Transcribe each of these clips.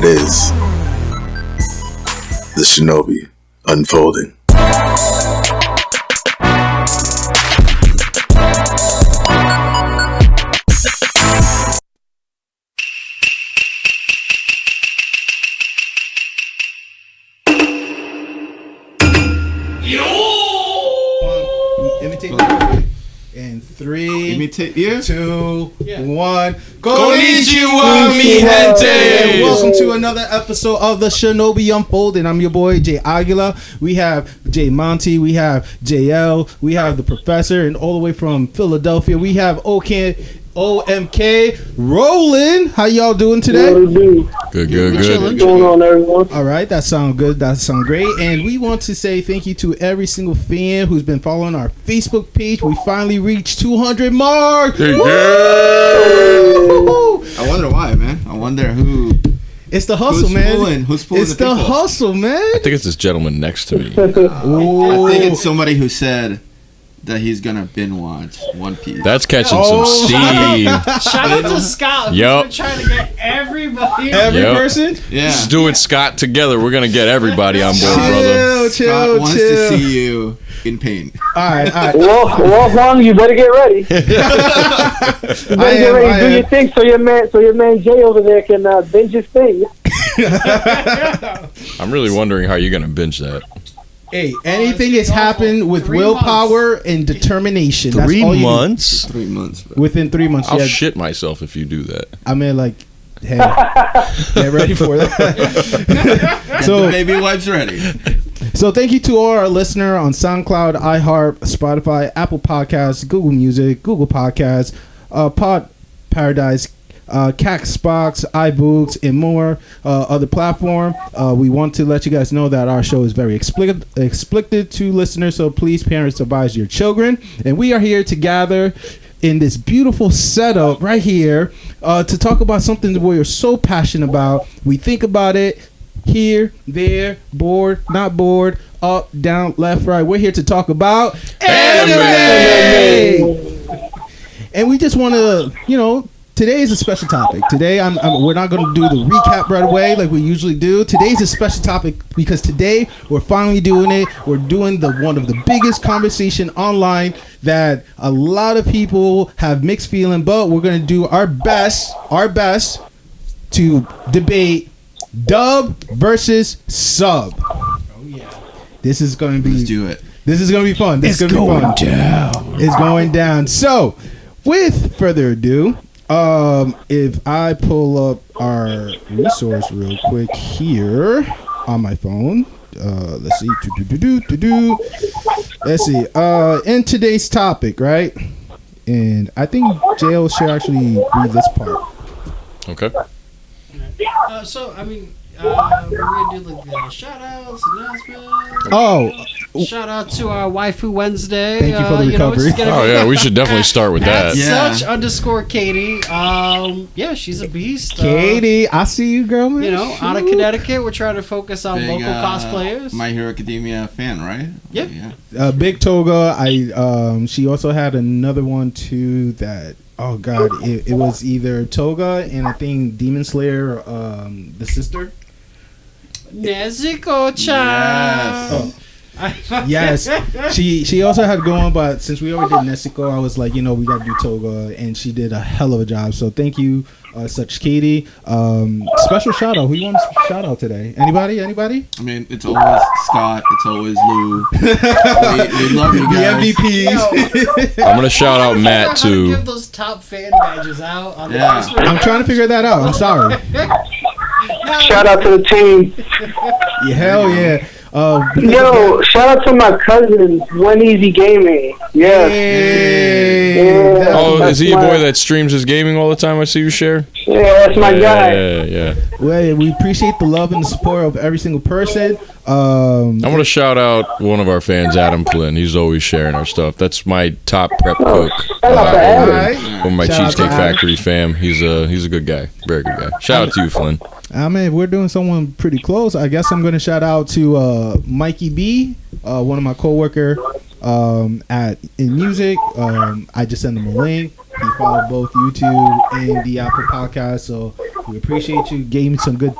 is the Shinobi unfolding. Imitate me. In 3, Imitate you? 2, 1. Konnichiwa, mi gente! And welcome to another episode of the Shinobi Unfolded. I'm your boy Jay Aguila. We have Jay Monty. We have JL. We have the Professor, and all the way from Philadelphia, we have OMK Roland. How y'all doing today? Good. What's going on, everyone? All right, that sounds good. That sounds great. And we want to say thank you to every single fan who's been following our Facebook page. We finally reached 200 mark. Hey, I wonder why, man. I wonder who. It's the hustle, man. Who's pulling It's the the people? hustle, man. I think it's this gentleman next to me. I think it's somebody who said that he's gonna binge watch One Piece. That's catching some steam. Shout out to Scott. Yup. We're trying to get everybody. Every Yep. person. yeah. Stu and Scott together. We're gonna get everybody on board, brother. Scott wants to see you in pain. All right. Well, Juan, you better get ready. You better get ready. Do your thing so your man Jay over there can binge his thing. I'm really wondering how you're gonna binge that. Hey, anything has happened with 3 willpower and determination. That's all you need. 3 months? 3 months, bro. Within 3 months, I'll yeah. shit myself if you do that. I mean, like, hey, get ready for that. Get the baby wipes ready. So thank you to all our listener on SoundCloud, iHeart, Spotify, Apple Podcasts, Google Music, Google Podcasts, Pod Paradise, Castbox, iBooks, and more other platform. We want to let you guys know that our show is very explicit to listeners, so please, parents, advise your children. And we are here to gather in this beautiful setup right here to talk about something that we're so passionate about. We think about it here, there, bored, not bored, up, down, left, right. We're here to talk about anime. And we just want to, today is a special topic. Today, we're not going to do the recap right away like we usually do. Today's a special topic because today we're finally doing it. We're doing one of the biggest conversation online that a lot of people have mixed feeling, but we're going to do our best to debate dub versus sub. Oh yeah. This is going to be. Let's do it. This is going to be fun. This is going to be fun. It's going down. So, with further ado. If I pull up our resource real quick here on my phone, let's see. Let's see. In today's topic, right? And I think JL should actually read this part. Okay. So I mean, we're gonna do like shout outs, announcements. Oh, Shout out to our Waifu Wednesday. Thank you for the recovery. Oh yeah, we should definitely start with that. Yeah. Such _Katie. Yeah, she's a beast. Katie, I see you, girl. Man. Out of Connecticut, we're trying to focus on Big, local cosplayers. My Hero Academia fan, right? Yeah. Big Toga. She also had another one too that. Oh God, it was either Toga and I think Demon Slayer, the sister. Nezuko-chan. Yes. She also had to go on, but since we already did Nezuko, I was like, we gotta do Toga, and she did a hell of a job. So thank you, such Katie. Special shout out. Who you want to shout out today? Anybody? I mean, it's always Scott. It's always Lou. we love you guys. The MVPs. I'm gonna shout out Matt to too. give those top fan badges out on the Yeah. Facebook. I'm trying to figure that out. I'm sorry. Shout out to the team. Yeah, hell yeah. Yo, shout out to my cousin, One Easy Gaming. Yes. Hey. Oh, is he a boy that streams his gaming all the time? I see you share. Yeah, that's my guy. Yeah. Well, we appreciate the love and the support of every single person. I want to shout out one of our fans, Adam Flynn. He's always sharing our stuff. That's my top prep cook. Shout out to Adam. Right. From my Shout out to Cheesecake Adam. Factory fam. He's a good guy. Very good guy. Shout out to you, Flynn. I mean, if we're doing someone pretty close, I guess I'm going to shout out to Mikey B, one of my coworker at In Music. I just sent him a link. He followed both YouTube and the Apple Podcast. So We appreciate you. Gave me some good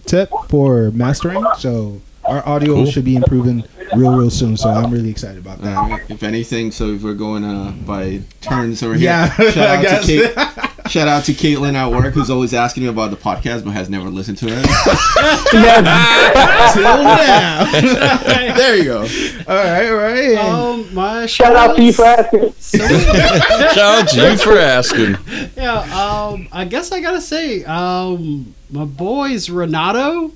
tip for mastering. So our audio should be improving real soon. So I'm really excited about that. If anything, so if we're going by turns over here. Yeah, I guess. Shout out to Caitlin at work, who's always asking me about the podcast but has never listened to it. Till now. There you go. All right. My Shout out to you for asking. Shout out to you for asking. Yeah, I guess I gotta say, my boys Renato,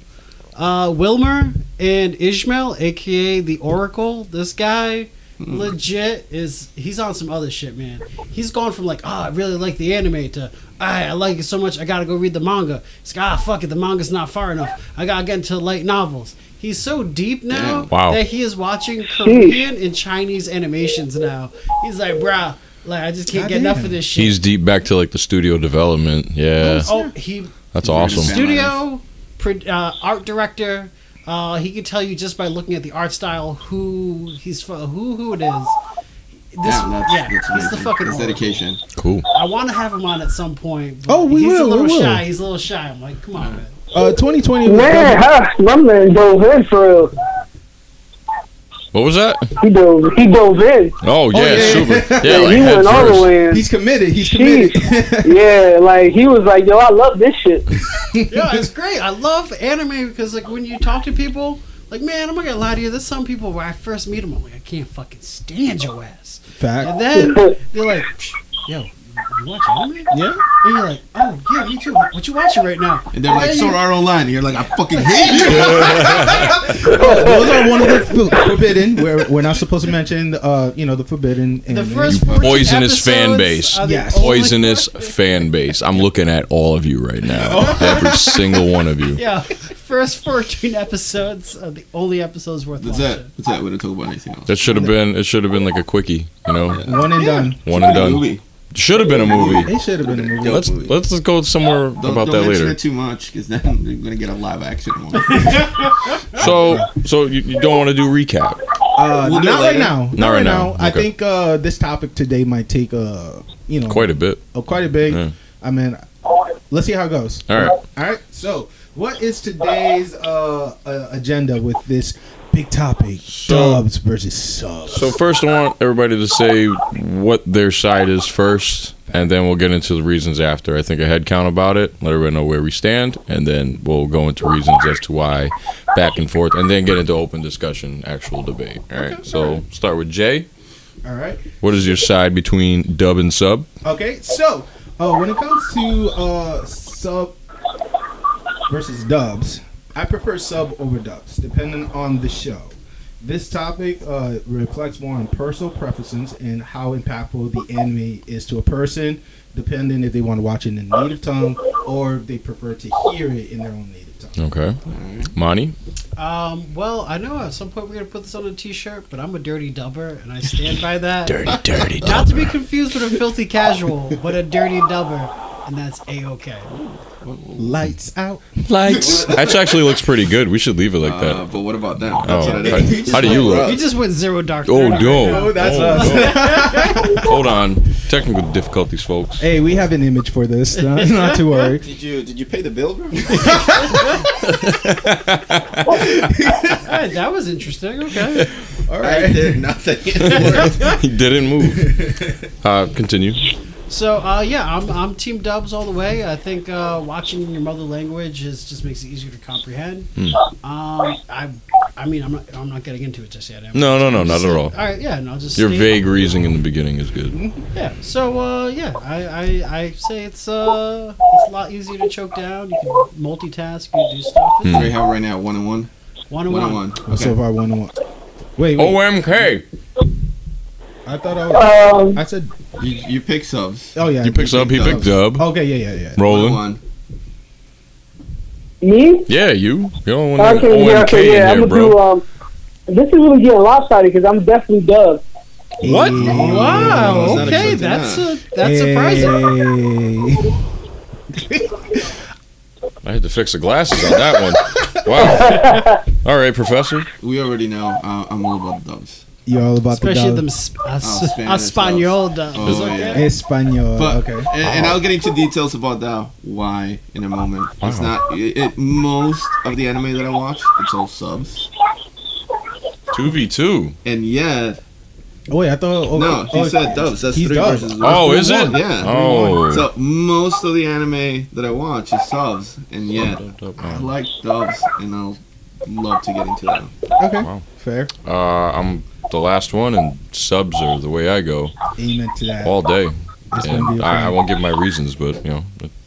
Wilmer, and Ishmael, aka the Oracle. This guy legit he's on some other shit, man. He's gone from like, I really like the anime to I like it so much I gotta go read the manga. He's like, fuck it, the manga's not far enough. I gotta get into light novels. He's so deep now that he is watching Korean and Chinese animations now. He's like, bruh, like I just can't get enough of this shit. He's deep back to like the studio development. Yeah. That's awesome. Studio, art director. He can tell you just by looking at the art style who he's who it is. He's the fucking dedication. Cool. I want to have him on at some point. He's a little shy. He's a little shy. I'm like, come on, man. 2020. Man, my man dove in for real. What was that? He dove in. Oh yeah, super. Yeah, like he went all the way in. He's committed. Yeah, like he was like, yo, I love this shit. Yeah, it's great. I love anime because like when you talk to people, like man, I'm not gonna lie to you. There's some people where I first meet them, I'm like, I can't fucking stand your ass. Fact. And then they're like, yo, you watch anime? Yeah. And you're like, oh yeah, me too. What you watching right now? And they're like, Sword Art Online. And you're like, I fucking hate you. Those are one of the forbidden. We're not supposed to mention, the forbidden. The first poisonous fan base. Yes. Poisonous fan base. I'm looking at all of you right now. Every single one of you. Yeah. First 14 episodes are the only episodes worth watching. That's it. We didn't talk about anything else. It should have been like a quickie, One and done. One and done. Movie. Should have been a movie. It should have been a movie. Let's just go somewhere about that don't mention later. it too much because then we're gonna get a live action one. So you don't want to do recap? Not right now. Not right now. I Okay. think this topic today might take Quite a bit. Quite a bit. Yeah. I mean, let's see how it goes. All right. So, what is today's agenda with this big topic? Dubs versus subs. So first, I want everybody to say what their side is first, and then we'll get into the reasons after. I think a head count about it, let everybody know where we stand, and then we'll go into reasons as to why, back and forth, and then get into open discussion, actual debate. All right. Okay, So start with Jay. All right. What is your side between dub and sub? Okay. So, when it comes to sub versus dubs, I prefer sub over dubs, depending on the show. This topic reflects more on personal preferences and how impactful the anime is to a person, depending if they want to watch it in native tongue or if they prefer to hear it in their own native tongue. Okay. Mani? Well, I know at some point we're going to put this on a t-shirt, but I'm a dirty dubber, and I stand by that. Dirty dubber. Not to be confused with a filthy casual, but a dirty dubber, and that's A-okay. Lights out. Lights. That actually looks pretty good. We should leave it like that. But what about them? How do you look? You just went zero dark. Oh, no. No, that's us. Hold on. Technical difficulties, folks. Hey, we have an image for this. Not to worry. Did you pay the bill, bro? That was interesting. Okay. All I right. did nothing. He didn't move. Continue. So I'm Team Dubs all the way. I think watching in your mother language just makes it easier to comprehend. I mean, I'm not getting into it just yet. No, not at all. All right, yeah, and I'll just Your vague reasoning in the beginning is good. Yeah. So I say it's a lot easier to choke down. You can multitask. You can do stuff. We have right now 1-1. 1-1. Okay. So far, 1-1. Wait. OMK. I thought I said. You pick subs. Oh yeah. You picked sub, he picked dub. Okay, yeah. Rolling. 1-1. Me? Yeah, you. You're the one that Okay, yeah. in here, I'm bro. gonna do. This is really getting lopsided because I'm definitely Dub. What? Wow. not Okay, expecting that's surprising. I had to fix the glasses on that one. Wow. All right, Professor. We already know I'm all about the dubs. You're all about Especially the them Spanish Espanol dubs. dubs. Oh, yeah. Espanol. But, Okay. and I'll get into details about that why in a moment. It's not most of the anime that I watch. It's all subs, 2v2. and yet Oh, wait, I thought. Okay. no, he said dubs. That's he's 3 dubs. versus 1. Oh, is it? Yeah. Oh. So most of the anime that I watch is subs, and yet I like dubs, and I'll love to get into that. Okay. Wow. Fair. I'm the last one, and subs are the way I go Amen to that. all day. It's gonna And be a I fun- won't give my reasons, but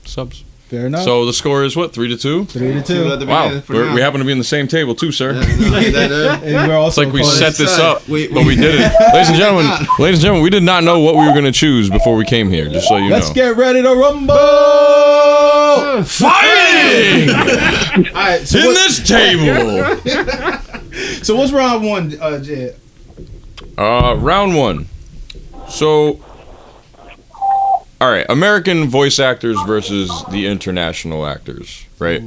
subs. Fair enough. So the score is what, 3-2? 3-2. Wow, we happen to be in the same table too, sir. And we're also It's like we opposed. set this up, Wait, but we did it. Ladies and gentlemen, we did not know what we were going to choose before we came here. Just so you Let's know. get ready to rumble. Fighting All right. So, in this table. so what's round one, Jed? Round one. So, all right, American voice actors versus the international actors, right?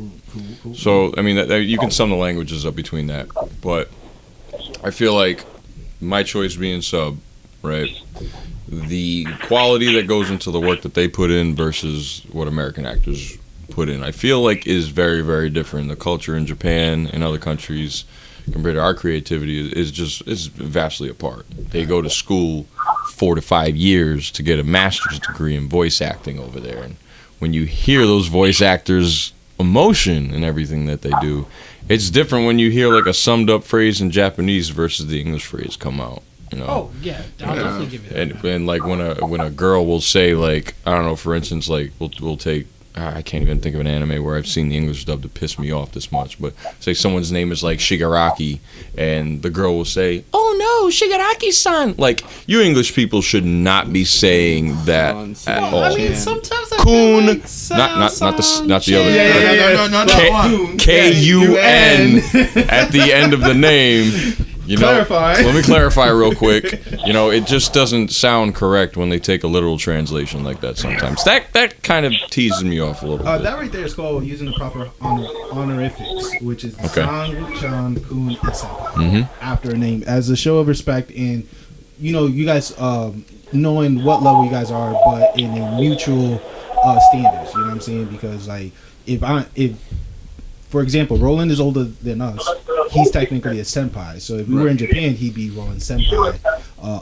So, I mean, you can sum the languages up between that, but I feel like my choice being sub, right? The quality that goes into the work that they put in versus what American actors put in, I feel like is very, very different. The culture in Japan and other countries compared to our creativity is vastly apart. They go to school 4 to 5 years to get a master's degree in voice acting over there, and when you hear those voice actors' emotion and everything that they do, it's different when you hear like a summed up phrase in Japanese versus the English phrase come out. You know? Oh yeah, I'll definitely give you that. And like when a girl will say, like, I don't know, for instance, like we'll take, I can't even think of an anime where I've seen the English dub to piss me off this much, but say someone's name is like Shigaraki, and the girl will say, "Oh no, Shigaraki-san!" Like, you English people should not be saying that at all. I mean, sometimes I Kun, feel like not the other. No. K-U-N at the end of the name. You know, Clarify. Let me clarify real quick. You know, it just doesn't sound correct when they take a literal translation like that sometimes. That kind of teases me off a little bit. That right there is called using the proper honorifics, which is Okay. San, Chan, Kun, and Senpai after a name as a show of respect, and you guys knowing what level you guys are, but in a mutual standards. You know what I'm saying? Because like if for example, Roland is older than us. He's technically a senpai. So if we were in Japan, he'd be Roland senpai.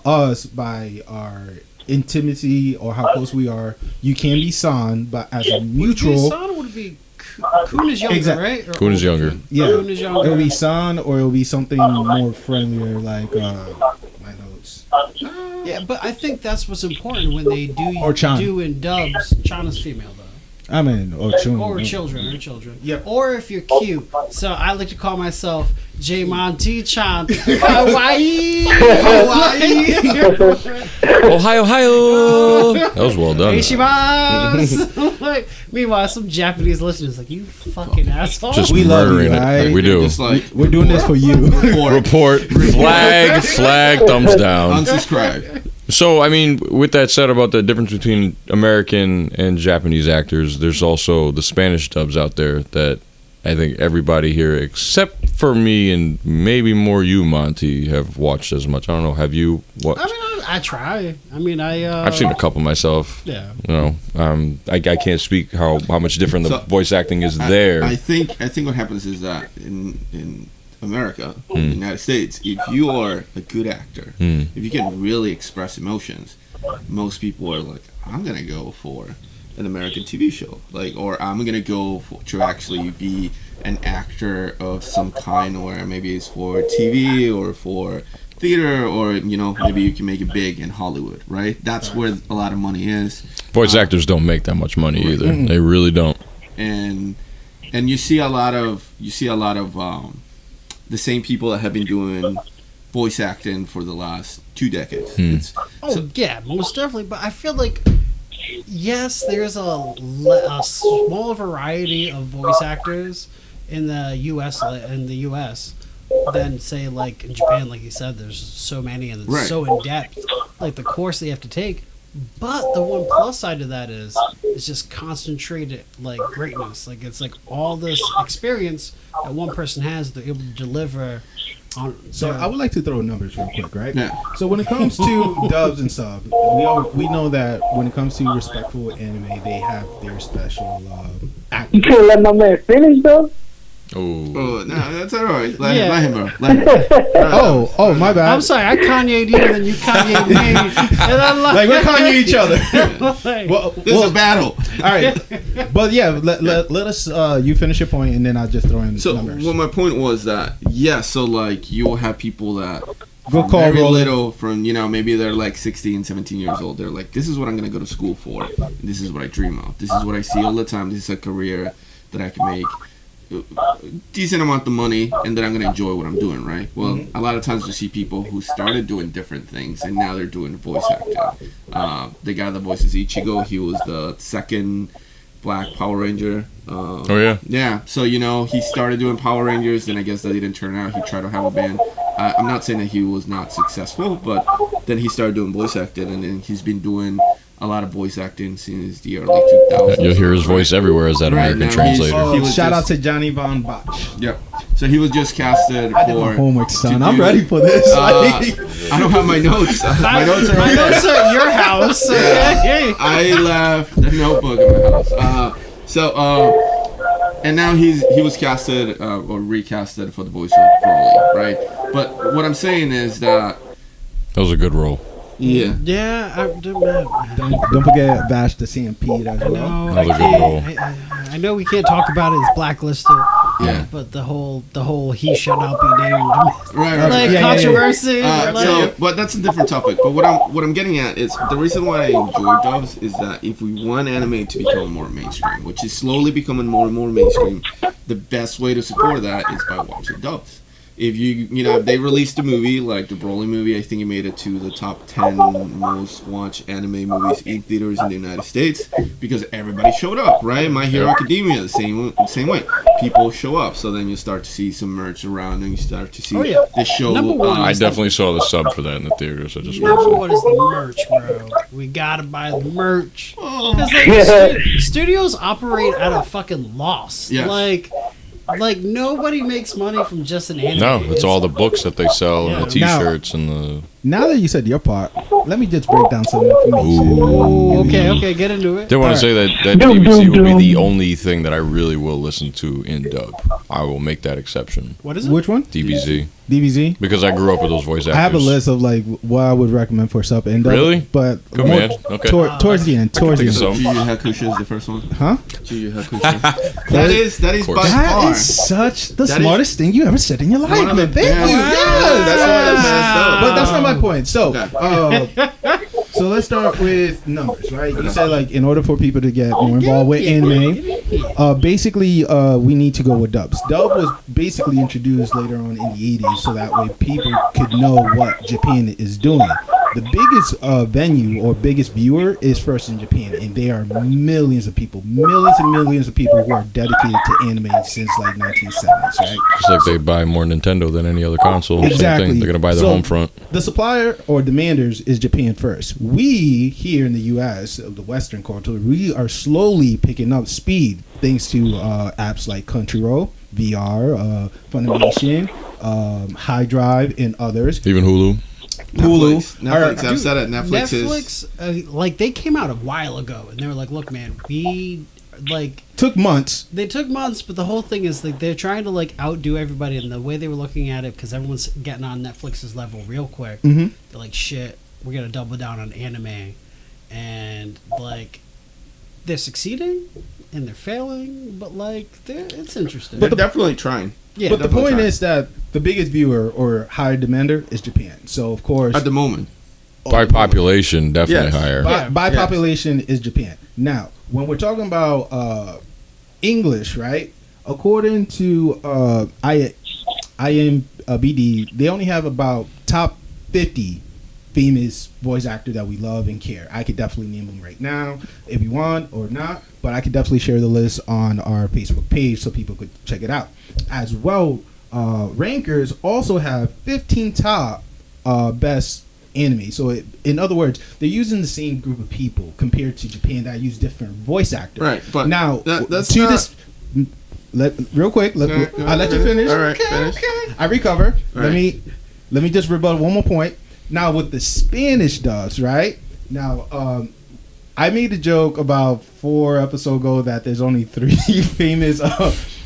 Us, by our intimacy or how close we are, you can be san, but as a mutual. San would be Kun is younger, Exactly. right? Or Kun is younger. Yeah, Kun is younger. it'll be san, or it'll be something more friendlier, like my notes. Yeah, but I think that's what's important when they Or Chan. do in dubs. Chan is female though. I mean, or chun. Or children. Yep. Or if you're cute. So I like to call myself J-Mon-T-chan. Hawaii! Hawaii! Ohio. That was well done. Ishimasu! Like, meanwhile, some Japanese listeners like, you fucking asshole. Just We love murdering you, it. right? Like we do. Just like We're doing this for you. Report. Flag. Thumbs down. unsubscribe. So, I mean, with that said about the difference between American and Japanese actors, there's also the Spanish dubs out there that I think everybody here, except for me and maybe more you, Monty, have watched as much. I don't know. Have you watched? I mean, I try. I mean, I've seen a couple myself. Yeah. You know, I can't speak how much different the So, voice acting is there. I think what happens is that in America, the United States, if you are a good actor, if you can really express emotions, most people are like, I'm gonna go for an American TV show, like, or I'm gonna go to actually be an actor of some kind, where maybe it's for TV or for theater, or maybe you can make it big in Hollywood, right? That's where a lot of money is. Voice actors don't make that much money either. They really don't. And you see a lot of the same people that have been doing voice acting for the last 2 decades. Yeah, most definitely. But I feel like, yes, there's a small variety of voice actors in the U.S. than, say, like in Japan. Like you said, there's so many and it's so in depth. Like the course they have to take. But the one plus side of that is it's just concentrated like greatness. Like it's like all this experience that one person has, they're able to deliver So I would like to throw numbers real quick, right? Yeah. So when it comes to dubs and subs, we know that when it comes to respectful anime, they have their special You actors. can't let my man finish though. Oh, Oh, no, that's all right. Let Yeah. him, bro. Let him. Oh, my bad. I'm sorry, I Kanye'd you and then you Kanye'd me. And I'm Like we're Kanye each other. like, well, This is a battle. all right, but yeah, let us you finish your point and then I'll just throw in So, numbers. well, my point was that, so, like, you'll have people that Go from call very roll it. little from, maybe they're like 16, 17 years old. They're like, this is what I'm going to go to school for. This is what I dream of. This is what I see all the time. This is a career that I can make a decent amount of money and that I'm going to enjoy what I'm doing, right? Well, a lot of times you see people who started doing different things and now they're doing voice acting. The guy that voices Ichigo, he was the second Black Power Ranger. oh yeah. Yeah, so he started doing Power Rangers, then I guess that didn't turn out. He tried to have a band. I'm not saying that he was not successful, but then he started doing voice acting, and then he's been doing a lot of voice acting since the early 2000s. You'll hear his voice everywhere as that Right, American now translator. he was Shout out just- to Johnny Von Botch. Yep. So he was just casted I did my for. homework, son. to I'm do- ready for this. I don't have my notes. My notes are my right there. notes are at your house. Okay. I left the notebook in my house. And now he was casted or recasted for the voice of Broly, right? But what I'm saying is that That was a good role. yeah, Yeah, Don't forget Vash the CMP as well. no, That was I a good role. can't. I know we can't talk about it. It's blacklisted. Yeah. But the whole he shall not be named right. like yeah. controversy. like, But that's a different topic. But what I'm getting at is the reason why I enjoy dubs is that if we want anime to become more mainstream, which is slowly becoming more and more mainstream, the best way to support that is by watching dubs. If if they released a movie like the Broly movie, I think it made it to the top 10 most watched anime movies in theaters in the United States because everybody showed up, right? My Hero Academia, the same way. People show up, so then you start to see some merch around, and you start to see Oh, yeah. the show. Number one I definitely saw the sub for that in the theaters. I just number watched one is the merch, bro. We gotta buy the merch. Oh. Because like, studios operate at a fucking loss. Yes. Like nobody makes money from just an anime. No, it's all the books that they sell, Yeah. and the T-shirts, and the. Now that you said your part, let me just break down some information. Ooh, okay, get into it. Did want to say that DBZ would be the only thing that I really will listen to in dub. I will make that exception. What is it? Which one? DBZ, DBZ? because I grew up with those voice actors. I have a list of like what I would recommend for sub and dub. Really? But Good more man. Okay. towards the end. Towards the think end. so. Yu Yu Hakusho is the first one. Huh? Yu Yu Hakusho. that is by course. That far. is such the That is- smartest thing you ever said in your life, One of the man. Thank best- you. Wow. Yes. That's one of the best dubs. But that's not my point. So, Okay. so let's start with numbers, right? You said like in order for people to get more involved with anime, basically we need to go with dubs. Dub was basically introduced later on in the 80s, so that way people could know what Japan is doing. The biggest venue or biggest viewer is first in Japan, and they are millions of people, millions and millions of people who are dedicated to anime since like 1970s, right? Just like they buy more Nintendo than any other console. Same Exactly. thing. They're gonna buy their So, home front. The supplier or demanders is Japan first. We here in the U.S., of the Western culture, we are slowly picking up speed thanks to apps like Crunchyroll, VR, Funimation, High Drive, and others. Even Hulu. Netflix. I've said it. Netflix is. Like they came out a while ago, and they were like, "Look, man, we like." Took months. They took months, but the whole thing is like they're trying to like outdo everybody, and the way they were looking at it, because everyone's getting on Netflix's level real quick. Mhm. They're like, "Shit, we're gonna double down on anime," and like they're succeeding and they're failing, but like it's interesting. They're definitely trying. yeah, But the definitely point try. is that the biggest viewer or higher demander is Japan. So of course, At the moment. By population, definitely Yes. higher. by Yes. population is Japan. Now, when we're talking about English, right? According to IMBD, they only have about top 50 famous voice actor that we love and care. I could definitely name them right now if you want or not, but I could definitely share the list on our Facebook page so people could check it out. As well, Rankers also have 15 top best anime. So in other words, they're using the same group of people compared to Japan that use different voice actors. Right, but now that's to not- this real quick. I let you finish. All right, okay, finish. okay. I recover. All Let right. me just rebuttal one more point. Now with the Spanish dubs, right? Now, I made a joke about 4 episodes ago that there's only 3 famous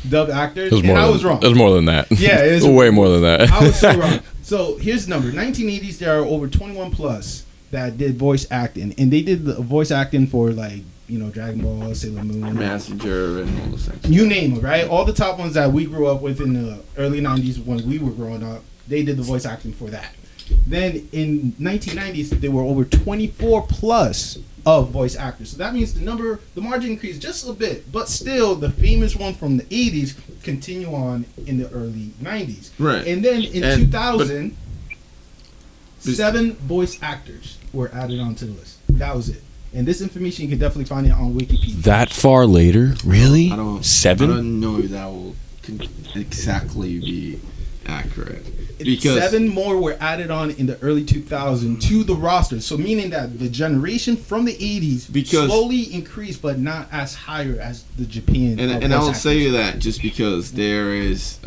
dub actors, and I was wrong. There's more than that. Yeah, it's way more than that. I was so wrong. So here's the number: 1980s. There are over 21 plus that did voice acting, and they did the voice acting for Dragon Ball, Sailor Moon, Messenger, and all those things. you name it, right? All the top ones that we grew up with in the early 90s when we were growing up, they did the voice acting for that. Then in 1990s, there were over 24 plus of voice actors. So that means the margin increased just a bit, but still the famous one from the 80s continue on in the early 90s. Right. And then in 2000, 7 voice actors were added onto the list. That was it. And this information, you can definitely find it on Wikipedia. That far later? Really? I don't 7? I don't know if that will exactly be accurate. Because 7 more were added on in the early 2000s to the roster. So meaning that the generation from the 80s slowly increased, but not as higher as the Japan. And I'll say you that just because there is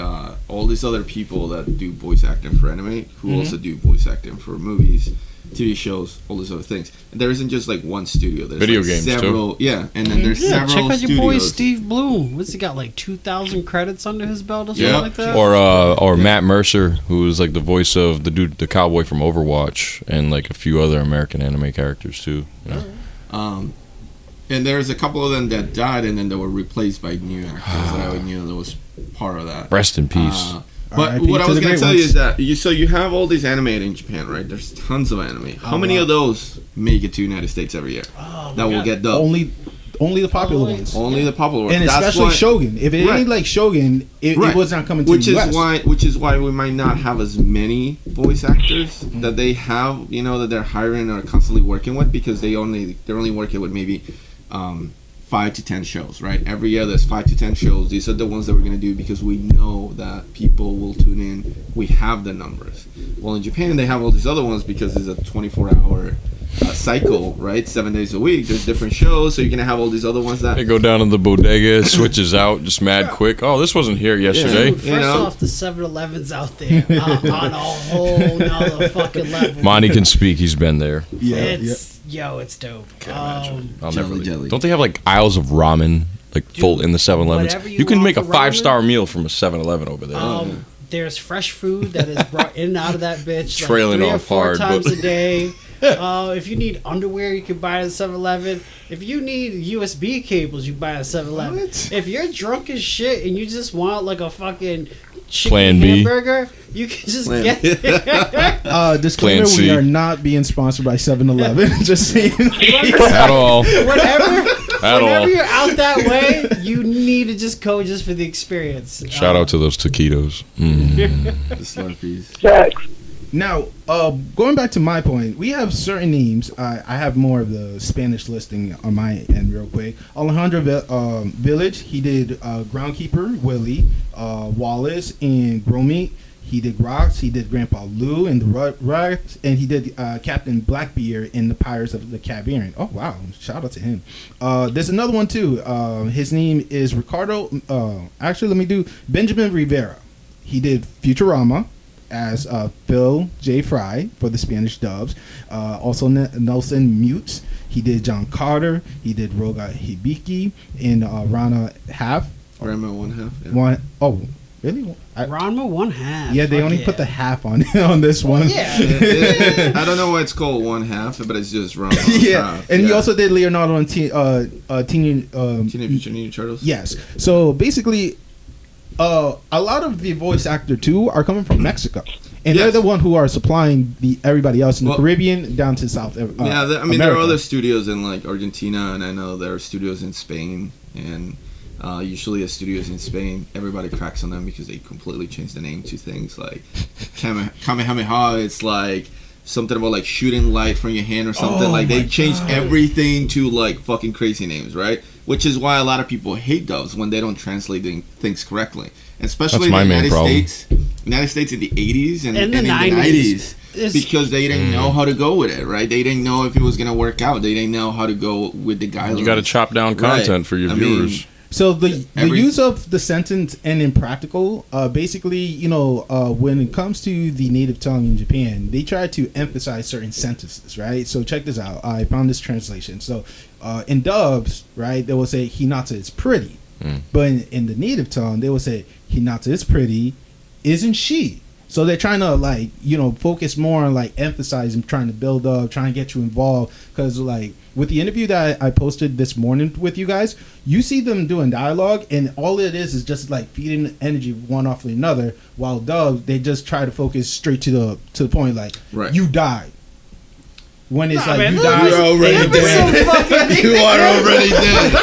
all these other people that do voice acting for anime who also do voice acting for movies, TV shows, all these other things. And there isn't just like one studio. There's video like games several, too. Yeah, and then there's several check out studios. your boy Steve Bloom. What's he got, like 2,000 credits under his belt or something like that? Or Matt Mercer, who is like the voice of the cowboy from Overwatch, and like a few other American anime characters too. You know? And there's a couple of them that died, and then they were replaced by new actors that I knew that was part of that. Rest in peace. But R.I.P. what I to was the going to great tell you ones. is that you have all these animated in Japan, right? There's tons of anime. How many of those make it to the United States every year that will get dubbed? Only the popular ones. Only the popular ones. And That's especially why- Shogun. If it Right. ain't like Shogun, it was not coming to which the is US. which is why we might not have as many voice actors that they have, that they're hiring or constantly working with, because they're only working with maybe 5 to 10 shows, right? Every year there's 5 to 10 shows. These are the ones that we're going to do because we know that people will tune in. We have the numbers. Well, in Japan they have all these other ones because it's a 24-hour cycle, right? 7 days a week. There's different shows, so you're going to have all these other ones that... They go down in the bodega, it switches out just mad quick. Oh, this wasn't here yesterday. Dude, first off, the 7-Elevens out there on a whole nother fucking level. Monty can speak. He's been there. It's dope. I'll never leave. jelly. Don't they have like aisles of ramen, like full in the 7-Elevens? whatever you You can want make a for 5-star meal from a 7-Eleven over there. There's fresh food that is brought in and out of that bitch Trailing like 3 or off 4 hard, times but- a day. If you need underwear, you can buy it at 7-Eleven. If you need USB cables, you buy it at 7-Eleven. What? If you're drunk as shit and you just want like a fucking chicken Plan B. hamburger, you can just get it. Disclaimer, Plan C. we are not being sponsored by 7-Eleven. Just saying. At all. Whenever you're out that way, you need to just go just for the experience. Shout out to those taquitos. The Slurpees. Facts. Now, going back to my point, we have certain names. I have more of the Spanish listing on my end real quick. Alejandro Village, he did Groundkeeper, Willie, Wallace, and Gromit. He did Grox, he did Grandpa Lou in the Rugrats, and he did Captain Blackbeard in the Pirates of the Caribbean. Oh, wow. Shout out to him. There's another one, too. His name is Ricardo. Actually, let me do Benjamin Rivera. He did Futurama as Phil J. Fry for the Spanish dubs. Also Nelson Mutes. He did John Carter. He did Roga Hibiki and Rana Half. Grandma 1/2. Yeah. One. Oh, really? Ranma 1/2. Yeah, they only put the half on this one. Yeah. I don't know why it's called 1/2, but it's just wrong. Yeah, and he also did Leonardo and Teenage Mutant Ninja Turtles. Yes. So basically, a lot of the voice actor too are coming from Mexico, and they're the one who are supplying everybody else in the Caribbean down to South. There America. are other studios in like Argentina, and I know there are studios in Spain, and usually the studios in Spain, everybody cracks on them because they completely change the name to things like Kamehameha. It's like something about like shooting light from your hand or something. Like they changed everything to like fucking crazy names, right? Which is why a lot of people hate dubs when they don't translate things correctly, especially in the United States in the 80s and in the 90s. Because they didn't know how to go with it, right? They didn't know if it was going to work out. They didn't know how to go with the guidelines. You got to chop down content for your viewers. So the use of the sentence and impractical, basically, when it comes to the native tongue in Japan, they try to emphasize certain sentences, right? So check this out. I found this translation. So in dubs, right, they will say Hinata is pretty, but in the native tongue, they will say Hinata is pretty, isn't she? So they're trying to focus more on emphasize and trying to build up, trying to get you involved. Because with the interview that I posted this morning with you guys, you see them doing dialogue, and all it is just feeding energy one off the another. While dub, they just try to focus straight to the point, right. You died. When it's man, you died, you're already dead. You are already dead.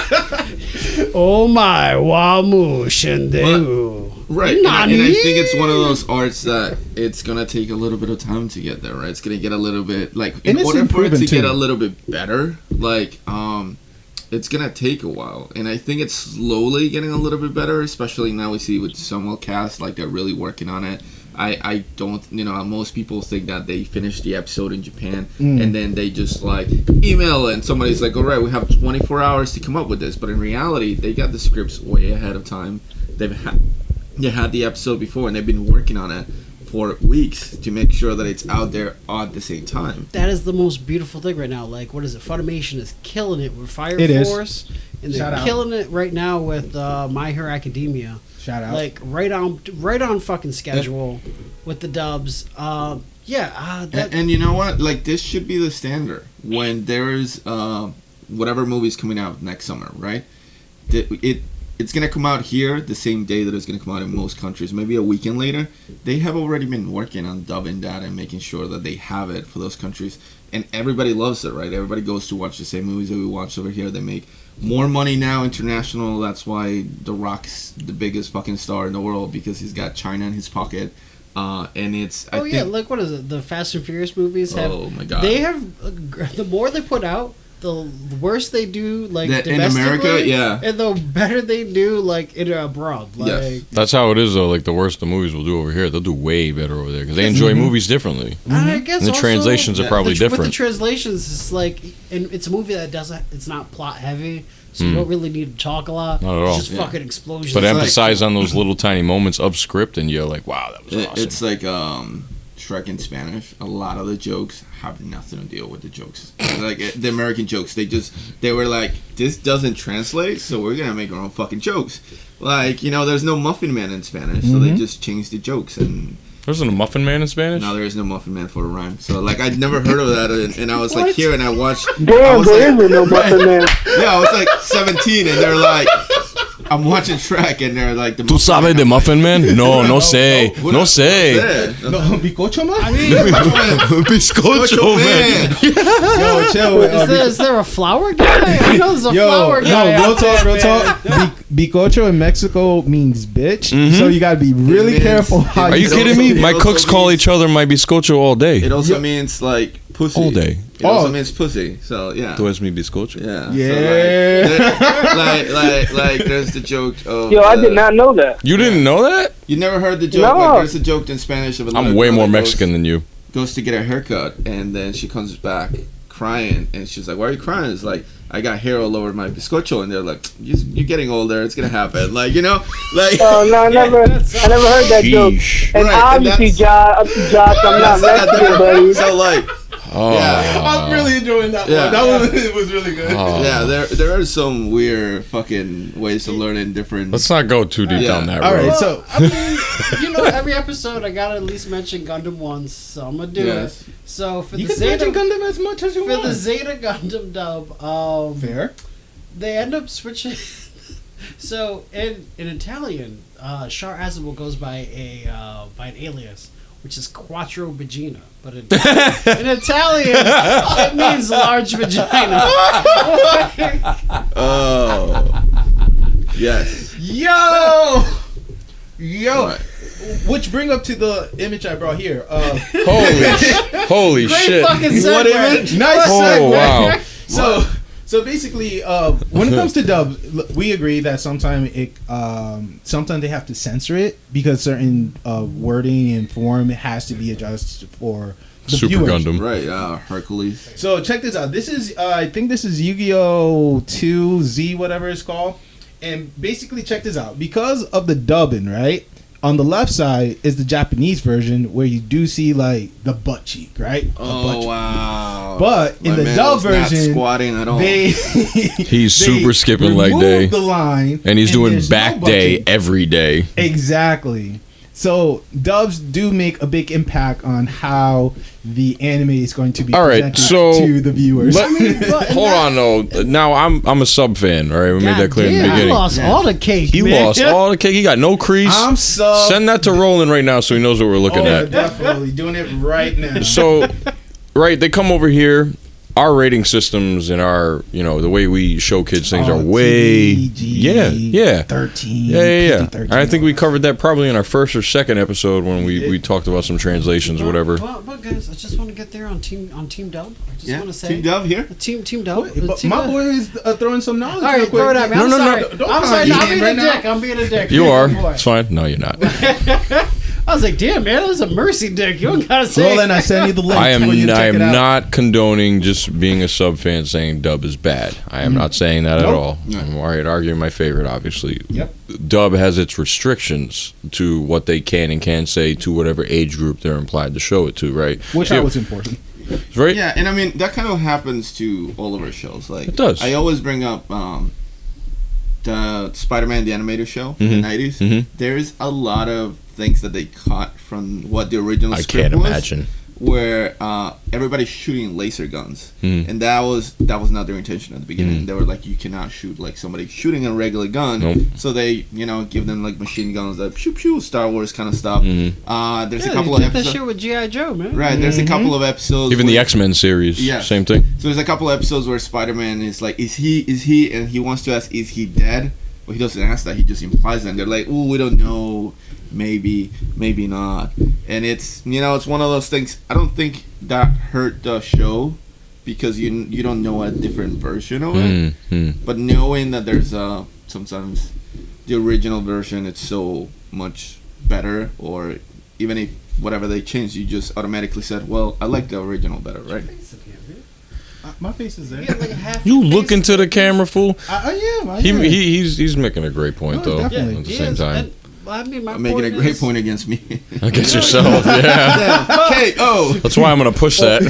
Oh my, wamu shendeu. Right, and I think it's one of those arts that it's gonna take a little bit of time to get there, right? It's gonna get a little bit in order for it to get a little bit better, it's gonna take a while, and I think it's slowly getting a little bit better, especially now we see with Samuel Cast, they're really working on it. I don't, most people think that they finish the episode in Japan and then they just email and somebody's like, all right, we have 24 hours to come up with this, but in reality, they got the scripts way ahead of time. They had the episode before and they've been working on it for weeks to make sure that it's out there at the same time. That is the most beautiful thing right now. What is it? Funimation is killing it with Fire Force, and they're killing it right now with My Hero Academia. Shout out! Right on fucking schedule with the dubs. And you know what? This should be the standard when there's whatever movie's coming out next summer, right? It's going to come out here the same day that it's going to come out in most countries, maybe a weekend later. They have already been working on dubbing that and making sure that they have it for those countries. And everybody loves it, right? Everybody goes to watch the same movies that we watch over here. They make more money now international. That's why The Rock's the biggest fucking star in the world, because he's got China in his pocket. And it's... I think, what is it? The Fast and Furious movies have... Oh, my God. They have... The more they put out, the worse they do, in America, yeah, and the better they do, in abroad. Yes. That's how it is, though. The worse the movies will do over here, they'll do way better over there because they enjoy movies differently. I guess and the translations are probably different. With the translations, it's and it's a movie that it's not plot heavy, so you don't really need to talk a lot. Not at all. It's just fucking explosions. But emphasize on those little tiny moments of script, and you're like, wow, that was awesome. It's like Shrek in Spanish. A lot of the jokes have nothing to deal with the jokes. The American jokes, they were like, this doesn't translate, so we're gonna make our own fucking jokes. There's no Muffin Man in Spanish, so they just changed the jokes. And there's no Muffin Man in Spanish? No, there is no Muffin Man for a rhyme. So I'd never heard of that, and I was here and I watched. Damn, there is no Muffin Man. Yeah, I was 17, and they're like, I'm watching Shrek, and they're like, ¿Tú sabes de Muffin Man? No, no sé. No sé. No, Bizcocho Man? I mean, Bizcocho Man. Yo, chill. Is there a flour guy? I know there's a flour guy. No, real talk. Bizcocho in Mexico means bitch, so you gotta be really careful how Are you kidding me? My cooks call each other my bizcocho all day. It also means pussy. All day. It also means pussy. So yeah. Tú es mi bizcocho. Yeah. Yeah. So there's the joke of. Yo, I did not know that. You didn't know that? You never heard the joke? No. There's a joke in Spanish of a little I'm way girl more that Mexican than you. Goes to get a haircut, and then she comes back crying, and she's like, "Why are you crying?" It's like, "I got hair all over my bizcocho," and they're like, "You're getting older. It's gonna happen." Oh no, I never heard that joke. And obviously, Josh, I'm not Mexican, buddy. So I'm really enjoying that one. That one was really good. Yeah, there are some weird fucking ways of learning different. Let's not go too deep down that road. All right, so every episode I gotta at least mention Gundam once, so I'm gonna do it. So for you the can Zeta mention Gundam as much as you want. For the Zeta Gundam dub, fair. They end up switching. So in Italian, Char Asimov goes by an alias, which is Quattro Vagina, but in Italian it means large vagina. Oh, yes. Yo. What? Which bring up to the image I brought here. Holy Great shit! Fucking segue. What image? Nice segue. Wow. So basically, when it comes to dub, we agree that sometimes they have to censor it because certain wording and form has to be adjusted for the Super viewers. Gundam. Right, Hercules. So check this out. This is I think this is Yu-Gi-Oh! 2Z, whatever it's called. And basically, check this out. Because of the dubbing, right? On the left side is the Japanese version where you do see like the butt cheek, right? Oh wow! But in the dub version, not squatting at all. He's super skipping leg day, the line, and he's doing there's back no butt day cheek. every day. Exactly. So dubs do make a big impact on how the anime is going to be All right, presented so to the viewers. Hold on, though. Now I'm a sub fan. All right, we made that clear in the He beginning. lost all the cake. He man. lost all the cake. He got no crease. I'm sub. Send that to Roland right now so he knows what we're looking at. Definitely doing it right now. So, right, they come over here. Our rating systems and our, the way we show kids things are way, yeah, 13, yeah. 13. I think we covered that probably in our first or second episode when we talked about some translations or whatever. But guys, I just want to get there on Team Dub. I just want to say Team Dub here. Team Dub. But Team my Dub. boy is throwing some knowledge. All right, real quick. throw it at me. No, I'm no, no. sorry. Don't I'm come sorry. at I'm me being right a now. dick. I'm being a dick. You are. Boy. It's fine. No, you're not. I was like, damn, man, that was a mercy dick. You don't gotta say. Roland, I send you the link. I am for you to check it out. not condoning just being a sub fan saying dub is bad. I am not saying that at Nope. all. I'm arguing my favorite, obviously. Yep. Dub has its restrictions to what they can and can't say to whatever age group they're implied to show it to, right? Which Yeah. I was important. Right? Yeah, and I mean that kind of happens to all of our shows. Like It does. I always bring up the Spider-Man the animated show in the '90s. Mhm. There's a lot of things that they caught from what the original I script can't was, imagine. where everybody's shooting laser guns, Mhm. and that was not their intention at the beginning. Mhm. They were like, you cannot shoot like somebody shooting a regular gun. Nope. So they give them like machine guns that pew pew Star Wars kind of stuff. Mhm. There's a Yeah, couple they of did that episodes. shit with G.I. Joe, man. Right, there's a couple of episodes. Even the where- X-Men series, Yes. same thing. So there's a couple of episodes where Spider-Man is like, is he, and he wants to ask, is he dead? Well, he doesn't ask that. He just implies that. And they're like, oh, we don't know, maybe not. And it's it's one of those things. I don't think that hurt the show because you don't know a different version of it. Mhm. But knowing that there's sometimes the original version, it's so much better, or even if whatever they changed, you just automatically said, well, I like the original better, right? My face is there. You got like a half You your look face. into the camera, fool. I am. He's making a great point No, though. definitely. At the He same is, time, and, I mean, my I'm making a point great is- point against me. against yourself. Yeah, KO. that's why I'm gonna push that.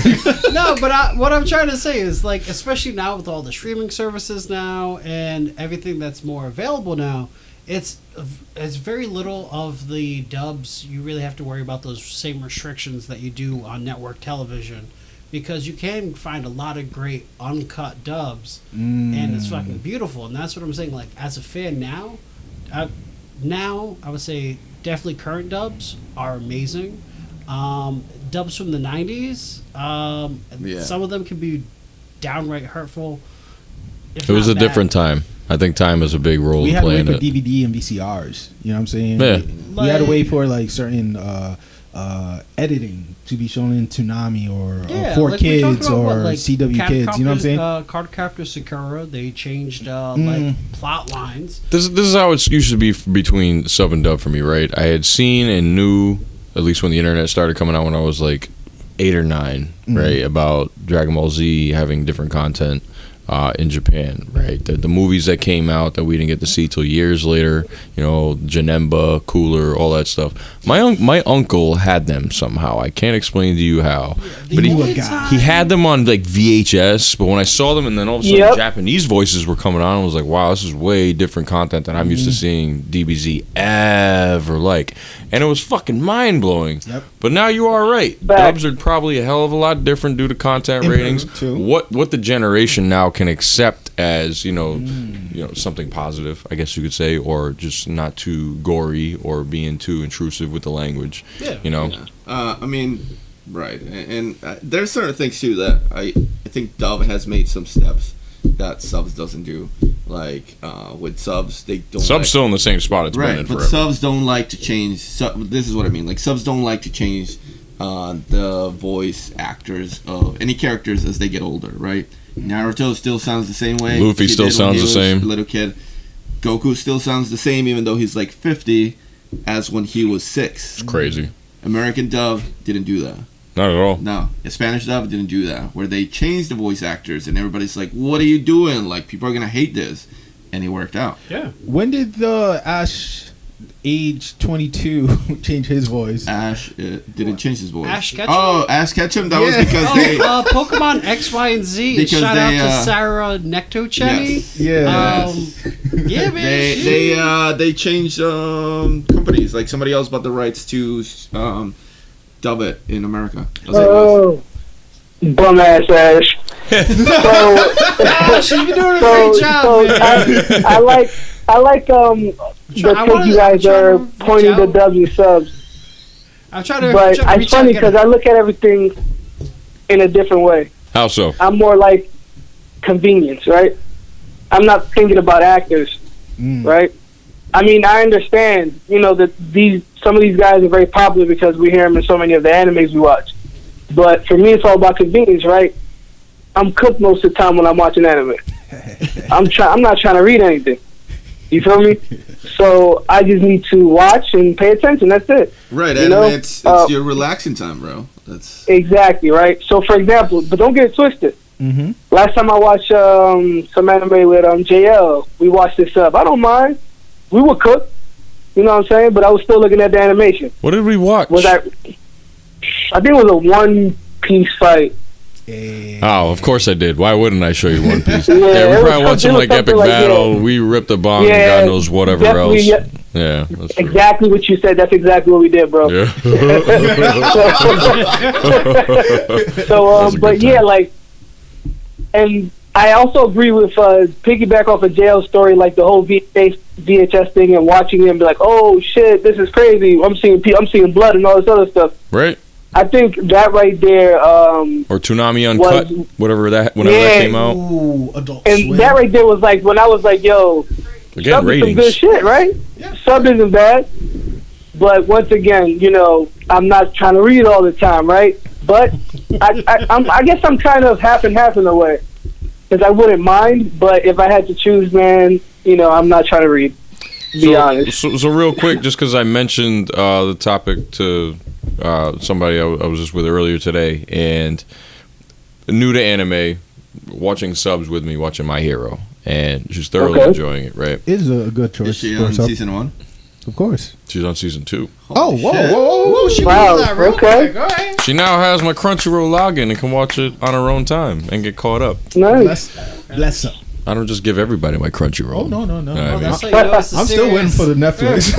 No, but what I'm trying to say is, like, especially now with all the streaming services now and everything that's more available now, it's very little of the dubs you really have to worry about those same restrictions that you do on network television, because you can find a lot of great uncut dubs, and it's fucking beautiful. And that's what I'm saying. Like, as a fan now, I would say definitely current dubs are amazing. Dubs from the 90s, some of them can be downright hurtful. It was a different time. I think time has a big role We in had to wait playing for it. DVD and VCRs. You know what I'm saying? Yeah. We had to wait for like certain editing to be shown in Toonami or For like we talked Kids about, or like, CW Kids. You know what I'm saying? Cardcaptor Sakura, they changed like plot lines. This is how it used to be between sub and dub for me, right? I had seen and knew, at least when the internet started coming out when I was like 8 or 9, right, about Dragon Ball Z having different content in Japan, right? The movies that came out that we didn't get to see till years later, Janemba, Cooler, all that stuff. My uncle had them somehow. I can't explain to you how, but he had them on like VHS. But when I saw them, and then all of a sudden Japanese voices were coming on, I was like, wow, this is way different content than I'm used to seeing DBZ ever like. And it was fucking mind blowing. Yep. But now you are right. Dubs are probably a hell of a lot different due to content ratings. Too. What the generation now can accept as something positive, I guess you could say, or just not too gory or being too intrusive with the language. I mean, right, and there's certain things too that I think dub has made some steps that subs doesn't do. Like with subs, they don't. Subs still in the same spot it's been in but forever. subs don't like to change. This is what I mean. Like subs don't like to change the voice actors of any characters as they get older. Right. Naruto still sounds the same way. Luffy still sounds the same. A little kid. Goku still sounds the same, even though he's like 50, as when he was 6. It's crazy. American dub didn't do that. Not at all. No, Spanish dub didn't do that. Where they changed the voice actors, and everybody's like, "What are you doing? Like, people are gonna hate this." and it worked out. Yeah. When did the Ash age 22 change his voice? Ash didn't change his voice. Ash Ketchum? Oh, Ash Ketchum. That was Yeah. because they. Pokemon X, Y, and Z. Because Shout they, out to Sarah Nectocheni. Yes. Yeah. Yeah, man. They changed companies. Like somebody else bought the rights to dub it in America. That's what it was. Bum ass Ash. She's been doing a great job, man. I like the thing you guys are pointing to dubs and subs. I'm trying to. But it's funny because I look at everything in a different way. How so? I'm more like convenience, right? I'm not thinking about actors, right? I mean, I understand, that some of these guys are very popular because we hear them in so many of the animes we watch. But for me, it's all about convenience, right? I'm cooked most of the time when I'm watching anime. I'm not trying to read anything. You feel me? So I just need to watch and pay attention. That's it. Right, anime. It's your relaxing time, bro. That's exactly right. So, for example, but don't get it twisted. Mm-hmm. Last time I watched some anime with JL, we watched this up. I don't mind. We were cooked. You know what I'm saying? But I was still looking at the animation. What did we watch? I think it was a One Piece fight. Oh, of course I did. Why wouldn't I show you One Piece? Yeah, we it probably was watched some something epic like battle. that. We ripped a bomb Yeah, and God knows whatever else. definitely, Yeah, that's true. exactly what you said. That's exactly what we did, bro. Yeah. So, That's a but good yeah, time. and I also agree with piggyback off of JL's story, like the whole VHS thing, and watching him be like, "Oh shit, this is crazy! I'm seeing blood and all this other stuff." Right? I think that right there, Or Toonami Uncut, whenever that came out. Ooh, Adult and Swim. that right there was like when I was like, "Yo, Again, sub is some ratings. good shit, right? Sub isn't bad." But once again, I'm not trying to read all the time, right? But I guess I'm kind of half and half in a way, because I wouldn't mind. But if I had to choose, man, I'm not trying to read. Be honest. So real quick, just because I mentioned the topic to somebody I was just with earlier today, and new to anime, watching subs with me, watching My Hero, and she's thoroughly enjoying it. Right? It is a good choice. Is she for on sub. season 1? Of course. She's on season 2. Oh, whoa. She Wow, moved that real okay. quick. All right. She now has my Crunchyroll login and can watch it on her own time and get caught up. Nice. Bless up. I don't just give everybody my Crunchyroll. Oh, no. I mean, That's how you know it's a I'm still waiting for the Netflix.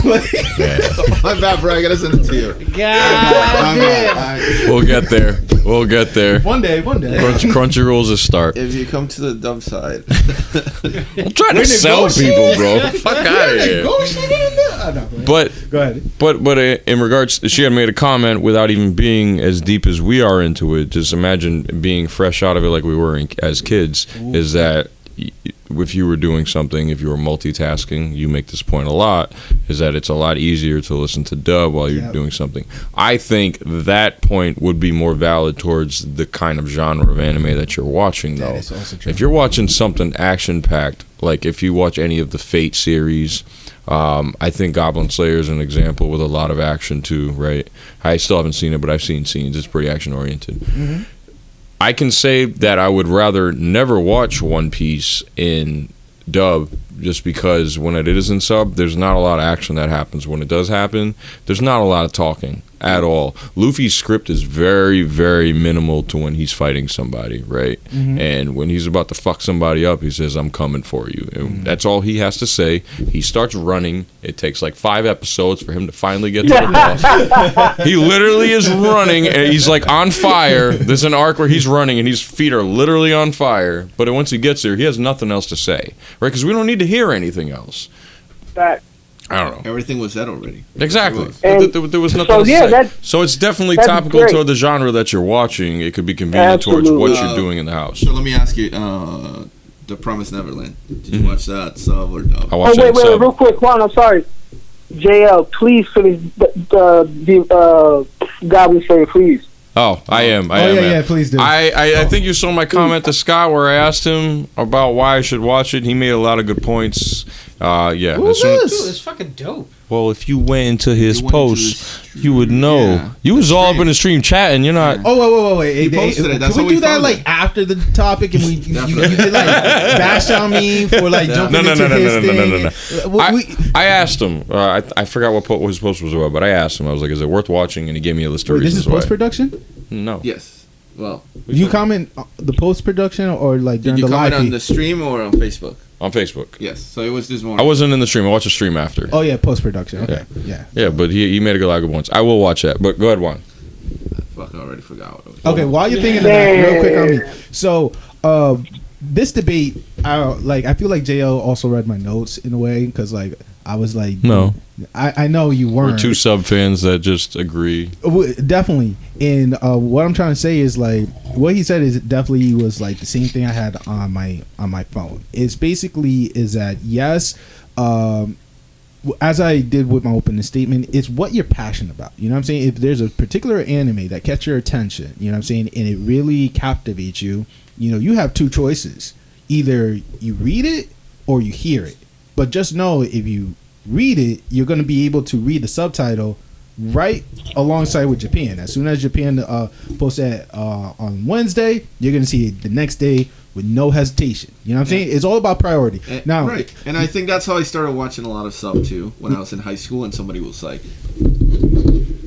My bad, bro. I gotta send it to you. God damn. We'll get there. We'll get there. One day. Crunchyroll's a start. If you come to the dumb side, I'm trying to sell people, bro. Fuck out of here. But Go ahead. But in regards, she had made a comment without even being as deep as we are into it. Just imagine being fresh out of it like we were as kids. Ooh. Is that if you were doing something, if you were multitasking, you make this point a lot, is that it's a lot easier to listen to dub while you're doing something. I think that point would be more valid towards the kind of genre of anime that you're watching, though. That is also true. If you're watching something action-packed, like if you watch any of the Fate series, I think Goblin Slayer is an example with a lot of action too, right? I still haven't seen it, but I've seen scenes. It's pretty action-oriented. Mm-hmm. I can say that I would rather never watch One Piece in dub, just because when it is in sub, there's not a lot of action that happens. When it does happen, there's not a lot of talking at all. Luffy's script is very, very minimal to when he's fighting somebody, right? Mm-hmm. And when he's about to fuck somebody up, he says, "I'm coming for you." And that's all he has to say. He starts running. It takes like 5 episodes for him to finally get to the boss. He literally is running, and he's like on fire. There's an arc where he's running, and his feet are literally on fire. But once he gets there, he has nothing else to say, right? Because we don't need to hear anything else. I don't know. everything was said already. Exactly. And there was nothing else to say. So it's definitely that's topical great. toward the genre that you're watching. It could be convenient towards what you're doing in the house. So let me ask you, The Promised Neverland. Did you watch that sub or dub? I watched wait, sub. real quick, Juan, I'm sorry. JL, please finish the Goblin Slayer, please. Oh, I am. Yeah, please do. I think you saw my comment to Scott where I asked him about why I should watch it. He made a lot of good points. Yeah. Who's this? Dude, it's fucking dope. Well, if you went into his You went into post, the you would know. Yeah. You was The all up stream. in the stream chatting. You're not. Oh, wait. You posted it. That's Can how we we do that found like it. after the topic and you Definitely. did like bash on me for like jumping No. into his thing? I asked him. I forgot what his post was about, but I asked him. I was like, "Is it worth watching?" And he gave me a list of Wait, this reasons is why. post production? No. Yes. Well, You comment the post production or like did during you the live comment on feed? the stream or on Facebook? On Facebook. Yes. So it was this I morning. wasn't in the stream. I watched the stream after. Oh yeah, post production. Okay, yeah. Yeah, but he made a lot of good points. I will watch that. But go ahead, Juan. Fuck, I already forgot what it was. Okay, while you're thinking of that, real quick on me. So, this debate, I feel like JL also read my notes in a way because like I was like, No. I know you weren't. We're two sub fans that just agree. Definitely. And what I'm trying to say is like what he said is definitely was like the same thing I had on my phone. It's basically is that yes, as I did with my opening statement, it's what you're passionate about. You know what I'm saying? If there's a particular anime that catches your attention, you know what I'm saying, and it really captivates you, you know, you have two choices. Either you read it or you hear it. But just know if you read it, you're going to be able to read the subtitle right alongside with Japan. As soon as Japan posts that on Wednesday, you're going to see it the next day with no hesitation. You know what I'm saying? It's all about priority. Now, right. And I think that's how I started watching a lot of sub too when I was in high school and somebody was like,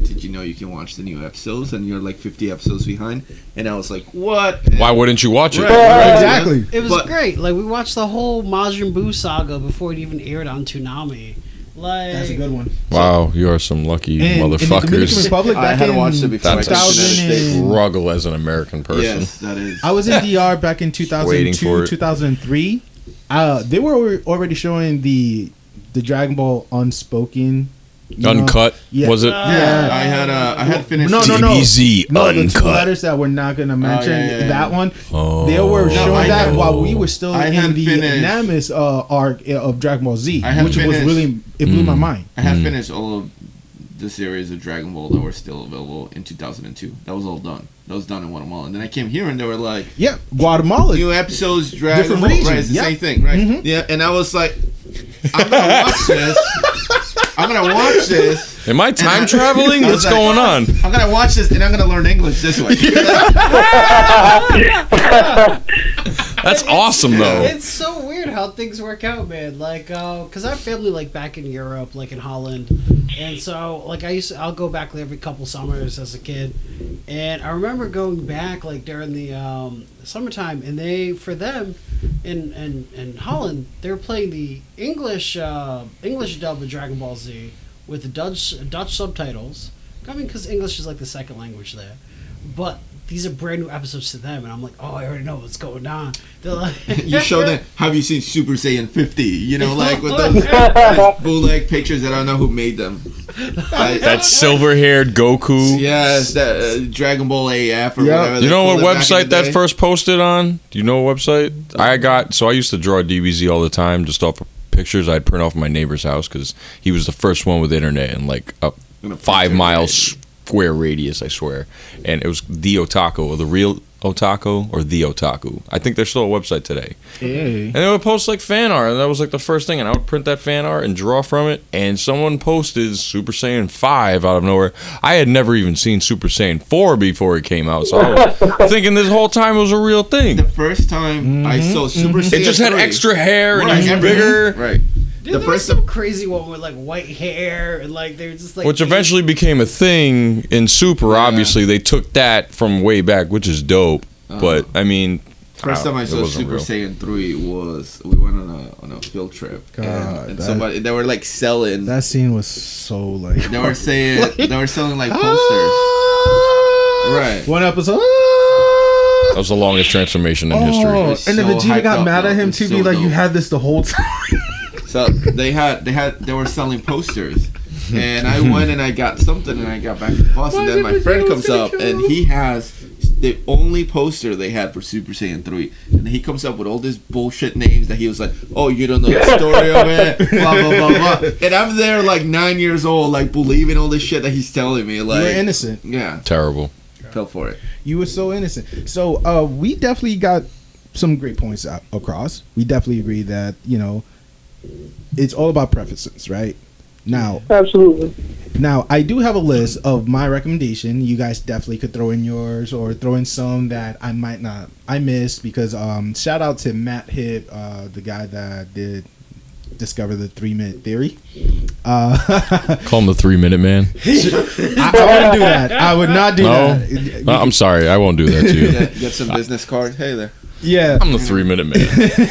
did you know you can watch the new episodes and you're like 50 episodes behind? And I was like, what? Why wouldn't you watch it? Right. exactly. It was But- great. Like we watched the whole Majin Buu saga before it even aired on Toonami. Like That's a good one. Wow, you are some lucky And in the Dominican motherfuckers. Republic, I back had in watched it before I That's came to a the United States. 2000 struggle as an American person. Yes, that is. I was in DR back in Waiting for 2002, it. 2003. They were already showing the Dragon Ball Unspoken. you know? Uncut, Yeah. was it? Yeah. I had finished. No. DBZ No, the two Uncut. letters that we're not going to mention, yeah. that one. Oh. They were showing I that know. while we were still I in had the finished- Namus arc of Dragon Ball Z, I had which was finished- really, it blew my mind. I had finished all of the series of Dragon Ball that were still available in 2002. That was all done. That was done in Guatemala. And then I came here and they were like, Yeah, Guatemala. new episodes, Dragon Different Ball. region, Right, it's the yeah. same thing, right? Mhm. Yeah, and I was like, I'm going to watch this. I'm going to watch this. Am I time traveling? I was What's like, going on? I'm going to watch this and I'm going to learn English this way. That's awesome, though. It's so weird how things work out, man. Like, cause I have family like back in Europe, like in Holland, and so like I'll go back like, every couple summers as a kid, and I remember going back like during the summertime, and for them in Holland they were playing the English dub of Dragon Ball Z with the Dutch subtitles. I mean, because English is like the second language there, but these are brand new episodes to them, and I'm like, oh, I already know what's going on. They're like, You show them, have you seen Super Saiyan 50? You know, like with those bootleg pictures that I don't know who made them. That silver-haired Goku. Yes, that Dragon Ball AF or Yeah. whatever. You they know what called it back in website the that day. first posted on? Do you know what website? I used to draw DBZ all the time just off of pictures I'd print off my neighbor's house because he was the first one with internet in like a In a 5 mile picture, square radius, I swear. And it was the Otaku, or the real Otaku, or the Otaku. I think there's still a website today. Hey. And they would post like fan art, and that was like the first thing. And I would print that fan art and draw from it. And someone posted Super Saiyan 5 out of nowhere. I had never even seen Super Saiyan 4 before it came out, so I was thinking this whole time it was a real thing. The first time I saw Super Saiyan It just had 3, extra hair and right, it was everything. bigger, Right. dude, The there was first some crazy one with like white hair and like they were just like which eventually became a thing in Super. Yeah. Obviously, they took that from way back, which is dope. But I mean, First time I it saw wasn't Super real. Saiyan 3 was we went on a field trip God, and that- somebody they were like selling That scene was so like. they were saying they were selling like posters. Right. One episode. That was the longest transformation in history. Oh, was and then so Vegeta hyped got up, mad though. at him It's too, so be like, "You dope. had this the whole time." So they were selling posters, and I went and I got something, and I got back to the bus, and then my friend comes up, and he has the only poster they had for Super Saiyan 3, and he comes up with all these bullshit names that he was like, "Oh, you don't know the story of it," blah blah blah blah, and I'm there like 9 years old, like believing all this shit that he's telling me, You like, were innocent. yeah, Terrible. fell for it. You were so innocent. So we definitely got some great points across. We definitely agree that it's all about preferences, right? Now, Absolutely. Now, I do have a list of my recommendation. You guys definitely could throw in yours or throw in some that I might not. I missed because shout out to Matt Hip, the guy that did discover the 3-minute theory. Call him the 3-minute man. I wouldn't do that. I would not do that. No, I'm sorry. I won't do that to you. Get some business card. Hey there. Yeah. I'm the 3-minute man.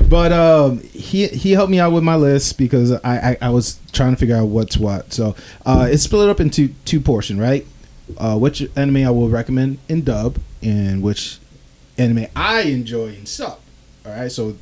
But he helped me out with my list because I was trying to figure out what's what. So it's split up into two portions, right? Which anime I will recommend in dub and which anime I enjoy in sub. All right, so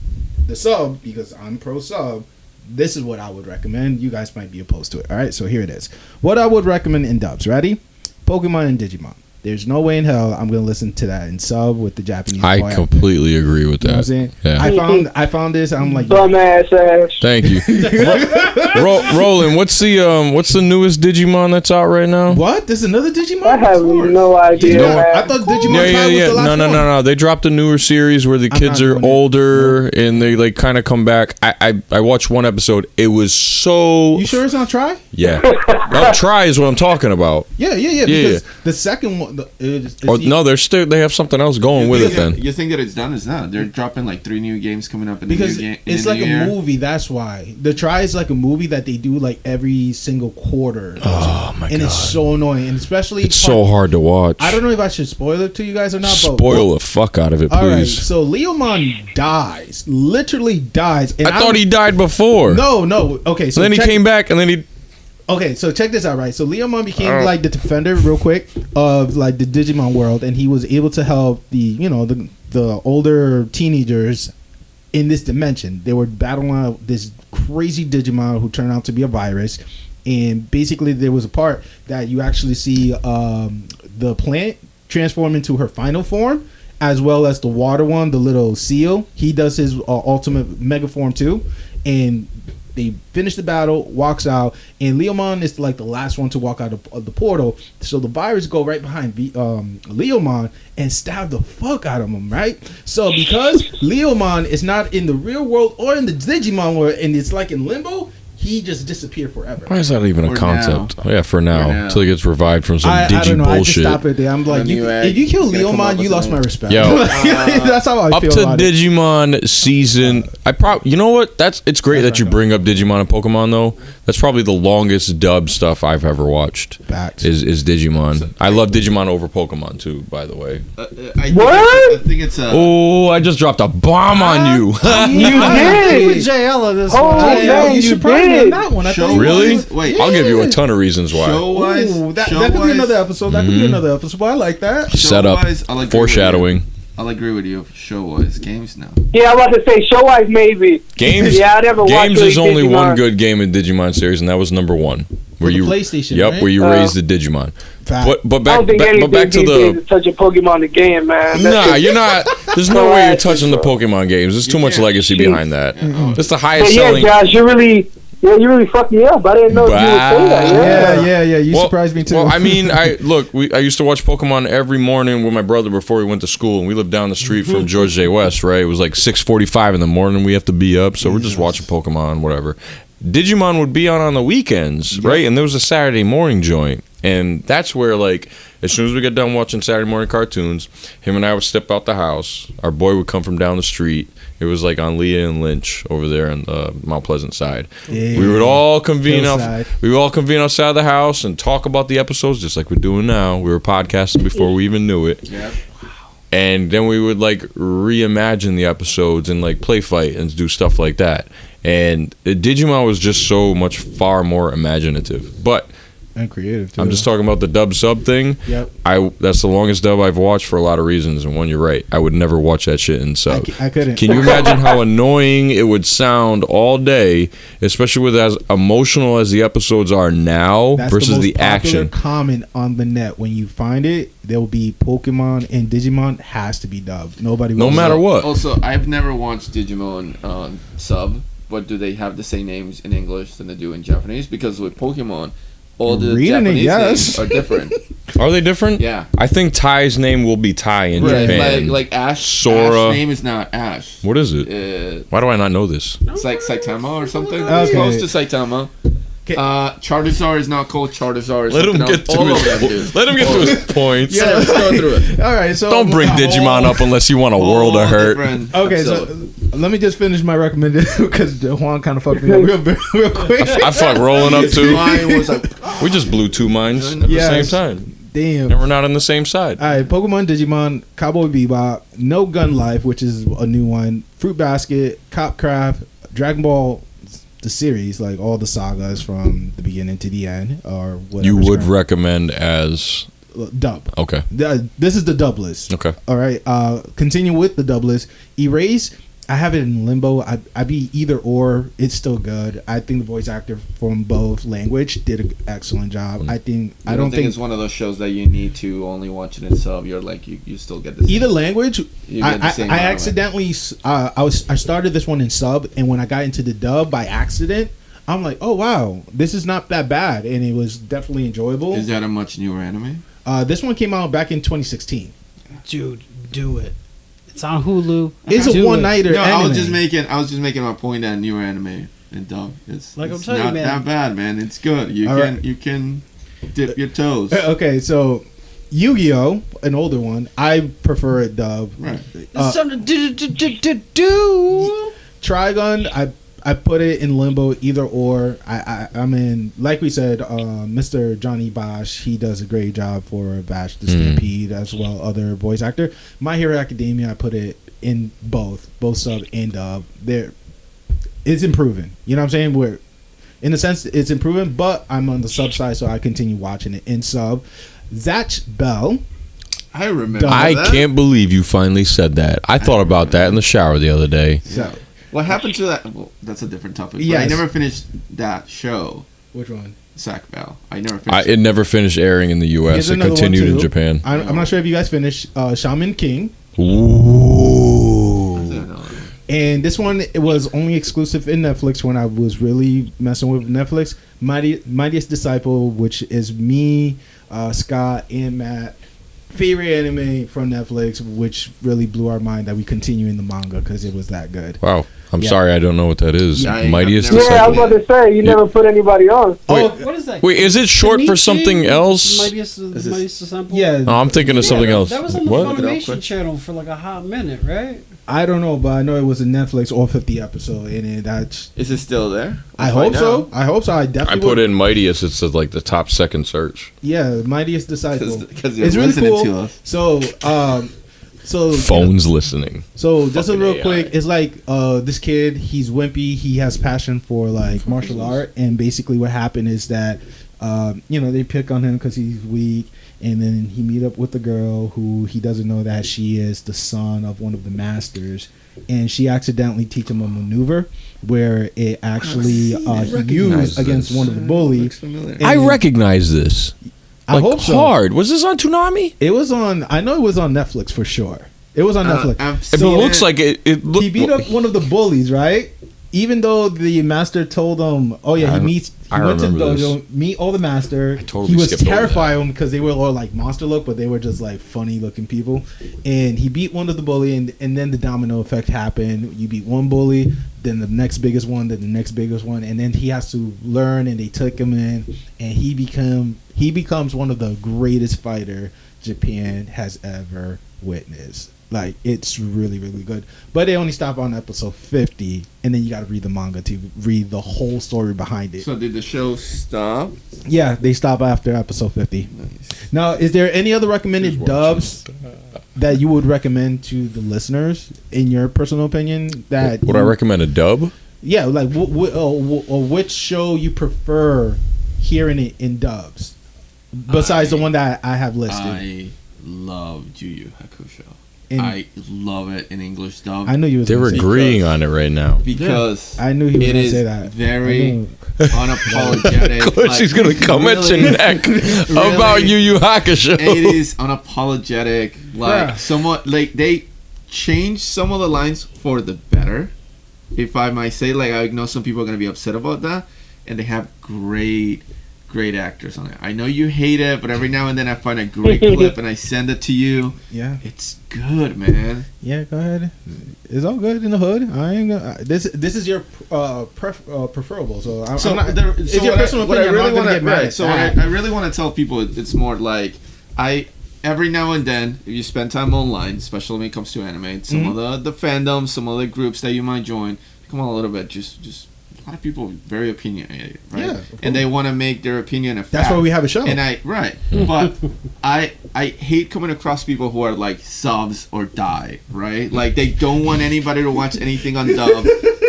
the sub, because I'm pro sub, this is what I would recommend. You guys might be opposed to it. All right, so here it is. What I would recommend in dubs. Ready? Pokemon and Digimon. There's no way in hell I'm gonna listen to that in sub with the Japanese. I completely agree with that. You know what I'm saying? Yeah. I found this. I'm like, Dumbass ass. Thank you. Roland, what's the newest Digimon that's out right now? what? There's another Digimon? I have no idea. No, man. I thought Digimon Yeah. Prime was the last No. They dropped a newer series where the I'm kids not are doing it. older and they like kind of come back. I watched one episode. It was so. You sure it's not Try? Yeah. Well, Try is what I'm talking about. Yeah. Because the second one, No, they have something else going with it then. You think that it's done? It's not. They're dropping like 3 new games coming up in because the new game. it's like a movie. That's why the Try is like a movie that they do like every single quarter. Oh my and god. it's so annoying, and especially It's so hard to watch. I don't know if I should spoil it to you guys or not. But Spoil the fuck out of it, All right, please. so Leomon dies, literally dies. And I thought he died before. No. Okay, so And then he came back, and then he. Okay, so check this out, right? So Leomon became like the defender, real quick, of like the Digimon world, and he was able to help the older teenagers in this dimension. They were battling out this crazy Digimon who turned out to be a virus, and basically there was a part that you actually see the plant transform into her final form, as well as the water one, the little seal. He does his ultimate mega form too, and they finish the battle, walks out, and Leomon is like the last one to walk out of the portal. So the virus go right behind Leomon and stab the fuck out of him, right? So because Leomon is not in the real world or in the Digimon world, and it's like in limbo, he just disappeared forever. Why is that even a For concept? now. Yeah, for now. Until he gets revived from some I Digi don't know. I just bullshit. stop it there. I'm like, if you kill Gonna come up Leomon, you with lost my something. respect. Yo. That's how I Up feel to about it. Digimon season, you know what? It's great that you bring up Digimon and Pokemon though. That's probably the longest dub stuff I've ever watched. Facts. Is Digimon. I love Digimon over Pokemon too, by the way. I think it's Oh, I just dropped a bomb on you. You agree with did. JL on this Oh, one. man, you you surprised me on did. that one. I thought Show you Really? wise- Wait, I'll give you a ton of reasons why. show wise. Ooh, that could be another episode. That could be another episode. But I like that. Set up. Show-wise, I'll agree Foreshadowing. I'll agree with you. Show wise games now. Yeah, I'm about to say show wise maybe. Games. Yeah, I never watched Games is really only Digimon. one good game in Digimon series, and that was number 1. Where the you PlayStation, Yep, right? where you raise the Digimon. Fact. But I back don't think anything back to these days the. is touching Pokemon the game, man. Nah, you're not. There's no way you're Relax, touching the bro. Pokemon games. There's too much can't. legacy behind that. That's the But highest yeah, selling. Josh, you really fucked me up. I didn't know you would say that. Yeah. You surprised me too. Well, I mean, I used to watch Pokemon every morning with my brother before we went to school, and we lived down the street from George J. West. Right, it was like 6:45 in the morning. We have to be up, so we're just watching Pokemon, whatever. Digimon would be on the weekends, right? And there was a Saturday morning joint, and that's where like as soon as we get done watching Saturday morning cartoons, him and I would step out the house. Our boy would come from down the street. It was like on Leah and Lynch over there on the Mount Pleasant side. Yeah. We would all convene Hillside. outside the house and talk about the episodes just like we're doing now. We were podcasting before we even knew it. Yeah. And then we would like reimagine the episodes and like play fight and do stuff like that. And Digimon was just so much far more imaginative. But and creative too. I'm just talking about the dub sub thing. Yep. That's the longest dub I've watched for a lot of reasons. And one, you're right. I would never watch that shit in sub. I couldn't. Can you imagine how annoying it would sound all day, especially with as emotional as the episodes are now That's versus the, the most popular action? comment on the net when you find it. There will be Pokemon and Digimon has to be dubbed. Nobody. No will matter what. Also, I've never watched Digimon sub, but do they have the same names in English than they do in Japanese? Because with Pokemon, all the Reading it, Japanese yes. names are different. Are they different? Yeah. I think Ty's name will be Ty in Right. Japan. Like Ash. Sora. Ash's name is not Ash. What is it? Why do I not know this? It's like Saitama or something. Okay. It's close to Saitama. Okay. Charizard is not called Charizard. Let him something get else. to All of them do. his. Let him get to his points. Yeah, let's go through it. All right, so Don't bring Digimon up unless you want a world of hurt. Different Okay, so episode. let me just finish my recommendation because Juan kind of fucked me up real quick. I fuck rolling up too. Mine was like, We just blew two minds at the Yes. same time, Damn. and we're not on the same side. All right, Pokemon, Digimon, Cowboy Bebop, No Gun Life, which is a new one, Fruit Basket, Copcraft, Dragon Ball, the series, like all the sagas from the beginning to the end, or whatever. You would recommend as dub. okay, This is the dub list. okay. All right. Continue with the dub list. Erase. I have it in limbo. I be either or. It's still good. I think the voice actor from both language did an excellent job. I don't think it's one of those shows that you need to only watch it in sub. You're like you still get the either language. You get the same I amount of it. accidentally I started this one in sub, and when I got into the dub by accident, I'm like, oh wow, this is not that bad, and it was definitely enjoyable. Is that a much newer anime? This one came out back in 2016. Dude, do it. It's on Hulu. It's Do a it. one-nighter No, anime. I was just making my point that newer anime and dub. It's Like I'm it's telling you, not man. that bad, man. It's good. You All can right. you can dip your toes. Okay, so Yu-Gi-Oh, an older one, I prefer it dub. Right. It's something to do. Trigun, I put it in limbo, either or. I mean, like we said, Mr. Johnny Bosch, he does a great job for Bash the Stampede as well, other voice actor. My Hero Academia, I put it in both sub and dub. It's improving. You know what I'm saying? We're in a sense, it's improving, but I'm on the sub side, so I continue watching it in sub. Zatch Bell. I remember. I that. can't believe you finally said that. I thought about that in the shower the other day. So, What happened to that? Well, that's a different topic. But I Yes. never finished that show, which one? Sack Bell. I never finished. It never finished airing in the U.S. Here's It another one, continued in too. Japan. I'm not sure if you guys finished Shaman King. Ooh. And this one, it was only exclusive in Netflix when I was really messing with Netflix. Mightiest Disciple, which is me, Scott, and Matt. Favorite anime from Netflix, which really blew our mind that we continue in the manga because it was that good. Wow. I'm Yeah. sorry, I don't know what that is. Yeah, I've Mightiest never- Yeah, I was Disciple. about to say, you never put anybody on. Oh, What is that? Wait, is it short for Kenichi? something else? Mightiest Sample? yeah. Oh, I'm thinking of something else. That was on the What? Funimation channel for like a hot minute, right? I don't know, but I know it was a Netflix all 50 episode, and that's. Is it still there? I hope so. I hope so. I I definitely. put would. in Mightiest. It's like the top second search. Yeah, Mightiest Disciple. Because you're It's really listening cool. to us. So Phones listening. So just a Fucking real AI. quick, it's like this kid, he's wimpy, he has passion for like martial art, and basically what happened is that they pick on him because he's weak, and then he meet up with the girl who he doesn't know that she is the son of one of the masters, and she accidentally teach him a maneuver where it actually he used against one of the bullies. I recognize this. I Like hope so. hard. Was this on Toonami? It was on. I know it was on Netflix for sure. It was on Netflix. It looks like it looked. He beat up one of the bullies, right? Even though the master told him, "Oh yeah, I he went to the remember dojo, this. meet all the master." totally He was skipped over terrified of them because they were all like monster look, but they were just like funny looking people. And he beat one of the bully, and then the domino effect happened. You beat one bully, then the next biggest one, then the next biggest one, and then he has to learn. And they took him in, and he becomes one of the greatest fighter Japan has ever witnessed. Like, it's really, really good. But they only stop on episode 50, and then you got to read the manga to read the whole story behind it. So did the show stop? Yeah, they stop after episode 50. Nice. Now, is there any other recommended Just dubs that you would recommend to the listeners, in your personal opinion? That Would I recommend a dub? Yeah, like or which show you prefer hearing it in dubs, besides the one that I have listed. I love Yu Yu Hakusho. And I love it in English dub. I knew you was They're gonna say agreeing on it right now. because I knew he was it gonna is say that. I very knew. unapologetic. Of course, she's gonna come at your neck about Yu Yu Hakusho. It is unapologetic. Like Yeah. somewhat like they changed some of the lines for the better, if I might say. Like I know some people are gonna be upset about that, and they have great great actors on it. I know you hate it, but every now and then I find a great clip and I send it to you. Yeah. It's good, man. Yeah, go ahead. It's all good in the hood. I ain't gonna, this is your preferable. So I'm not. It's your personal what I opinion. really I'm not want gonna to get mad. So I really want to tell people it's more like every now and then if you spend time online, especially when it comes to anime, some of the fandoms, some of the groups that you might join, come on a little bit. Just a lot of people are very opinionated, right? Yeah, and they want to make their opinion a fact. That's why we have a show. And but I hate coming across people who are like subs or die, right? Like they don't want anybody to watch anything on dub.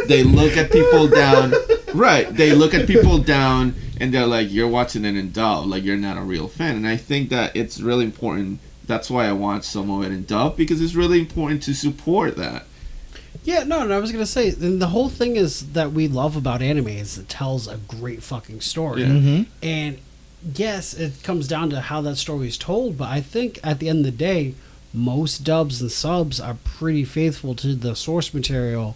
They look at people down, right? They look at people down, and they're like, "You're watching it in dub, like you're not a real fan." And I think that it's really important. That's why I watch some of it in dub, because it's really important to support that. Yeah, no, I was gonna say, and the whole thing is that we love about anime is it tells a great fucking story, Yeah. and yes, it comes down to how that story is told. But I think at the end of the day, most dubs and subs are pretty faithful to the source material.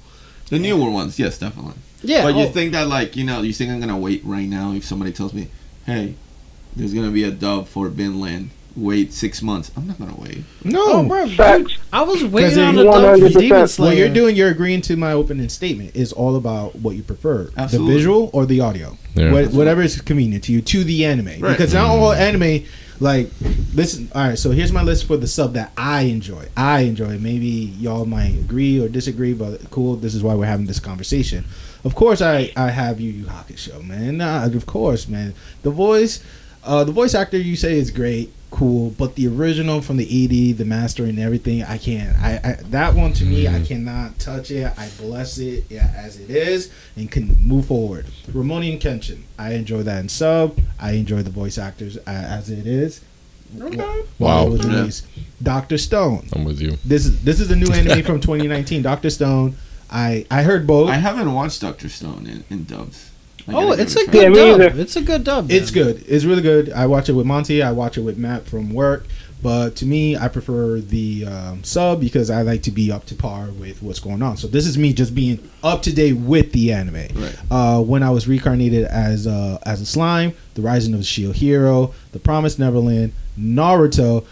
The newer ones, yes, definitely. Yeah, But you think that, like, you think I'm gonna wait right now if somebody tells me, "Hey, there's gonna be a dub for Vinland. Wait 6 months." I'm not gonna wait. No, Oh, bro, Facts. I was waiting on you a dub for 100%. Demon Slayer. what you're doing, you're agreeing to my opening statement. Is all about what you prefer, Absolutely. the visual or the audio, Yeah. whatever is convenient to you, to the anime. Right. Because not all anime, like, listen. All right, so here's my list for the sub that I enjoy. Maybe y'all might agree or disagree, but cool. This is why we're having this conversation. Of course, I have Yu Yu Hakusho, man. Of course, man. The voice actor you say is great. Cool, but the original from the 80s, the master and everything, I can't. I that one to me, I cannot touch it. I bless it as it is and can move forward. Ramoni Kenshin, I enjoy that in sub. I enjoy the voice actors as it is. Okay. While it was Yeah. released. Dr. Stone. I'm with you. This is a new anime from 2019. Dr. Stone. I heard both. I haven't watched Dr. Stone in dubs. I Oh, gotta give it's it a try. good Yeah, me dub. either. It's a good dub. It's man. good. It's really good. I watch it with Monty. I watch it with Matt from work. But to me, I prefer the sub because I like to be up to par with what's going on. So this is me just being up to date with the anime. Right. When I was reincarnated as a slime, the Rising of the Shield Hero, the Promised Neverland, Naruto.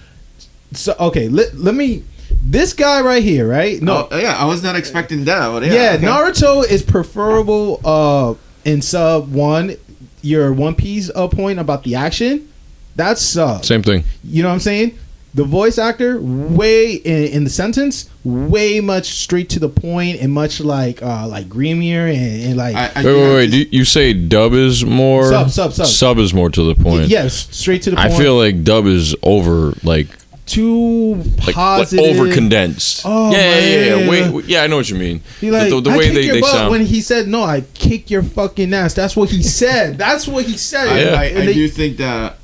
So okay, let me. This guy right here, right? No, Oh, yeah, I was not expecting that, but yeah, okay. Naruto is preferable in sub 1. Your One Piece point about the action, that's sub. Same thing. You know what I'm saying? The voice actor, way in the sentence, way much straight to the point and much like Greemier and like I Wait. You say dub is more Sub. Sub is more to the point. yes, straight to the I point. feel like dub is over too like positive, over condensed. Oh, yeah. man. Wait, yeah, I know what you mean. He like, the I way kick they your butt sound. when he said no, I kick your fucking ass. That's what he said. That's what he said. Yeah. I And they- do think that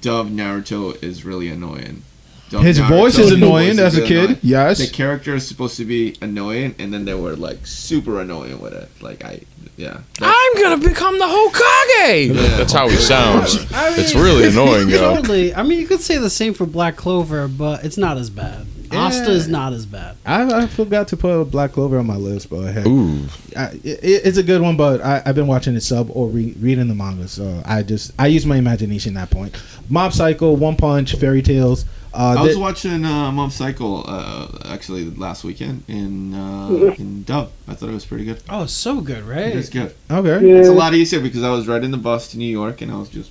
dub Naruto is really annoying. Dub His Naruto voice is annoying voice as a really kid. annoying. Yes. The character is supposed to be annoying, and then they were like super annoying with it. Like I'm gonna become the Hokage. Yeah. That's how he sounds. I mean, It's really annoying, yo. Totally. I mean, you could say the same for Black Clover, but it's not as bad. Yeah. Asta is not as bad. I forgot to put Black Clover on my list, but hey, Ooh, it's a good one. But I've been watching it sub or reading the manga, so I use my imagination at that point. Mob Psycho, One Punch, Fairy Tales. I was watching Mob Psycho actually last weekend in dub. I thought it was pretty good. Oh, so good, right? It was good. Okay. Yeah. It's a lot easier because I was riding the bus to New York and I was just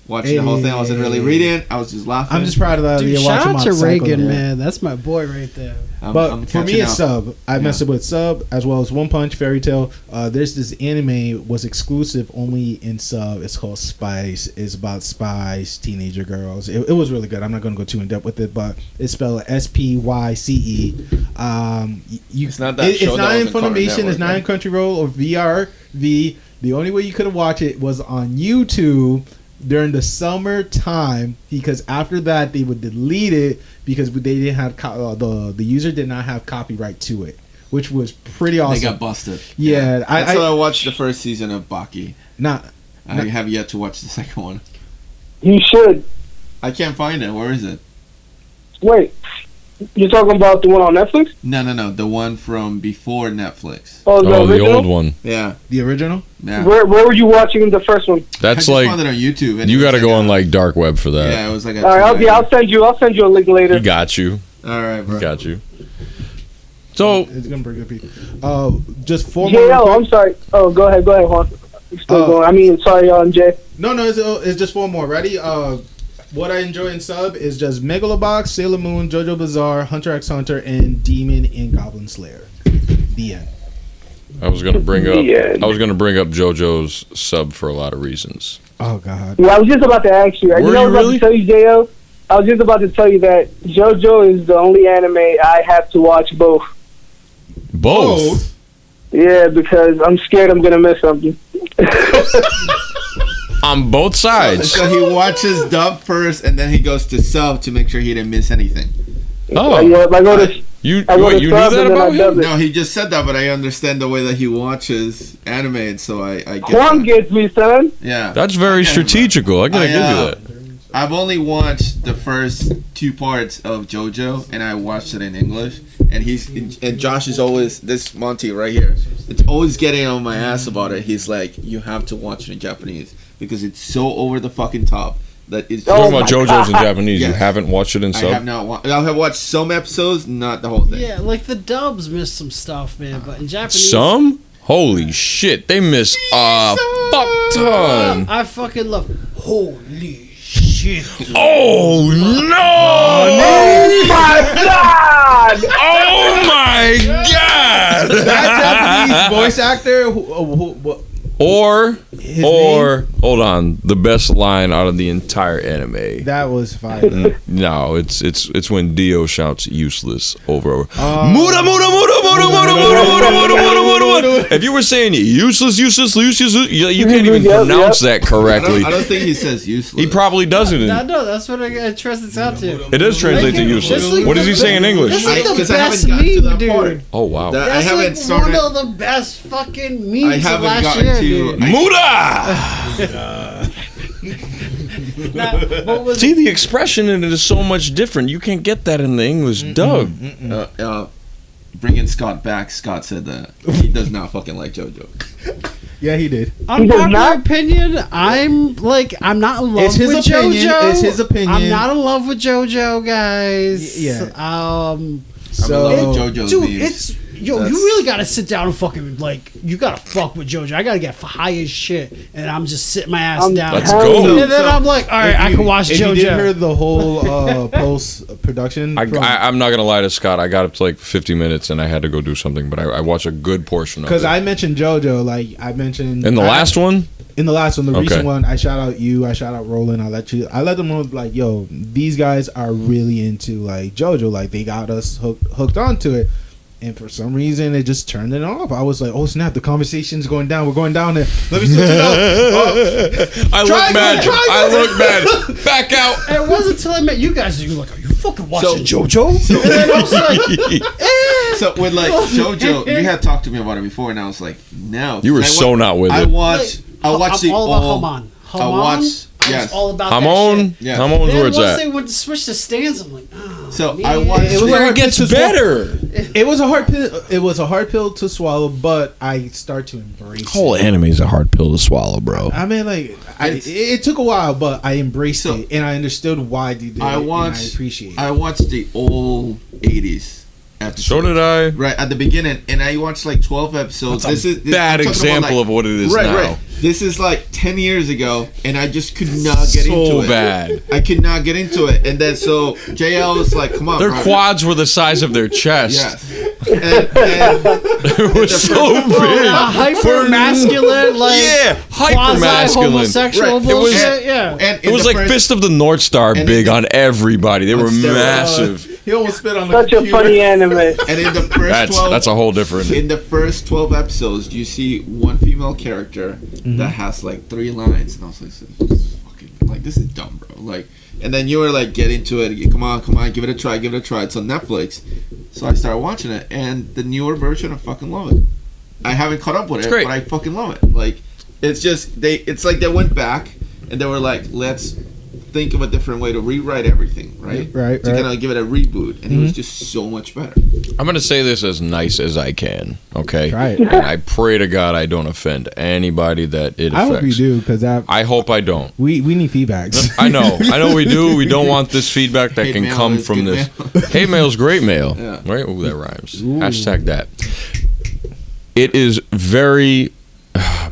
watching the whole thing. I wasn't really reading. I was just laughing. I'm just proud of that. Dude, you're shout watching out to Mob Psycho, Reagan, yeah. man. That's my boy right there. But I'm for me, catching it's up. sub. I messed it with sub as well as One Punch, Fairy Tail. There's this anime was exclusive only in sub. It's called Spice. It's about spies, teenager girls. It was really good. I'm not going to go too in depth with it, but it's spelled SPYCE. It's not that It's show that not was in in Cartoon Funimation. It's Network, not in Crunchyroll or VRV. The only way you could watch it was on YouTube during the summertime, because after that they would delete it because they didn't have the user did not have copyright to it, which was pretty awesome. They got busted. Yeah, I watched the first season of Baki. not I have yet to watch the second one. You should. I can't find it. Where is it? Wait. You're talking about the one on Netflix? No. The one from before Netflix. Oh, the Oh, the original? old one. Yeah. The original? Yeah. Where were you watching the first one? I That's just like found it on YouTube. And you it was got to go a- on like dark web for that. Yeah, it was like a. All right, 2 hour. I'll send you a link later. He got you. All right, bro. Got you. So It's gonna bring up people. Just 4 JL, more. I'm sorry. Oh, go ahead, Juan. You're still going. I mean, sorry, Jay. No, it's just 4 more. Ready? What I enjoy in sub is just Megalobox, Sailor Moon, JoJo Bizarre, Hunter x Hunter, and Demon and Goblin Slayer. The end. I was gonna bring up. Yeah. I was gonna bring up JoJo's sub for a lot of reasons. Oh God. Yeah, I was just about to ask you. Were You know, I you was about really? to tell you, JL. I was just about to tell you that JoJo is the only anime I have to watch both. Both. Yeah, because I'm scared I'm gonna miss something. On both sides. So he watches dub first, and then he goes to sub to make sure he didn't miss anything. Oh, Yeah, I go to. you I go what, to you knew sub that and then about I dub him? it. No, he just said that, but I understand the way that he watches anime, and so I get Juan that. gets me, son. Yeah. That's very Okay, strategical. I gotta I, give you uh, that. I've only watched the first 2 parts of JoJo, and I watched it in English. And Josh is always this Monty right here. It's always getting on my ass about it. He's like, you have to watch it in Japanese because it's so over the fucking top that it's. Oh Talking my about JoJo's in Japanese. You Yes. haven't watched it in I sub. have not. I have watched some episodes, not the whole thing. Yeah, like the dubs miss some stuff, man. But in Japanese, Some? Holy shit! They miss a fuck ton. I fucking love. Holy shit! Oh no! My God! Oh my god! That Japanese voice actor. Who Or his or hold on, the best line out of the entire anime. That was fire. No, it's when Dio shouts useless over. Muda muda muda muda muda muda muda muda muda muda. If you were saying useless, you can't even Yep, pronounce that correctly. I don't think he says useless. He probably doesn't. I know that's what it translates out to. It does translate to Like, useless. that's like What does the he say in best- English? That's like the 'cause I haven't best gotten to meme, that part. dude. Oh wow. That- I That's haven't like started. one of the best fucking memes I of haven't last gotten year, to. dude. Muda. Now, what was See, the expression in it is so much different. You can't get that in the English dub. Bringing Scott back, Scott said that he does not fucking like JoJo. Yeah, he did. Unpopular not- opinion, I'm not in love It's his with opinion, JoJo. it's his opinion. I'm not in love with JoJo, guys. Yeah. So So JoJo's dude, memes. it's you That's- really gotta sit down and fucking you gotta fuck with JoJo. I gotta get high as shit, and I'm just sitting my ass I'm down. Let's telling go. you. And then I'm like, all right, I can watch if you didn't hear JoJo. the whole post production, I'm not gonna lie to Scott. I got up to like 50 minutes and I had to go do something, but I watched a good portion of it. because I mentioned JoJo, like I mentioned in the last one, in the last one, the Okay. recent one, I shout out you, I shout out Roland, I let them know like, yo, these guys are really into like JoJo, like they got us hooked onto it. And for some reason, it just turned it off. I was like, "Oh snap! The conversation's going down. We're going down there. Let me switch it up." Oh. I Try look bad. again, try I again. look bad. Back out. And it wasn't until I met you guys that you were like, are you fucking watching So- JoJo? And then I was like, So with like JoJo, you had talked to me about it before, and I was like, no. You were I so not with I it. watched. I watched the I'm all about old. Haman. I Haman, watched. I was Yes. all about I'm that on. shit. Yeah. I'm on Then where it's once at. they went to switch the stands, I'm like, oh, So man. I watched. It was Where hard it gets to swallow. better. It was a hard pill. It was a hard pill to swallow, but I start to embrace Whole it. anime is a hard pill to swallow, bro. I mean, like, it took a while, but I embraced So- it and I understood why they did I it. And I watched. appreciate it. I watched the old '80s episodes. So did I. Right at the beginning, and I watched like 12 episodes. That's a this is bad I'm talking about, example like- of what it is right, now. Right. This is like 10 years ago, and I just could not get So into it. bad. I could not get into it, and then so JL was like, "Come on, Their bro." quads were the size of their chest. Yes. And It was so A big. hyper masculine, like Yeah, hyper quasi masculine. homosexual Right. bullshit. It was- yeah. and It was like Fist of the North Star and big in- on everybody. They were On steroids. massive. He almost spit on the Such a computer. funny anime. And in the first 12, That's a whole different. in the first 12 episodes, you see one female character that has like 3 lines, and I was like, "This is fucking like this is dumb, bro." Like, and then you were like, "Get into it, come on, give it a try, give it a try." It's on Netflix, so I started watching it, and the newer version, I fucking love it. I haven't caught up with it, great. but I fucking love it. Like, it's just it's like they went back and they were like, "Let's think of a different way to rewrite everything, right? Right. To kind of give it a reboot, and it was just so much better. I'm going to say this as nice as I can, okay? Right. And I pray to God I don't offend anybody that it affects. I hope you do, because I hope I don't. we need feedbacks. I know we do. We don't want this feedback that Hate can mail come is from good this. Hate mail is great mail, Yeah. right? Ooh, that rhymes. Hashtag that. It is very,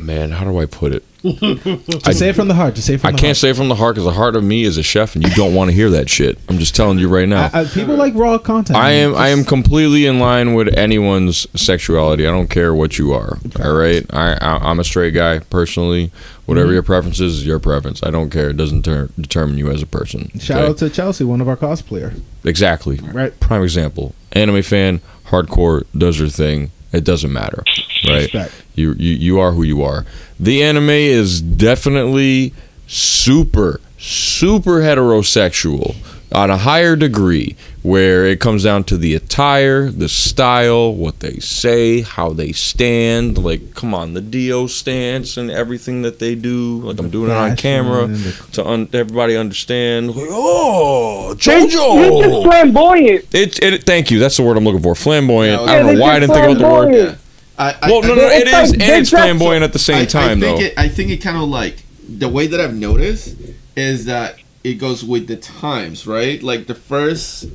man, how do I put it? Just say it from the heart. Just say it from I the can't heart. say it from the heart because the heart of me is a chef, and you don't want to hear that shit. I'm just telling you right now. People like raw content. I am completely in line with anyone's sexuality. I don't care what you are. All right, I'm a straight guy personally. Whatever your preference is your preference. I don't care. It doesn't determine you as a person. Shout out to Chelsea, one of our cosplayers. Exactly. Right. Prime example. Anime fan, hardcore, does her thing. It doesn't matter. Right. Respect. You are who you are. The anime is definitely super heterosexual on a higher degree, where it comes down to the attire, the style, what they say, how they stand. Like, come on, the Dio stance and everything that they do. Like, I'm doing it on camera to everybody understand. Like, oh, They're just JoJo. flamboyant. It. Thank you. That's the word I'm looking for. Flamboyant. Yeah, I don't know they're why I just didn't think about the word. flamboyant. Well, no, it It's is, like and it's big flamboyant at the same time, though. I think it kind of like the way that I've noticed is that it goes with the times, right? Like the first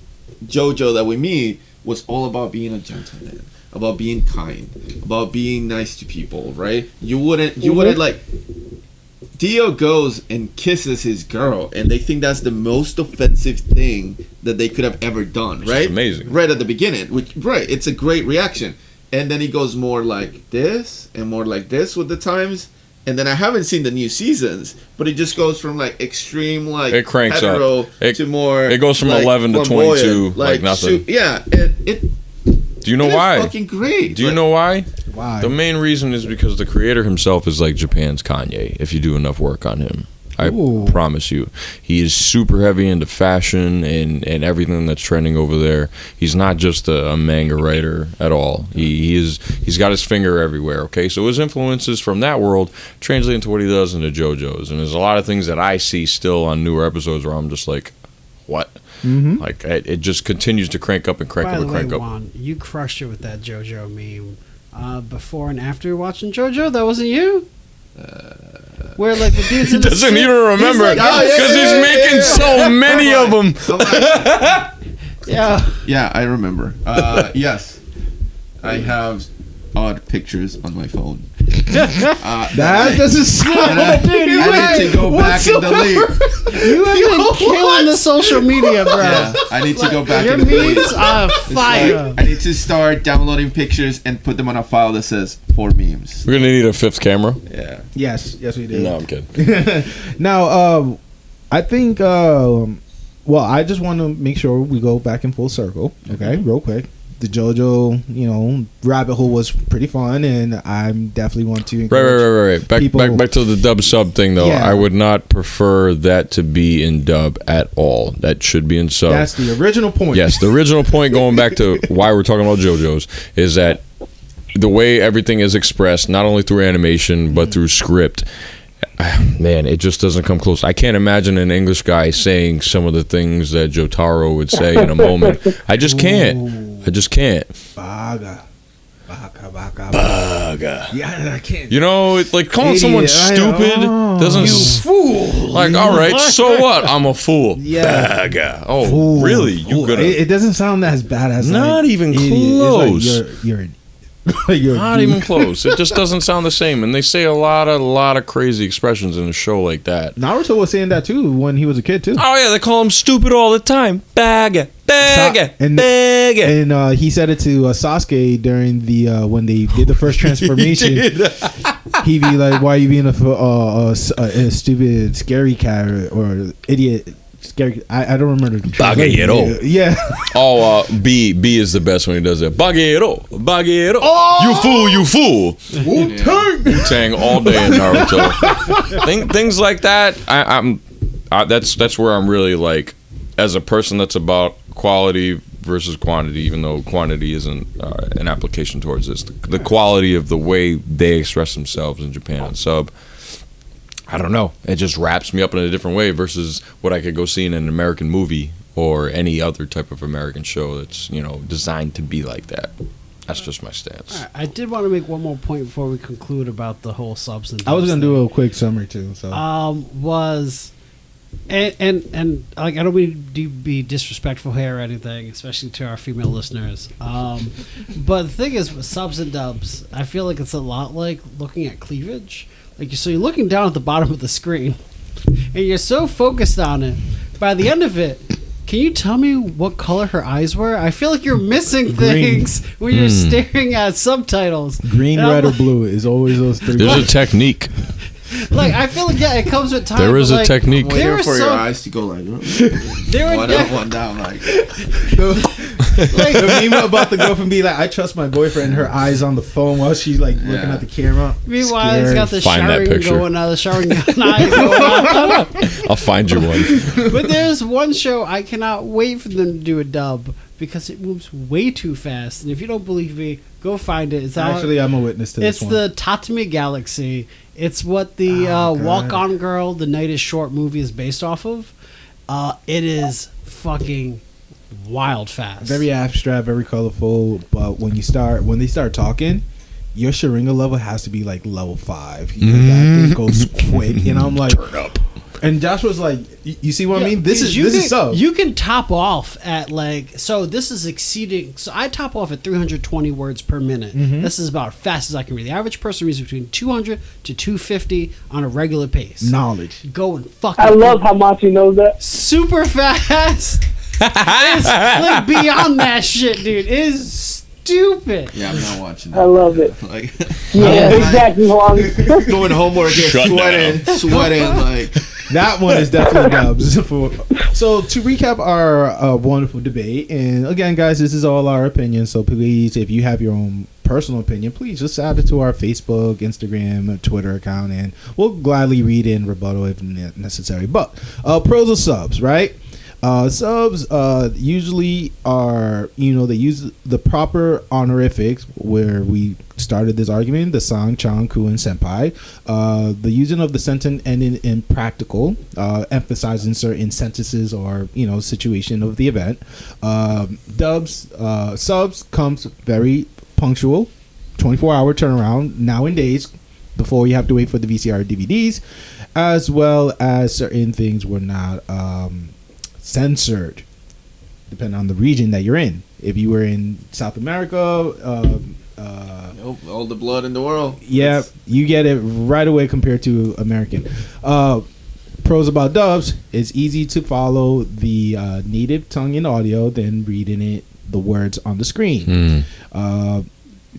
JoJo that we meet was all about being a gentleman, about being kind, about being nice to people, right? You wouldn't like. Dio goes and kisses his girl, and they think that's the most offensive thing that they could have ever done, right? It's amazing. Right at the beginning, it's a great reaction. And then he goes more like this and more like this with the times. And then I haven't seen the new seasons, but it just goes from like extreme like It cranks hetero up. It, to more. It goes from like, 11 to 22, like nothing. Yeah, Do you know it is why? fucking great. Do you Like, know why? Why? The main reason is because the creator himself is like Japan's Kanye. If you do enough work on him, I Ooh. promise you, he is super heavy into fashion and everything that's trending over there. He's not just a manga writer at all. He's got his finger everywhere. Okay, so his influences from that world translate into what he does into JoJo's, and there's a lot of things that I see still on newer episodes where I'm just like, what? Mm-hmm. Like it just continues to crank up and crank By up the and way, crank up. Juan, you crushed it with that JoJo meme. Before and after watching JoJo, that wasn't you? Where like the dude's He in the doesn't suit, even remember he's like, because he's making so many of them. yeah. Yeah, I remember. Yes, I have odd pictures on my phone. That doesn't sound. I need to go back and delete. You have been killing the social media, bro. Yeah, I need to go back Your and delete. memes are It's fire. like, I need to start downloading pictures and put them on a file that says 4 memes. We're gonna need a fifth camera. Yeah. Yes, we do. No, I'm kidding. Now, I think. Well, I just want to make sure we go back in full circle. Okay, real quick. The JoJo, rabbit hole was pretty fun, and I'm definitely want to encourage Right. Back to the dub sub thing, though. Yeah. I would not prefer that to be in dub at all. That should be in sub. That's the original point. Yes, the original point, going back to why we're talking about JoJo's, is that the way everything is expressed, not only through animation but through script, man, it just doesn't come close. I can't imagine an English guy saying some of the things that Jotaro would say in a moment. I just can't. I just can't. Baga. Yeah, I can't. It's like calling someone Idiot, I stupid know. doesn't. You fool. Like, all right, so what? I'm a fool. Yeah. Baga. Oh, Fool, really? You fool. gonna? It doesn't sound as bad as Not like, even idiot. It's close. like you're you're Not even close. It just doesn't sound the same. And they say a lot of crazy expressions in a show like that. Naruto was saying that too when he was a kid too. Oh yeah, they call him stupid all the time. Baga, And he said it to Sasuke during the when they did the first transformation. He'd be like, "Why are you being a stupid, scary cat or idiot?" Scary. I don't remember the Baguero. Yeah. Oh, B is the best when he does that. Baguero. Oh! You fool. Wu-Tang all day in Naruto. Things like that. That's where I'm really like, as a person that's about quality versus quantity, even though quantity isn't an application towards this. The quality of the way they express themselves in Japan and sub. I don't know. It just wraps me up in a different way versus what I could go see in an American movie or any other type of American show that's, designed to be like that. That's just my stance. All right, I did want to make one more point before we conclude about the whole subs and I was dubs gonna do a quick summary too. So and like I don't mean to be disrespectful here or anything, especially to our female listeners. But the thing is, with subs and dubs, I feel like it's a lot like looking at cleavage. Like so, you're looking down at the bottom of the screen, and you're so focused on it. By the end of it, can you tell me what color her eyes were? I feel like you're missing things when you're staring at subtitles. Green, red, or blue is always those three. There's a technique. Like I feel like it comes with time. There is a technique. I'm waiting for your eyes to go like one up, one down, like. The meme about the girlfriend be like, I trust my boyfriend, and her eyes on the phone while she's like looking at the camera. Meanwhile, he's got the Find that showering picture. going on, the showering eye going on. I'll find you one. But there's one show I cannot wait for them to do a dub because it moves way too fast. And if you don't believe me, go find it. It's Actually, I'm a witness to this It's one. the Tatami Galaxy. It's what the Walk On Girl, The Night is Short movie is based off of. It is fucking wild fast. Very abstract, very colorful. But when they start talking, your Sharinga level has to be like level 5. That thing goes quick, and I'm like, turn up. And Josh was like, "You see what I mean? This is so you can top off at like so. This is exceeding. So I top off at 320 words per minute. This is about as fast as I can read. The average person reads between 200 to 250 on a regular pace. knowledge." Going fucking. I love how Monty knows that. Super fast. It's like beyond that shit, dude. It is stupid. Yeah, I'm not watching that. I love it. Like, Yeah, exactly. Juan. doing homework and sweating like. That one is definitely dubs. So to recap our wonderful debate, and again, guys, this is all our opinion. So please, if you have your own personal opinion, please just add it to our Facebook, Instagram, Twitter account, and we'll gladly read it and rebuttal if necessary. But pros of subs, right? Subs usually are, they use the proper honorifics where we started this argument, the Sang, Chang, Ku, and Senpai. The using of the sentence ending in practical, emphasizing certain sentences or, situation of the event. Subs comes very punctual, 24-hour turnaround nowadays before you have to wait for the VCR DVDs, as well as certain things were not censored depending on the region that you're in. If you were in South America, all the blood in the world. Yeah, you get it right away compared to American. Pros about dubs: it's easy to follow the native tongue and audio than reading the words on the screen.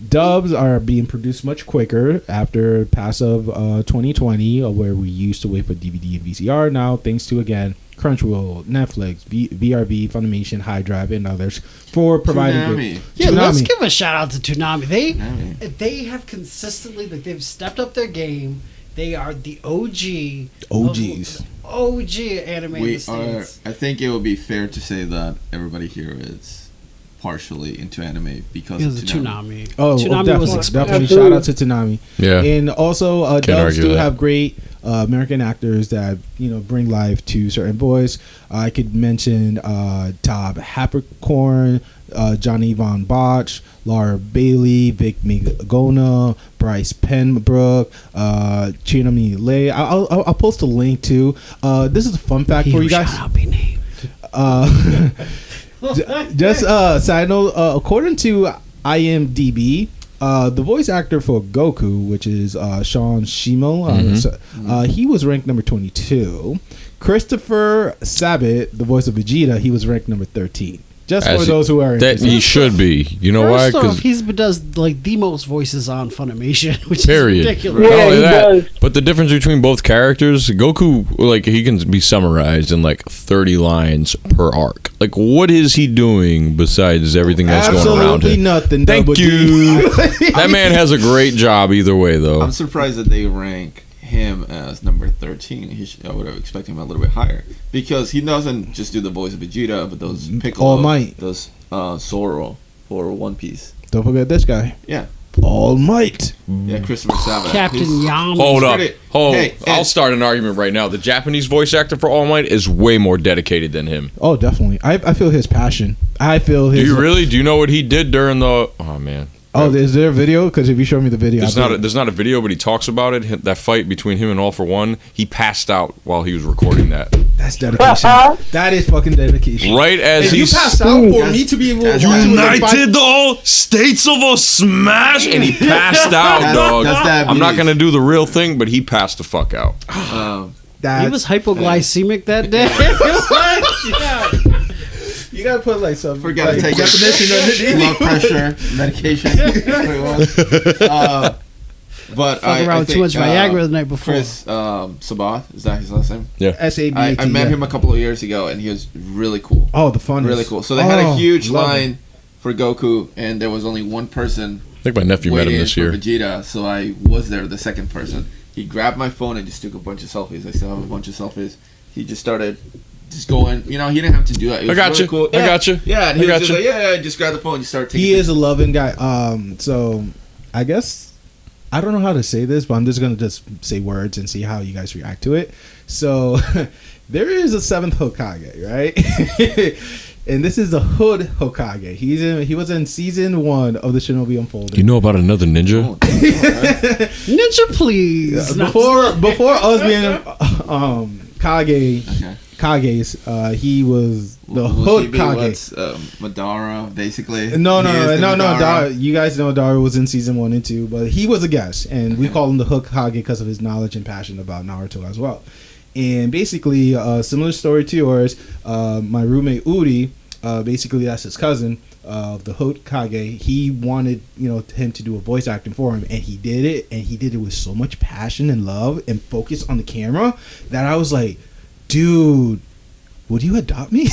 Dubs are being produced much quicker after pass of 2020, where we used to wait for DVD and VCR. Now, thanks to, again, Crunchyroll, Netflix, VRV, Funimation, High Drive, and others for providing Toonami. Yeah, Toonami. let's give a shout out to Toonami. They have consistently, like, they've stepped up their game. They are the OGs. OG anime in the States. I think it would be fair to say that everybody here is partially into anime because of Toonami. Toonami was definitely shout out to Toonami. Yeah. And also dubs argue do that. have great American actors that bring life to certain boys. I could mention Todd Habercorn, Johnny Von Botch, Laura Bailey, Vic Migona, Bryce Penbrook, Chinami Lei. I'll post a link too. This is a fun fact for you guys. Shall not be named. Just side note, according to IMDb, the voice actor for Goku, which is Sean Shimo, he was ranked number 22. Christopher Sabat, the voice of Vegeta, he was ranked number 13. Just for those who are that he should be. You know why? First off, Because he does like the most voices on Funimation, which period. is ridiculous. Not Yeah, only he that, does. but the difference between both characters, Goku, like he can be summarized in like 30 lines per arc. Like, what is he doing besides everything that's going around absolutely him? nothing. Thank Double D. you. That man has a great job either way, though. I'm surprised that they rank him as number 13. I would have expected him a little bit higher because he doesn't just do the voice of Vegeta, but those Piccolo, All Might. those Zoro for One Piece. Don't forget this guy. Yeah, All Might. Yeah, Christopher Sabat. Captain Yami. Hold up. Hey, I'll hey. start an argument right now. The Japanese voice actor for All Might is way more dedicated than him. Oh, definitely. I feel his passion. I feel his. Do you really? Do you know what he did during the? Oh man. Oh, is there a video? Because if you show me the video, There's not a video, but he talks about it. That fight between him and All For One. He passed out while he was recording that. That's dedication. That is fucking dedication. Right as And you he's passed out for me to be able to watch it with like five- all states of a smash, and he passed out, dog. That's diabetes. I'm not gonna do the real thing, but he passed the fuck out. That, He was hypoglycemic that day. you gotta put like some Forgot to like, take definition underneath. blood pressure medication. But Fucking around with too much Viagra the night before. Chris Sabat, is that his last name? SABAT. I met him a couple of years ago, and he was really cool. Oh, the fun. Really cool. So they had a huge line for Goku, and there was only one person I think my nephew met him waiting this for year. Vegeta, so I was there, the second person. He grabbed my phone and just took a bunch of selfies. I still have a bunch of selfies. He just started just going, he didn't have to do that. It was I got really you. Cool. I got you. Yeah, and he I got was just you. like, yeah, just grab the phone and just start taking He is a loving guy. So I guess I don't know how to say this, but I'm just gonna say words and see how you guys react to it. So there is a seventh Hokage, right? And this is the Hood Hokage. He was in season 1 of the Shinobi Unfolded. You know about another ninja? Oh, alright. Ninja, please. Before us being Kage. Okay. Kages, he was the Will Hood he be Kage. what's, Madara, basically? No, He is the Madara. Dara, you guys know Dara was in season 1 and 2, but he was a guest, and we call him the Hood Kage because of his knowledge and passion about Naruto as well. And basically, similar story to yours. My roommate Uri, basically that's his cousin, the Hood Kage. He wanted him to do a voice acting for him, and he did it, and he did it with so much passion and love and focus on the camera that I was like, dude, would you adopt me?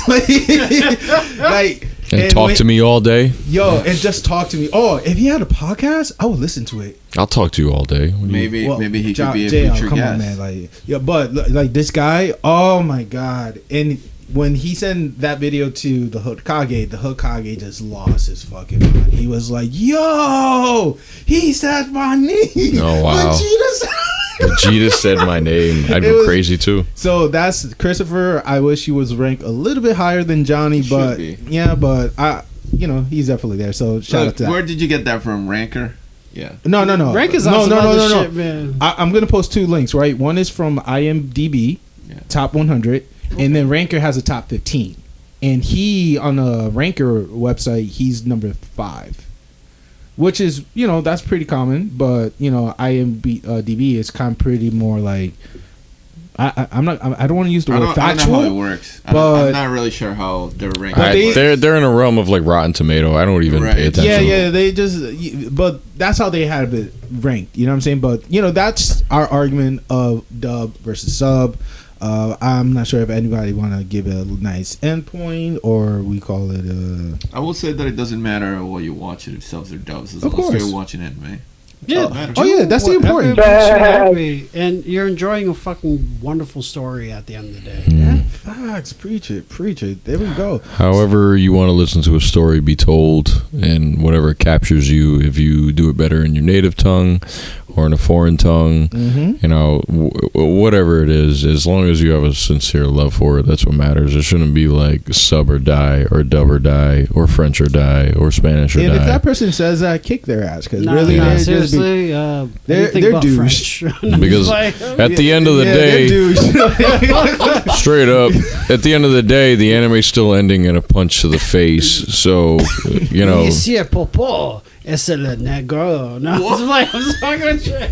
And talk to me all day? and just talk to me. Oh, if he had a podcast, I would listen to it. I'll talk to you all day. Maybe he could be a JL, future come guest. on, man. But this guy, oh my god. And when he sent that video to the Hood Kage just lost his fucking mind. He was like, yo, he said my name. Oh, wow. Vegeta said my name. I'd go crazy too. So that's Christopher. I wish he was ranked a little bit higher than Johnny, but be. but he's definitely there. So shout out to that. Where did you get that from? Ranker? Yeah. No. Rank is no, on some no, other no, no. shit, man. I'm gonna post 2 links. Right, one is from IMDb, top 100, and then Ranker has a top 15. And he on the Ranker website, he's number 5. Which is, that's pretty common, but IMDb is kind of pretty more like I don't want to use the word factual. I don't know how it works. I'm not really sure how they're ranked. They're in a realm of like Rotten Tomato. I don't even pay attention. Yeah, they just, but that's how they had it ranked. You know what I'm saying? But that's our argument of dub versus sub. I'm not sure if anybody want to give it a nice endpoint or we call it I will say that it doesn't matter what you watch it, if subs or dubs, as Of long as course. you're watching anime. Yeah. Oh yeah, that's the important. And you're enjoying a fucking wonderful story at the end of the day. Yeah, facts. Preach it. There we go. However you want to listen to a story be told and whatever captures you, if you do it better in your native tongue or in a foreign tongue, whatever it is, as long as you have a sincere love for it, that's what matters. It shouldn't be like sub or die or dub or die or French or die or Spanish or And die. if that person says that, kick their ass because Nah, seriously, they're douche. Because at the end of the day, straight up, at the end of the day, the anime's still ending in a punch to the face. So, Monsieur Popo, es el negro. No, I'm talking about shit.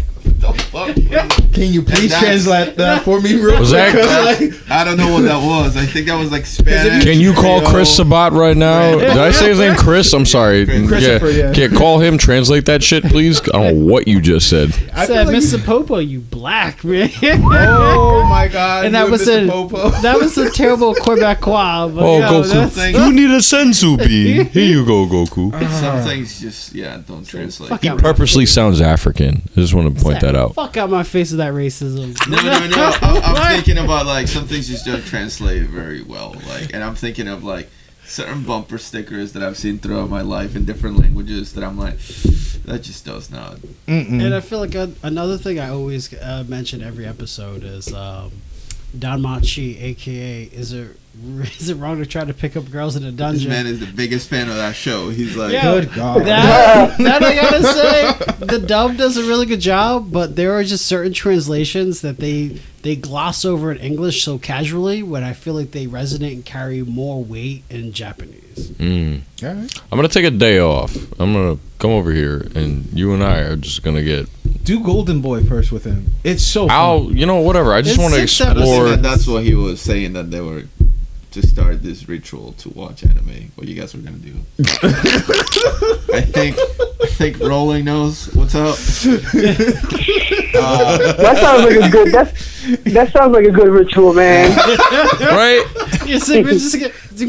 Can you please translate that for me real Was quick? that- I don't know what that was. I think that was like Spanish. Can you call Chris Sabat right now? Did I say his name Chris? I'm sorry. Christopher, yeah. Can't call him, translate that shit, please? I don't know what you just said. I said, Mr. Popo, you black, man. Oh my god. And that you was Mr. a Popo. that was a terrible Quebecois. But, Goku. You need a sensubi. Here you go, Goku. Some things just, don't translate. Fuck He out my purposely face. sounds African. I just want to point that out. Fuck out my face with that racism. No. I'm thinking about like some things just don't translate very well. Like, and I'm thinking of like certain bumper stickers that I've seen throughout my life in different languages that I'm like, that just does not. And I feel like another thing I always mention every episode is Don Machi, aka is it wrong to try to pick up girls in a This dungeon? man is the biggest fan of that show. He's like, Good God. That I gotta say, the dub does a really good job, but there are just certain translations that they gloss over in English so casually when I feel like they resonate and carry more weight in Japanese. All right. I'm gonna take a day off. I'm gonna come over here, and you and I are just gonna get. Do Golden Boy first with him. It's so fun. Whatever. I just It's want to 6 episodes. explore. that's what he was saying, that they were to start this ritual to watch anime. What you guys were gonna do? I think Rolling knows what's up. That sounds like a good. That sounds like a good ritual, man. Right? You think we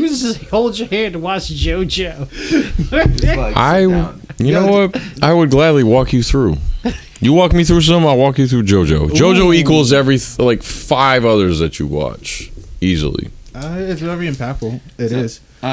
just hold your hand and watch JoJo? Like, sit down. You know what? I would gladly walk you through. You walk me through some, I'll walk you through JoJo. JoJo equals like 5 others that you watch easily. It's very impactful. It is. Do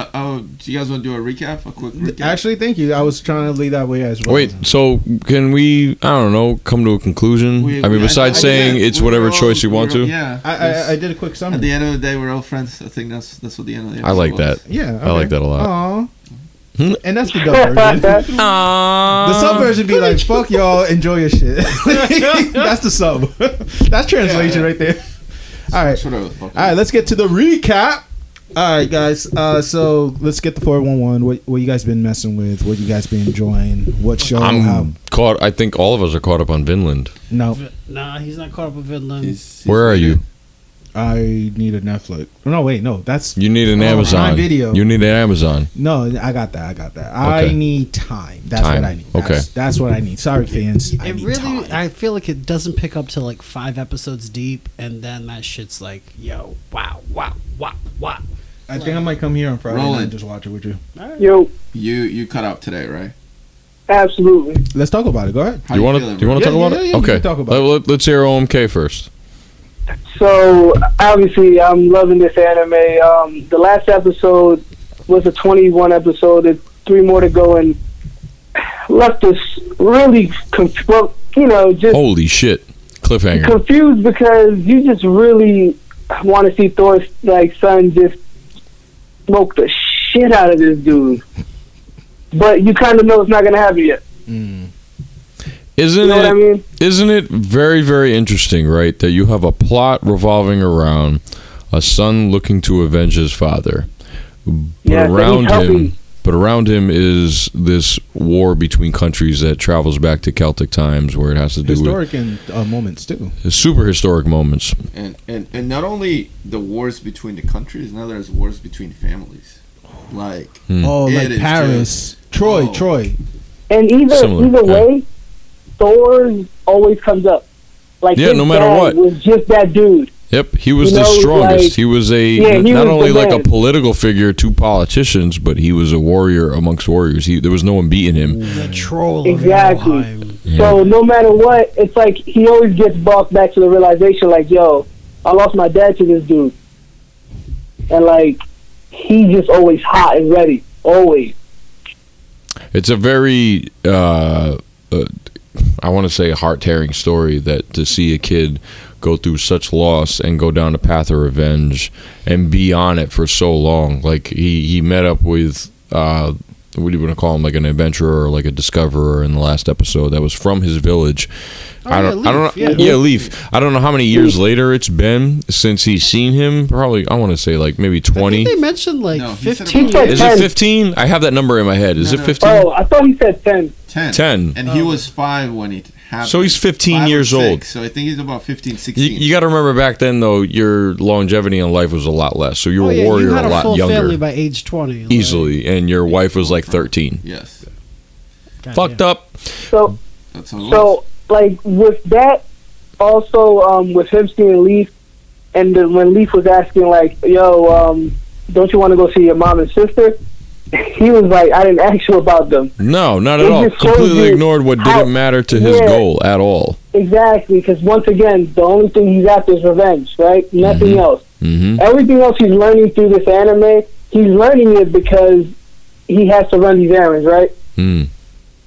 you guys want to do a recap? A quick recap? Actually, thank you. I was trying to lead that way as well. Wait, so can we, I don't know, come to a conclusion? Besides saying it's whatever choice you want to? Yeah. I did a quick summary. At the end of the day, we're all friends. I think that's what the end of the episode I like was. that. Yeah. I like that a lot. Aw. And that's the dub version. The sub version be like, fuck y'all, enjoy your shit. That's the sub. That's translation right there. All right. Whatever the fuck. All right, let's get to the recap. All right, guys. So let's get the 411. What you guys been messing with? What you guys been enjoying? What show? I'm caught. I think all of us are caught up on Vinland. No, Nah, he's not caught up with Vinland. Where are you? I need a Netflix. No, wait, no. That's You need an Amazon. Prime Video. You need an Amazon. No, I got that. I need time. That's Time. what I need. Okay. That's what I need. Sorry, fans. I It need really, time. I feel like it doesn't pick up till like 5 episodes deep, and then that shit's like, yo, wow. I think I might come here on Friday Roland. night and just watch it with you. Yo, You cut out today, right? absolutely. Let's talk about it. Go ahead. How Do you want to? feeling, Do you want to Yeah, talk about yeah, it? yeah, we Okay. can talk about Let's hear OMK first. So obviously, I'm loving this anime. The last episode was a 21 episode. There's 3 more to go, and left us really, just Holy shit! Cliffhanger. confused because you just really want to see Thor's son just smoke the shit out of this dude, but you kind of know it's not gonna happen yet. Isn't You know it? what I mean? Isn't it very, very interesting, right? That you have a plot revolving around a son looking to avenge his father, but Yeah, around him is this war between countries that travels back to Celtic times, where it has to do Historic and moments too. with super historic moments. And not only the wars between the countries, now there's wars between families. Like Oh, It like is Paris, just- Troy. And Similar, either yeah. way, Thor always comes up. Like Yeah, his no matter dad what. was just that dude. Yep, he was You the know, strongest. like- he was he not was only the like a man. political figure to politicians, but he was a warrior amongst warriors. There was no one beating him. The troll of Exactly. Jotunheim. Yeah. So no matter what, it's like he always gets brought back to the realization, like, yo, I lost my dad to this dude, and like he's just always hot and ready, always. It's a very, I want to say, heart-tearing story that to see a kid go through such loss and go down the path of revenge and be on it for so long. Like he met up with what do you want to call him, like an adventurer or like a discoverer in the last episode that was from his village. I don't know. Yeah, Leaf. I don't know how many years later it's been since he's seen him. Probably, I want to say like maybe I 20. think they mentioned like No, he said 15 about- years. Is it 15? I have that number in my head. Is it 15? Oh, I thought he said 10. 10. And Oh. he was 5 when it happened. So he's 15 5 or years 6, old. So I think he's about 15, 16. You got to remember back then, though, your longevity in life was a lot less. So you were Oh, yeah, a warrior you had a a lot full younger. family by age 20. like, Easily. And your wife was like 13. Yes. Fucked up. So That's how it was. so like with that, also with him seeing Leaf, and then when Leaf was asking like, yo, don't you want to go see your mom and sister? He was like, I didn't ask you about them. No, not at It all. just shows Completely you ignored what how- didn't matter to his Yeah. goal at all. Exactly, because once again, the only thing he's after is revenge, right? Nothing else. Mm-hmm. Everything else he's learning through this anime he's learning it because he has to run these errands, right?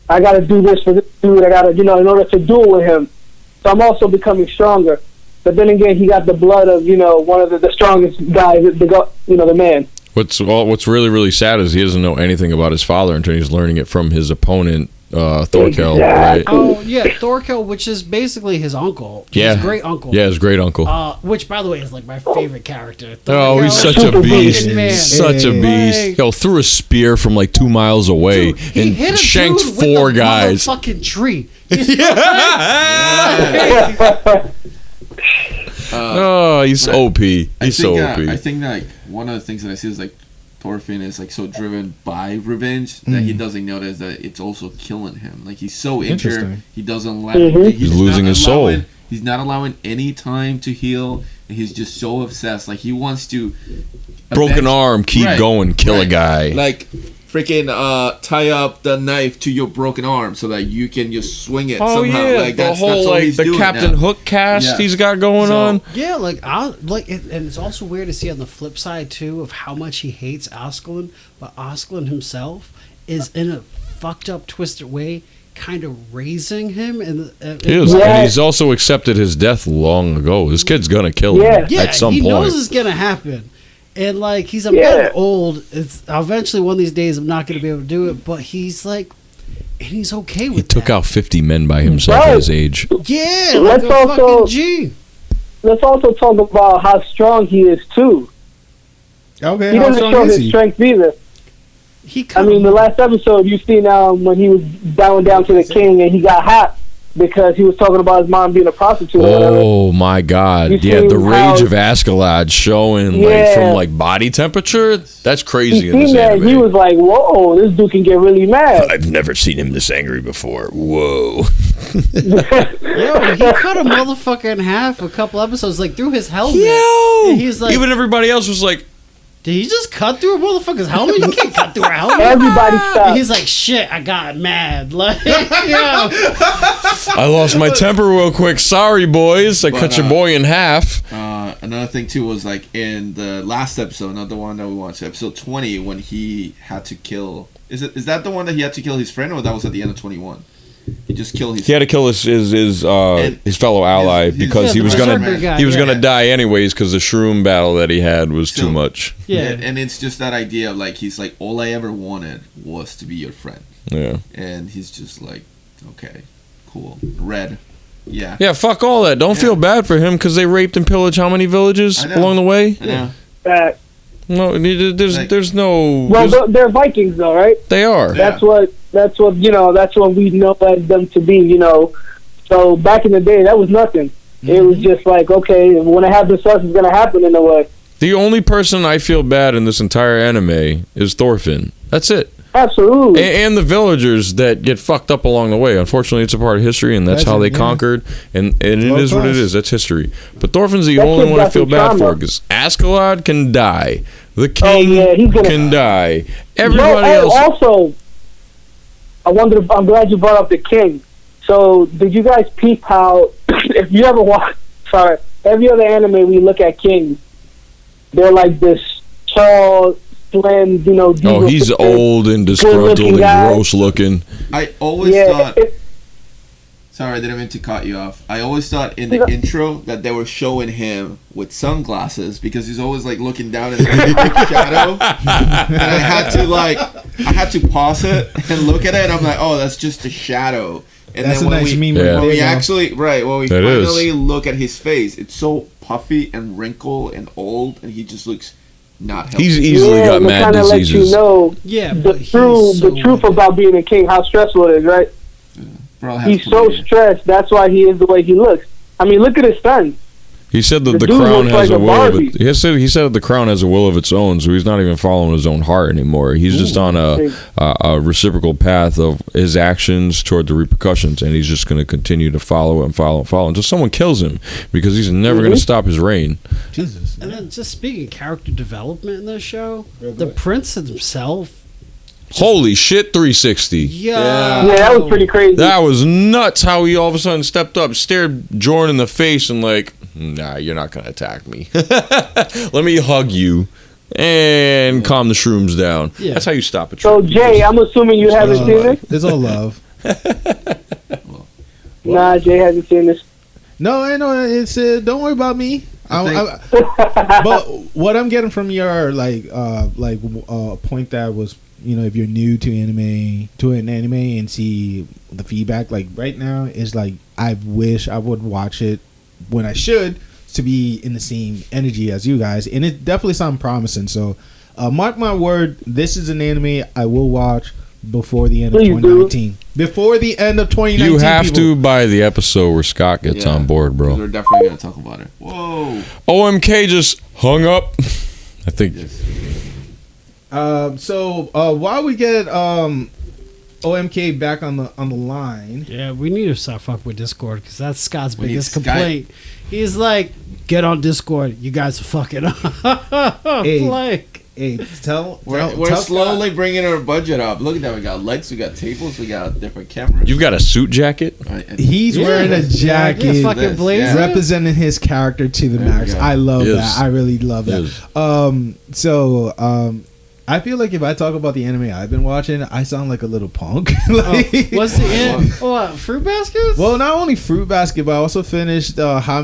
I got to do this for this dude. I got to, in order to do it with him. So I'm also becoming stronger. But then again, he got the blood of, one of the strongest guys, the man. What's really, really sad is he doesn't know anything about his father until he's learning it from his opponent, Thorkel, right? Oh, yeah, Thorkel, which is basically his uncle. Yeah. His great uncle. Yeah, his great uncle. Which, by the way, is like my favorite character. Oh, he's such a beast. Such a beast. Yo, threw a spear from like 2 miles away and hit a shanked dude 4 with the guys. Fucking tree. Oh, he's OP. He's so OP. I think that one of the things that I see is like Thorfinn is like so driven by revenge that he doesn't notice that it's also killing him. Like he's so injured, he doesn't let. He's losing his soul. He's not allowing any time to heal, and he's just so obsessed. Like he wants to. Broken arm, keep going, kill a guy. Like freaking tie up the knife to your broken arm so that you can just swing it somehow. Yeah, like the whole all he's the doing Captain now. Hook cast he's got going on. Yeah, and it's also weird to see on the flip side too of how much he hates Askelin, but Askelin himself is in a fucked up, twisted way, kind of raising him. And he's also accepted his death long ago. This kid's gonna kill him at some point. He knows it's gonna happen. And like he's getting old. It's eventually one of these days I'm not going to be able to do it. But he's like, and he's okay with it. He took out 50 men by himself at his age. Yeah, like fucking G. Let's also talk about how strong he is too. Okay, he doesn't show his strength either. The last episode you see now when he was bowing down to the king and he got hot because he was talking about his mom being a prostitute. Oh my God! Yeah, the rage of Askeladd showing like from like body temperature. That's crazy. In this anime. He was like, "Whoa, this dude can get really mad." I've never seen him this angry before. Whoa! Yo, he cut a motherfucker in half a couple episodes, like through his helmet. Yo, and he's like, even everybody else was like, did he just cut through a motherfucker's helmet? You can't cut through a helmet. Everybody stopped. And he's like, shit, I got mad. Like, I lost my temper real quick. Sorry, boys. I cut your boy in half. Another thing too was like in the last episode, not the one that we watched, episode 20, when he had to kill. Is that the one that he had to kill his friend, or that was at the end of 21? He just killed his. He had to kill his fellow ally because he was gonna die anyways because the shroom battle that he had was too much. Yeah, and it's just that idea of like he's like, all I ever wanted was to be your friend. Yeah, and he's just like, okay, cool, red. Yeah. Yeah, fuck all that. Don't feel bad for him because they raped and pillaged how many villages along the way? I know. No, there's no. Well, they're Vikings though, right? They are. That's what that's what we know as them to be. So back in the day, that was nothing. It was just like, okay, when it happens to us, it's gonna happen in a way. The only person I feel bad in this entire anime is Thorfinn. That's it. Absolutely. And the villagers that get fucked up along the way. Unfortunately, it's a part of history, and that's how they conquered. And it is what it is. That's history. But Thorfinn's the only one I feel bad for because Askeladd can die. The king can die. Everybody else. Also, I'm glad you brought up the king. So, did you guys peep how, if you ever watch, every other anime we look at kings, they're like this tall, slim, oh, he's old and disgruntled and gross looking. I always thought. Sorry, I didn't mean to cut you off. I always thought in the intro that they were showing him with sunglasses because he's always like looking down in the shadow. And I had to pause it and look at it. And I'm like, oh, that's just a shadow. And that's then when we actually finally look at his face, it's so puffy and wrinkled and old, and he just looks not healthy. He's easily got mad diseases. The truth about being a king, how stressful it is, right? He's so stressed. That's why he is the way he looks. I mean, look at his son. He said that the crown has a will of it. He said that the crown has a will of its own, so he's not even following his own heart anymore. He's just on a reciprocal path of his actions toward the repercussions, and he's just going to continue to follow until someone kills him because he's never going to stop his reign. Jesus. And then just speaking of character development in this show, the prince himself. Holy shit, 360. Yeah, that was pretty crazy. That was nuts how he all of a sudden stepped up, stared Jorn in the face and like, nah, you're not going to attack me. Let me hug you. and calm the shrooms down. Yeah. That's how you stop it. So Jay, I'm assuming you haven't seen this. It's all love. Nah, Jay hasn't seen this. No, I know. It's don't worry about me. But what I'm getting from your point that was, if you're new to an anime and see the feedback, like right now is like I wish I would watch it when I should to be in the same energy as you guys, and it definitely sounds promising. So mark my word, this is an anime I will watch before the end of 2019. Before the end of 2019, you have to buy the episode where Scott gets on board, bro. We're definitely gonna talk about it. Whoa! OMK just hung up. I think. Yes. So while we get OMK back on the line, yeah, we need to start fucking with Discord because that's Scott's biggest complaint. He's like, get on Discord. You guys are fucking up. Hey, we're slowly bringing our budget up. Look at that. We got lights, we got tables, we got different cameras. You've got a suit jacket? He's wearing a jacket, fucking blazer, representing his character to the max. I love that. I really love that. I feel like if I talk about the anime I've been watching, I sound like a little punk. What's the end? Fruit baskets? Well, not only fruit basket, but I also finished how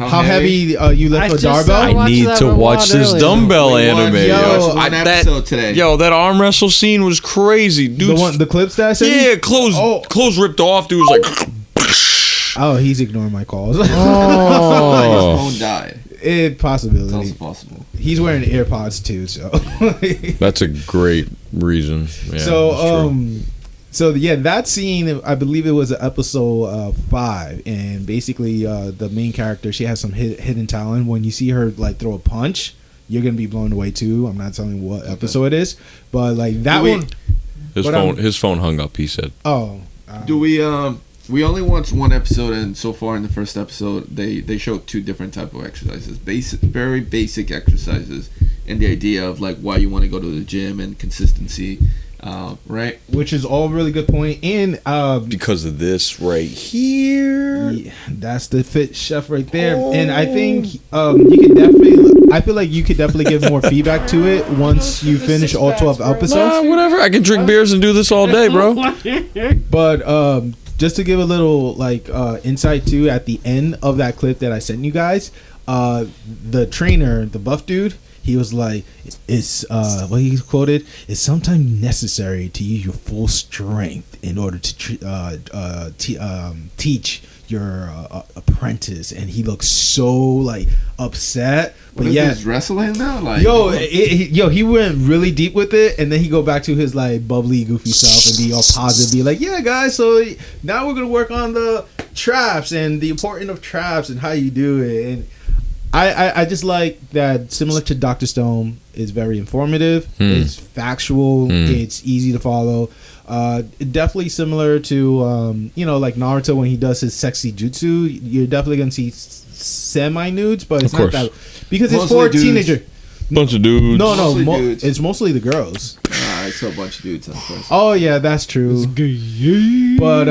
heavy you lift a darbell. I need to watch this dumbbell anime. One episode today. Yo, that arm wrestle scene was crazy, dude. The clips that I sent? Yeah, clothes ripped off. Dude was like. Oh, he's ignoring my calls. His phone died. Possibility. It's also possible. He's wearing AirPods too, so that's a great reason. Yeah, so that scene, I believe it was episode 5, and basically the main character, she has some hidden talent. When you see her like throw a punch, you're gonna be blown away too. I'm not telling you what episode it is, but like that one, his phone hung up. He said, "Oh, do we We only watched one episode, and so far in the first episode, they showed 2 different type of exercises, very basic exercises, and the idea of like why you want to go to the gym and consistency, right? Which is all really good point, and because of this right here, that's the fit chef right there, and I think you could definitely. I feel like you could definitely give more feedback to it once you finish all 12 episodes. Whatever, I can drink beers and do this all day, bro. But just to give a little insight too, at the end of that clip that I sent you guys, the trainer, the buff dude, he was like, "It's what he quoted: it's sometimes necessary to use your full strength in order to teach your apprentice." And he looks so like upset. But is wrestling now? Like, he went really deep with it, and then he go back to his like bubbly, goofy self and be all positive, be like, "Yeah, guys, so now we're gonna work on the traps and the importance of traps and how you do it." And I just like that, similar to Dr. Stone, is very informative. It's factual. It's easy to follow. Definitely similar to like Naruto when he does his sexy jutsu. You're definitely gonna see semi nudes, but it's not that, because it's for teenager. Bunch of dudes. No, it's mostly the girls. I saw a bunch of dudes on the first. Oh yeah, that's true. But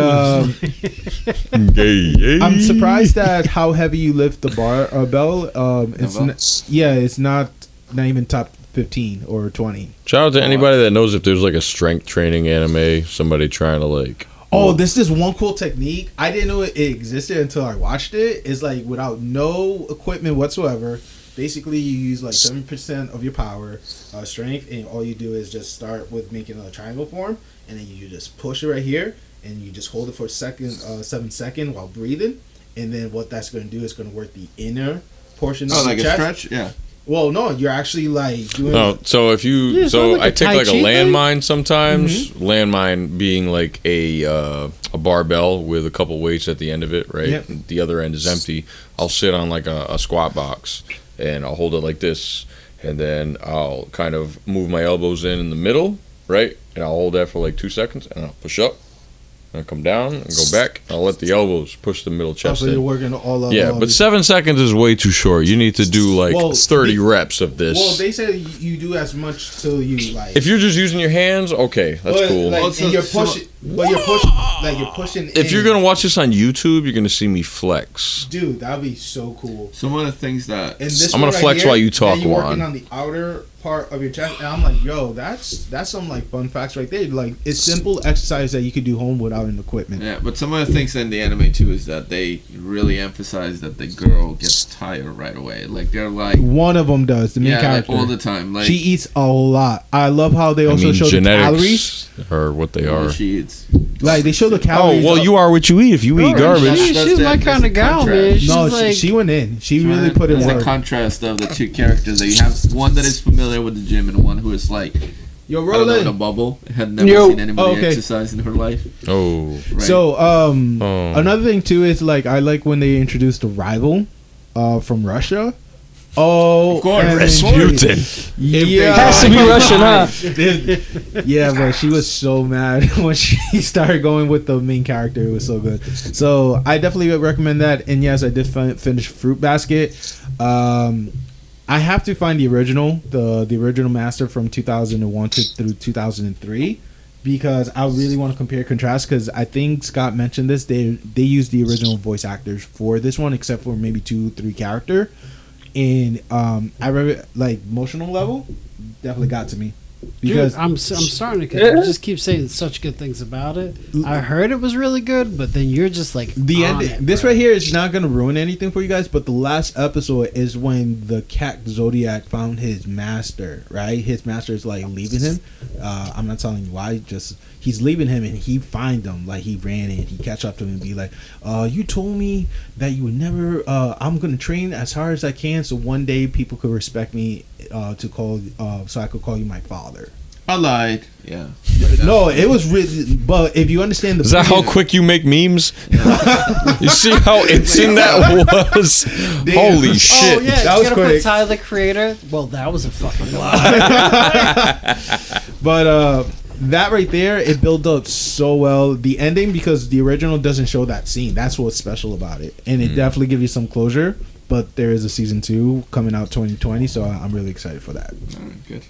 I'm surprised at how heavy you lift the barbell. It's not even top 15 or 20. Shout out to anybody that knows if there's like a strength training anime, somebody trying to like. Oh, this is one cool technique. I didn't know it existed until I watched it. It's like without no equipment whatsoever. Basically, you use like 7% of your power, strength, and all you do is just start with making a triangle form, and then you just push it right here, and you just hold it for 7 seconds while breathing, and then what that's going to do is going to work the inner portion of your chest. A stretch? Yeah. Well, no, you're actually like doing. No, so if you, I take like a landmine sometimes. Landmine being like a barbell with a couple weights at the end of it, right? Yep. The other end is empty. I'll sit on like a squat box, and I'll hold it like this, and then I'll kind of move my elbows in the middle, right? And I'll hold that for like 2 seconds, and I'll push up. I'll come down and go back. I'll let the elbows push the middle chest in. You're working all of but 7 seconds is way too short. You need to do like 30 reps of this. Well, they say you do as much till you like. If you're just using your hands, okay, that's cool. And you're pushing. But you're pushing. If you're gonna watch this on YouTube, you're gonna see me flex. dude, that'd be so cool. Some of the things that And this I'm gonna one flex here, while you talk, You're working Juan. on the outer part of your chest, and I'm like, yo, that's some like fun facts right there. Like, it's simple exercise that you could do home without an equipment. yeah, but some of the things in the anime too is that they really emphasize that the girl gets tired right away. Like they're like, One of them does, the main yeah, character. like all the time. Like she eats a lot. I love how they also show the calories. genetics are what they are. she eats. Like, they show the Oh calories. well, you are what you eat. If you eat Bro, garbage, she's my kind of gal, man. She's No, like, she went in. She really put in There's a work. contrast of the two characters. That you have one that is familiar with the gym and one who is like, Yo, I don't know, in a Roland. bubble, had never Yo. seen anybody Oh, okay. exercise in her life. oh, Right? So, Oh. another thing too is like I like when they introduced a rival, from Russia. Oh, Of course. and- Rasputin. Yeah, Has to be Russian, huh? yeah, but she was so mad when she started going with the main character. It was so good. So I definitely would recommend that. And yes, I did finish Fruit Basket. I have to find the original, the original master from 2001 through 2003. Because I really want to compare and contrast. Because I think Scott mentioned this. They used the original voice actors for this one, except for maybe 2-3 character. And I read like emotional level definitely got to me because dude, I'm starting to. You just keep saying such good things about it. I heard it was really good, but then you're just like the on end. it, This bro. right here is not going to ruin anything for you guys. But the last episode is when the cat Zodiac found his master. Right, his master is like leaving him. I'm not telling you why. Just he's leaving him, and he find him. Like he ran in, he catch up to him and be like, "You told me that you would never. I'm going to train as hard as I can, so one day people could respect me. To call, so I could call you my father." I lied. Yeah. No, it was really. But if you understand the, Is that how quick you make memes? You see how instant that was? Holy shit! Oh yeah, That you was gotta quick. put Tyler the Creator. Well, that was a fucking lie. But that right there, it built up so well. The ending, because the original doesn't show that scene. That's what's special about it, and it definitely gives you some closure. But there is a season 2 coming out 2020, so I'm really excited for that. All right, good.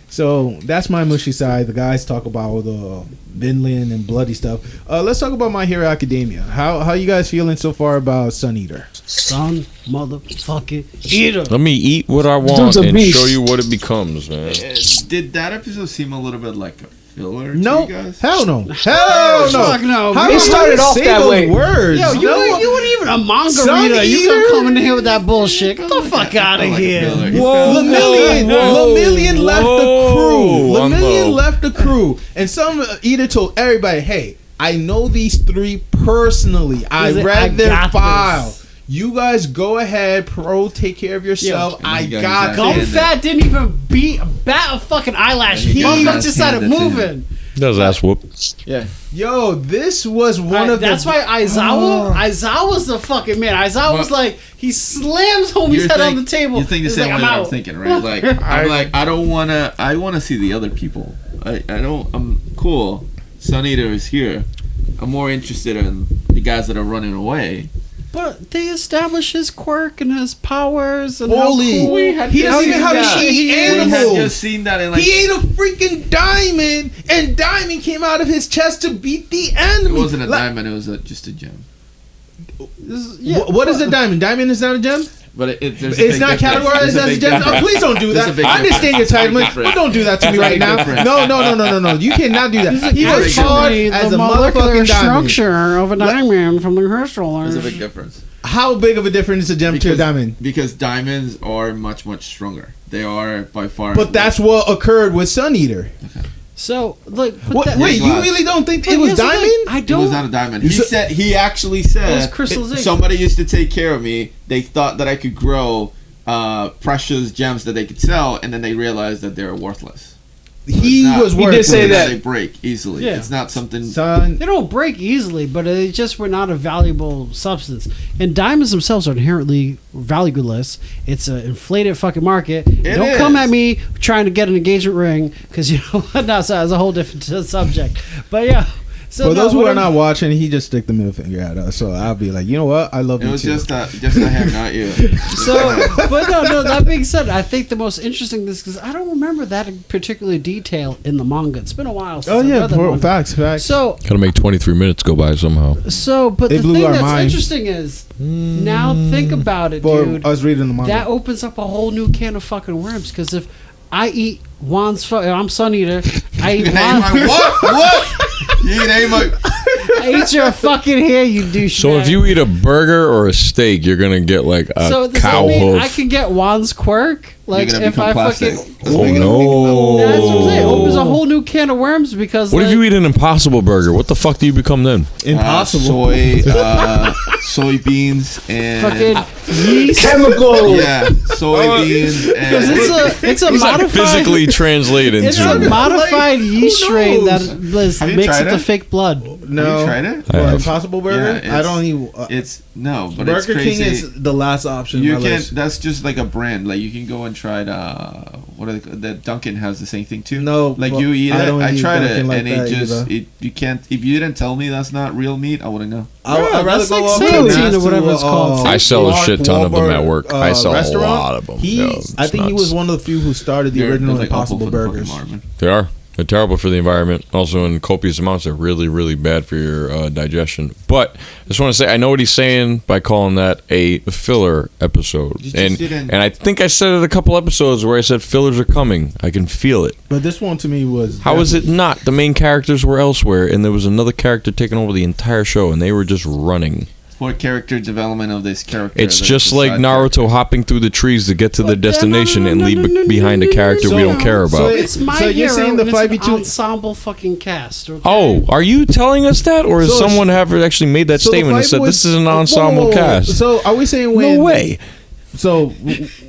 So that's my mushy side. The guys talk about the Vinland and bloody stuff. Let's talk about My Hero Academia. How you guys feeling so far about Sun Eater? Son, motherfucking eater. Let me eat what I want Dude's a and beast. show you what it becomes, man. Did that episode seem a little bit like a filler No, to you guys? hell no, hell no. Fuck no. How It you started gonna off say that those way. words? Yo, you No. weren't even a manga Son reader. You Eater? gonna come in here with that bullshit? Get the fuck out of Like a here. filler. Lemillion left the crew. Whoa. Lemillion left the crew, and some Eater told everybody, "Hey, I know these 3 personally. I He's like, read I their got file. this. You guys go ahead, pro. Take care of yourself. Yeah. I And you got guys this." Gumfat didn't even bat a fucking eyelash. And He he got motherfucker his just started hand that's in moving. That was ass whoop. Yeah. Yo, this was one of That's the. why Aizawa's the fucking man. Aizawa was like, he slams homie's head on the table. You think the He's same like, way I'm that I'm out. thinking, right? Like I don't wanna. I wanna see the other people. I don't. I'm cool. Sun Eater is here. I'm more interested in the guys that are running away. But they establish his quirk and his powers and Holy. how cool He doesn't even have to eat We had animals. just seen that in like. He ate a freaking diamond, and diamond came out of his chest to beat the enemy. It wasn't a Like, diamond. It was just a gem. What is a diamond? Diamond is not a gem? But there's It's not categorized as a gem. Oh, please don't do There's that. a big I understand your difference. entitlement, Difference. but don't do that to me There's a right big now. difference. No. You cannot do that. He was hard Actually, as the a molecular motherfucking diamond. structure of a diamond from the crystal. There's a big difference. How big of a difference is a gem to a diamond? Because diamonds are much stronger. They are by far. But that's what occurred with Sun Eater. So, look. but What, that- wait, you glass. really don't think but it was here's the thing, diamond? I It don't. was not a diamond. You He said- said he actually It was said crystal zinc. somebody used to take care of me. They thought that I could grow precious gems that they could sell, and then they realized that they were worthless. He It's not- was He worth did say it. that. They break easily. Yeah. It's not something. Son, They don't break easily, but they just were not a valuable substance. And diamonds themselves are inherently valueless. It's an inflated fucking market. Don't come is. at me trying to get an engagement ring, because you know what? That's a whole different subject. But yeah, So For those who what are I'm- not watching, he just stick the middle finger at us. So I'll be like, you know what? I love It you was too. just a him, not you. So, but no. That being said, I think the most interesting thing is because I don't remember that particular detail in the manga. It's been a while since Oh I yeah, read the manga. facts. So, Gotta make 23 minutes go by somehow. but They the blew thing our that's mind. interesting is now think about it, For dude. us reading the manga. That opens up a whole new can of fucking worms. Because if I eat Juan's, I'm Sun Eater. I eat You name Juan. my what? You name my. I ate your fucking hair, you douche. So if you eat a burger or a steak, you're gonna get like a so does cow that mean hoof. I can get Juan's quirk? Like You're gonna if become I plastic. fucking. Oh no! That's what I'm saying. It opens a whole new can of worms because. What if like, you eat an Impossible Burger? What the fuck do you become then? Impossible. Soybeans and fucking yeast? Chemical. yeah, soybeans Because and. it's a It's like modified. physically translated It's a into. modified yeast who strain that knows? Have you makes tried it the it? fake blood. No. Have you tried it? I What, have. Impossible Burger? Yeah, I don't even. It's no, but it's Burger crazy. King is the last option. You on my can. list. That's just like a brand. Like you can go and try it. What are they, the Dunkin' has the same thing too. No, like but you eat I it. don't I eat tried it, Dunkin' like and it that just either. you can't. If you didn't tell me that's not real meat, I wouldn't know. I'd rather that's go like off Salatine to or whatever it's called. I sell a Mark shit ton of them at Wahlberg, work. I sell a restaurant. lot of them. He, Yo, I it's think he nuts. was one of the few who started the They're original like awful Impossible for the fucking Burgers. environment. They are. They're terrible for the environment. Also, in copious amounts, they're really, really bad for your digestion. But I just want to say, I know what he's saying by calling that a filler episode. You just And didn't- I think I said it a couple episodes where I said fillers are coming. I can feel it. But this one to me was. How is it not? The main characters were elsewhere, and there was another character taking over the entire show, and they were just running. For character development of this character. It's that just is a like side Naruto character. hopping through the trees to get to the destination and leave behind a character we don't care So about. It's my So you're hero. saying the and it's 5v2 an ensemble fucking cast. Okay? Oh, are you telling us that, or has So- someone have actually made that So the statement and fight said was- this is an Whoa, ensemble whoa, whoa. cast? So are we saying when? No way. So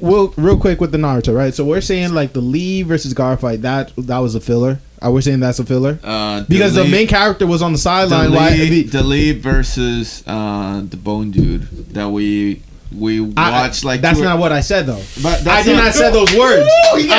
we'll real quick with the Naruto, right? So we're saying like the Lee versus Gar fight that was a filler. Are we saying that's a filler? Because the main character was on the sideline. the Lee versus the Bone Dude that we watched like that's two or- not what I said though. But I that's did not say those words.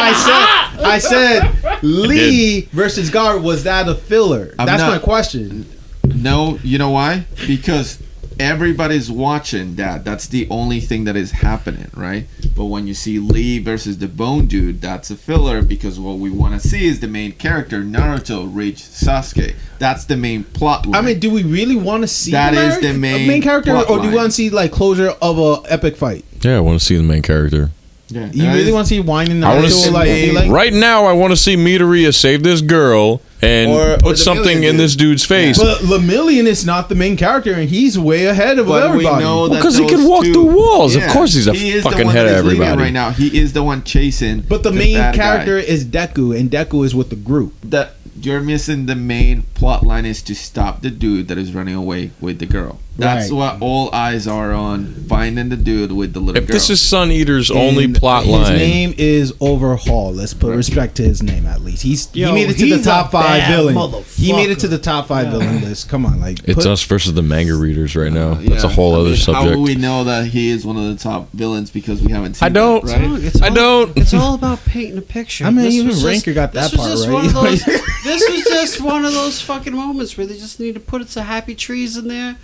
I said Lee versus Gar. Was that a filler? I'm That's not- my question. No, you know why? Because everybody's watching that. That's the only thing that is happening, right? But when you see Lee versus the Bone Dude, that's a filler because what we want to see is the main character, Naruto, reach Sasuke. That's the main plot line. I mean, do we really want to see That is America- the a main character, plot or do you line. want to see like closure of a epic fight? Yeah, I want to see the main character. yeah, You really want to see whining I wanna Naruto see- like Right now, I want to see Midoriya save this girl and Or put the something villain in this dude's face. But Lemillion is not the main character, and he's way ahead of But we everybody. know that Because he those can walk two- through walls. Of Yeah, course he's a he is the fucking one head that of is leading everybody. right now. He is the one chasing. But the main bad character guy. is Deku, and Deku is with the group. That you're missing the main plot line is to stop the dude that is running away with the girl. That's Right. what all eyes are on, finding the dude with the little If girl. this is Sun Eater's only And plot his line, name is Overhaul. Let's put respect to his name at least. He Yo, made it to the he's top a 5 bad villain. motherfucker. He made it to the top 5 villain list. Come on, like it's put- us versus the manga readers right now. Yeah, That's a whole I other mean, How subject. will we know that he is one of the top villains because we haven't seen I don't. that, right? It's I don't. It's all about painting a picture. I mean, This even was just- Ranker got that this was part just right. one of those- this was just one of those fucking moments where they just need to put some happy trees in there.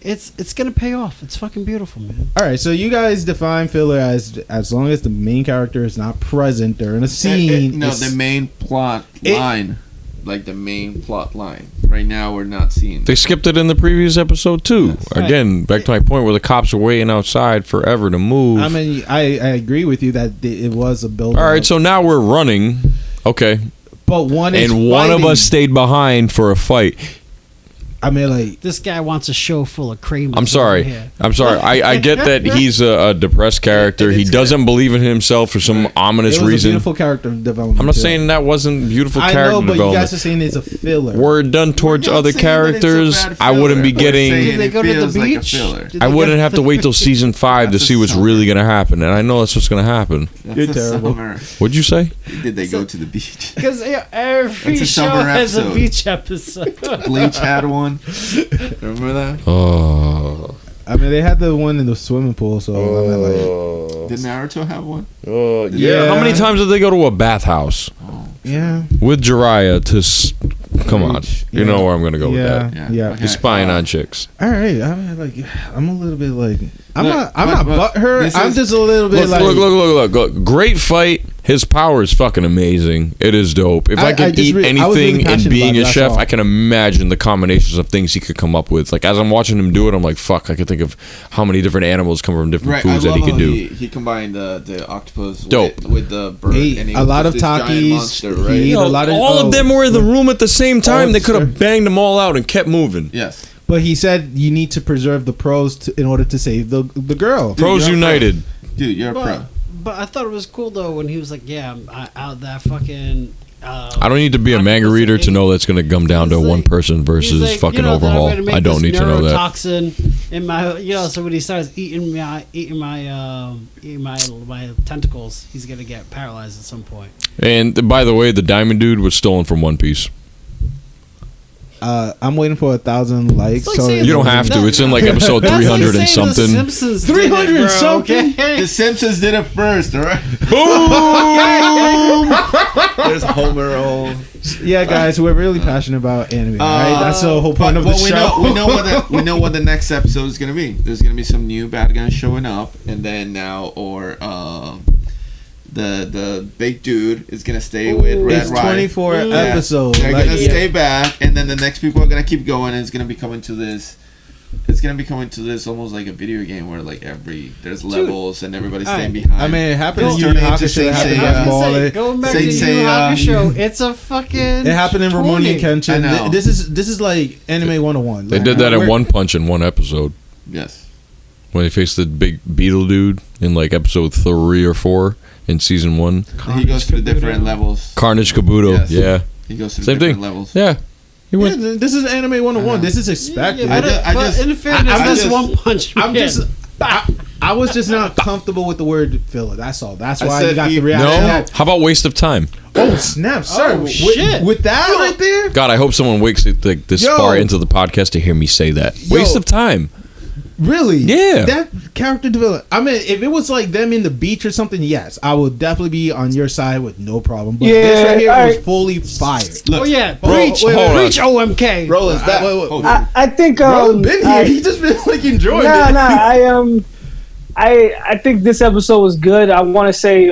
It's gonna pay off. It's fucking beautiful, man. All right, so you guys define filler as long as the main character is not present during a scene. No, it's- the main plot It- line. Like the main plot line. Right now, we're not seeing. They skipped it in the previous episode too. Yes. Again, back to my point where the cops are waiting outside forever to move. I mean, I agree with you that it was a build. All right, so now we're running. Okay, but one is and one of fighting. us stayed behind for a fight. I mean, like This guy wants a show full of cream. I'm sorry. I'm sorry. I get that he's a depressed character. He doesn't believe in himself for some ominous it was a reason. beautiful character development. I'm not too. saying that wasn't beautiful I character know, but you development. guys are saying it's a filler. Were it done towards not other saying that it's a characters, bad I wouldn't be filler. We're saying getting. Did they it go to the feels like a beach? filler. Did I they wouldn't get- have to wait till season 5 to That's see a what's summer. really going to happen, and I know that's what's going to happen. That's You're a terrible. summer. What'd you say? Did they go to the beach? Because every That's a show summer has a episode. beach episode. Bleach had one. Remember that? Oh, I mean, they had the one in the swimming pool, so I mean, like, Did Naruto have one? yeah. How many times did they go to a bathhouse yeah. with Jiraiya to Come on, you know where I'm gonna go with that. Yeah. Okay. He's spying on chicks. All right, I'm a little bit like I'm Look, not but butthurt. I'm just a little bit Look. Great fight. His power is fucking amazing. It is dope. If I could eat anything in being a chef, I can imagine the combinations of things he could come up with. Like, as I'm watching him do it, I'm like, fuck, I can think of how many different animals come from different foods that he could do. He combined the octopus Dope. with the bird. And he a lot of this giant Takis. monster, right? All of them were in the room at the same time. They could have banged them all out and kept moving. Yes. But he said you need to preserve the pros in order to save the girl. Pros united. Dude, you're a pro. But I thought it was cool though when he was like, "Yeah, out that fucking." I don't need to be a manga reader to know that's going to come down to one person versus fucking overhaul. I don't need to know that. Toxin in my, so when he starts eating my tentacles, he's gonna get paralyzed at some point. And by the way, the diamond dude was stolen from One Piece. I'm waiting for 1,000 likes. Like so You don't have to. It's in like episode 300 and something. 300 and something. The Simpsons did it first, all right? Boom! There's Homer. Yeah, guys, we're really passionate about anime. Right? That's the whole point of the show. We know what the next episode is gonna be. There's gonna be some new bad guys showing up, and then the big dude is gonna stay with Red It's Rider. 24 episodes. They're gonna stay back, and then the next people are gonna keep going, and it's gonna be coming to this. It's gonna be coming to this almost like a video game where like there's levels and everybody's staying behind. I mean, it happened in It's Yu Yu turning into Hakusho. It happened in Sensei, Ball. Going back to Sensei, Yu Yu Hakusho, it's a fucking. It happened in Rurouni Kenshin. I know. This is like anime 101. They Like, did that in One Punch in one episode. Yes. When they faced the big beetle dude in like episode 3 or 4 in season 1. He goes through different levels. Carnage Kabuto. Yes. Yeah. He goes through Same different thing. levels. Yeah. He went. Yeah, this is anime 101. This is expected. Yeah, but in fairness, this One Punch Man. I was just not comfortable with the word filler. That's all. That's I why said you got he- the reaction. No. How about waste of time? Oh snap, sir! Oh, shit. With that right there, God, I hope someone wakes it like this Yo. far into the podcast to hear me say that. Waste of time. really? Yeah. That character development. I mean, if it was like them in the beach or something, yes, I would definitely be on your side with no problem. But this right here was fully fired. Oh yeah, Bro, preach, wait, preach OMK. Roland's back. wait. I think Bro, been here. He just been like enjoying it. I think this episode was good. I want to say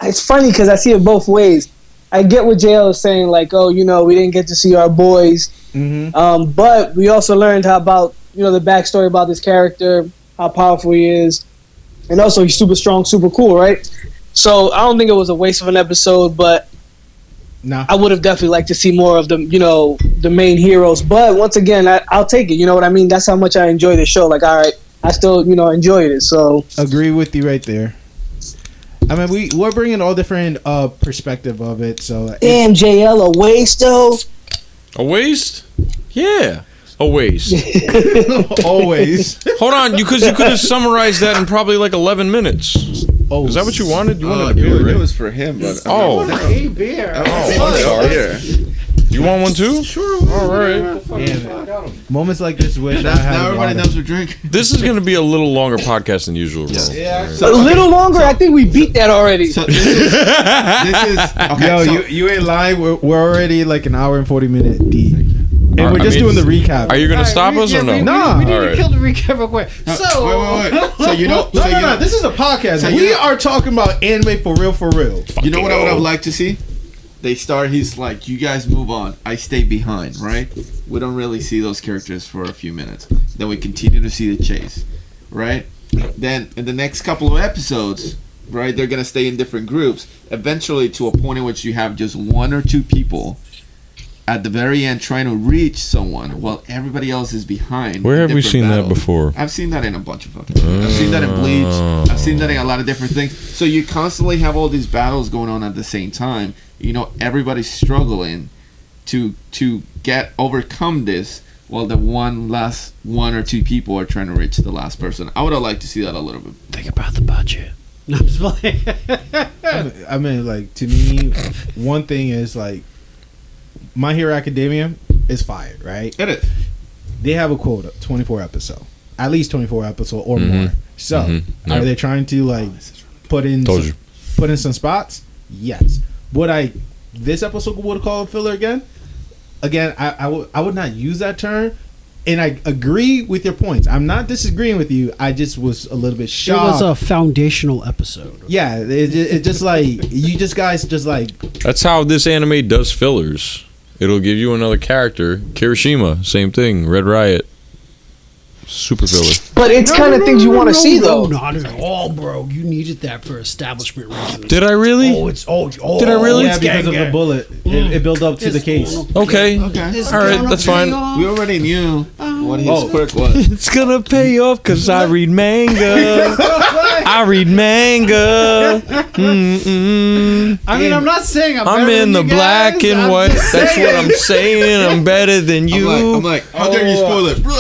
it's funny because I see it both ways. I get what JL is saying, like, oh, we didn't get to see our boys, but we also learned about the backstory about this character, how powerful he is, and also he's super strong, super cool, right? So I don't think it was a waste of an episode, but Nah. I would have definitely liked to see more of the main heroes. But once again, I'll take it. You know what I mean? That's how much I enjoy the show. Like, all right, I still enjoyed it. So Agree with you right there. I mean, we're bringing all different perspective of it. So damn, JL, a waste though. A waste? Yeah. A waste. always. Hold on, because you could have summarized that in probably like 11 minutes. Oh, is that what you wanted? You wanted a beer, right? It was for him, but Oh. Hey, beer. You want one too? Sure. All right. moments like this wish I now had everybody water. knows we're drinking. This is going to be a little longer podcast than usual. Bro. A little longer. I think we beat that already. So this is okay. Yo, so, you ain't lying. We're already like an hour and 40-minute deep, and we're I just mean, doing the recap. Are you going to stop us or no? Nah. We need All to right. kill the recap real quick. So, wait. So No. This is a podcast. So We are talking about anime for real, for real. you know what I would have liked to see? They start. He's like, you guys move on. I stay behind. Right? We don't really see those characters for a few minutes. Then we continue to see the chase. Right? Then in the next couple of episodes, right, they're gonna stay in different groups. Eventually, to a point in which you have just one or two people at the very end trying to reach someone while everybody else is behind. Where have we different seen that battles. before? I've seen that in a bunch of fucking things. I've seen that in Bleach. I've seen that in a lot of different things. So you constantly have all these battles going on at the same time. Everybody's struggling to overcome this while the last one or two people are trying to reach the last person. I would have liked to see that a little bit. think about the budget. No, I'm just playing. I mean, like, to me, one thing is like, My Hero Academia is fired, right? It is. They have a quota, 24 episode, at least 24 episode or more. So, Mm-hmm. are Yep. they trying to like put in Told you. some spots? Yes. Would I this episode would call it filler again? again, I would not use that term. And I agree with your points. I'm not disagreeing with you. I just was a little bit It shocked. was a foundational episode. Yeah, it just like you guys like. That's how this anime does fillers. It'll give you another character. Kirishima, same thing. Red Riot, super filler. But it's kind of things you want to see, though. Not at all, bro. You needed that for establishment reasons. Did I really? Did I really? Yeah, because of the bullet, it built up to the case. Okay. Okay. All right, that's fine. We already knew what his quirk was. It's gonna pay off because I read manga. I read manga. Mm-mm. I mean, I'm not saying I'm I'm better in than the you black guys. and I'm white. just That's saying. what I'm saying. I'm better than you. I'm like, how dare you spoil it, bro?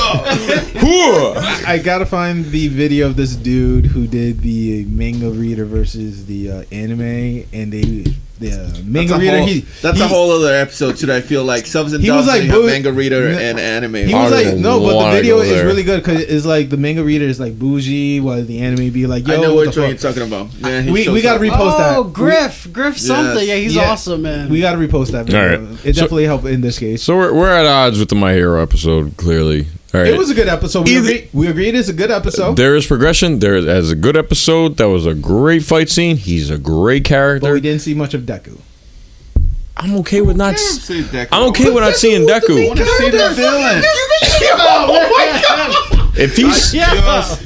I gotta find the video of this dude who did the manga reader versus the anime, and the manga reader. That's a whole other episode too. That I feel like subs and He was dubs, like, they have boo- manga reader and anime. He was like, no, but the wanna video go is there. really good because it's like the manga reader is like bougie, while the anime be like, yo, I know what which the one you're fuck? talking about. Yeah, he We shows gotta up. repost that. Oh, Griff something. Yeah, he's Yeah. awesome, man. We gotta repost that video. All right. It So- definitely helped in this case. So we're at odds with the My Hero episode, clearly. All right. It was a good episode. We agreed it's a good episode. There is progression. There is a good episode. That was a great fight scene. He's a great But character. we didn't see much of Deku. I'm okay with not. Say Deku. I'm okay with not seeing Deku. I want to see the villain. If he's The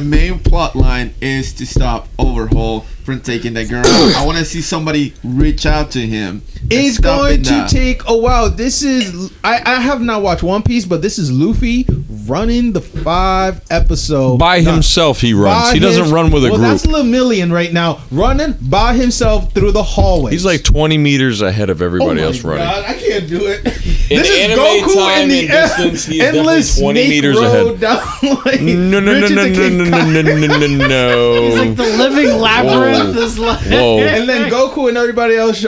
main plot line is to stop Overhaul from taking that girl. I want to see somebody reach out to him. It's going to take a while. This is I have not watched One Piece, but this is Luffy running the 5 episode by himself, he runs. He doesn't run with a group. That's Lemillion right now, running by himself through the hallway. He's like 20 meters ahead of everybody else running. God, I can't do it. In This is anime Goku time in the and distance, he is endless definitely 20 snake meters road ahead. down, like, No. Richard the King He's like the living labyrinth. Is like, Whoa. And then Goku and everybody else,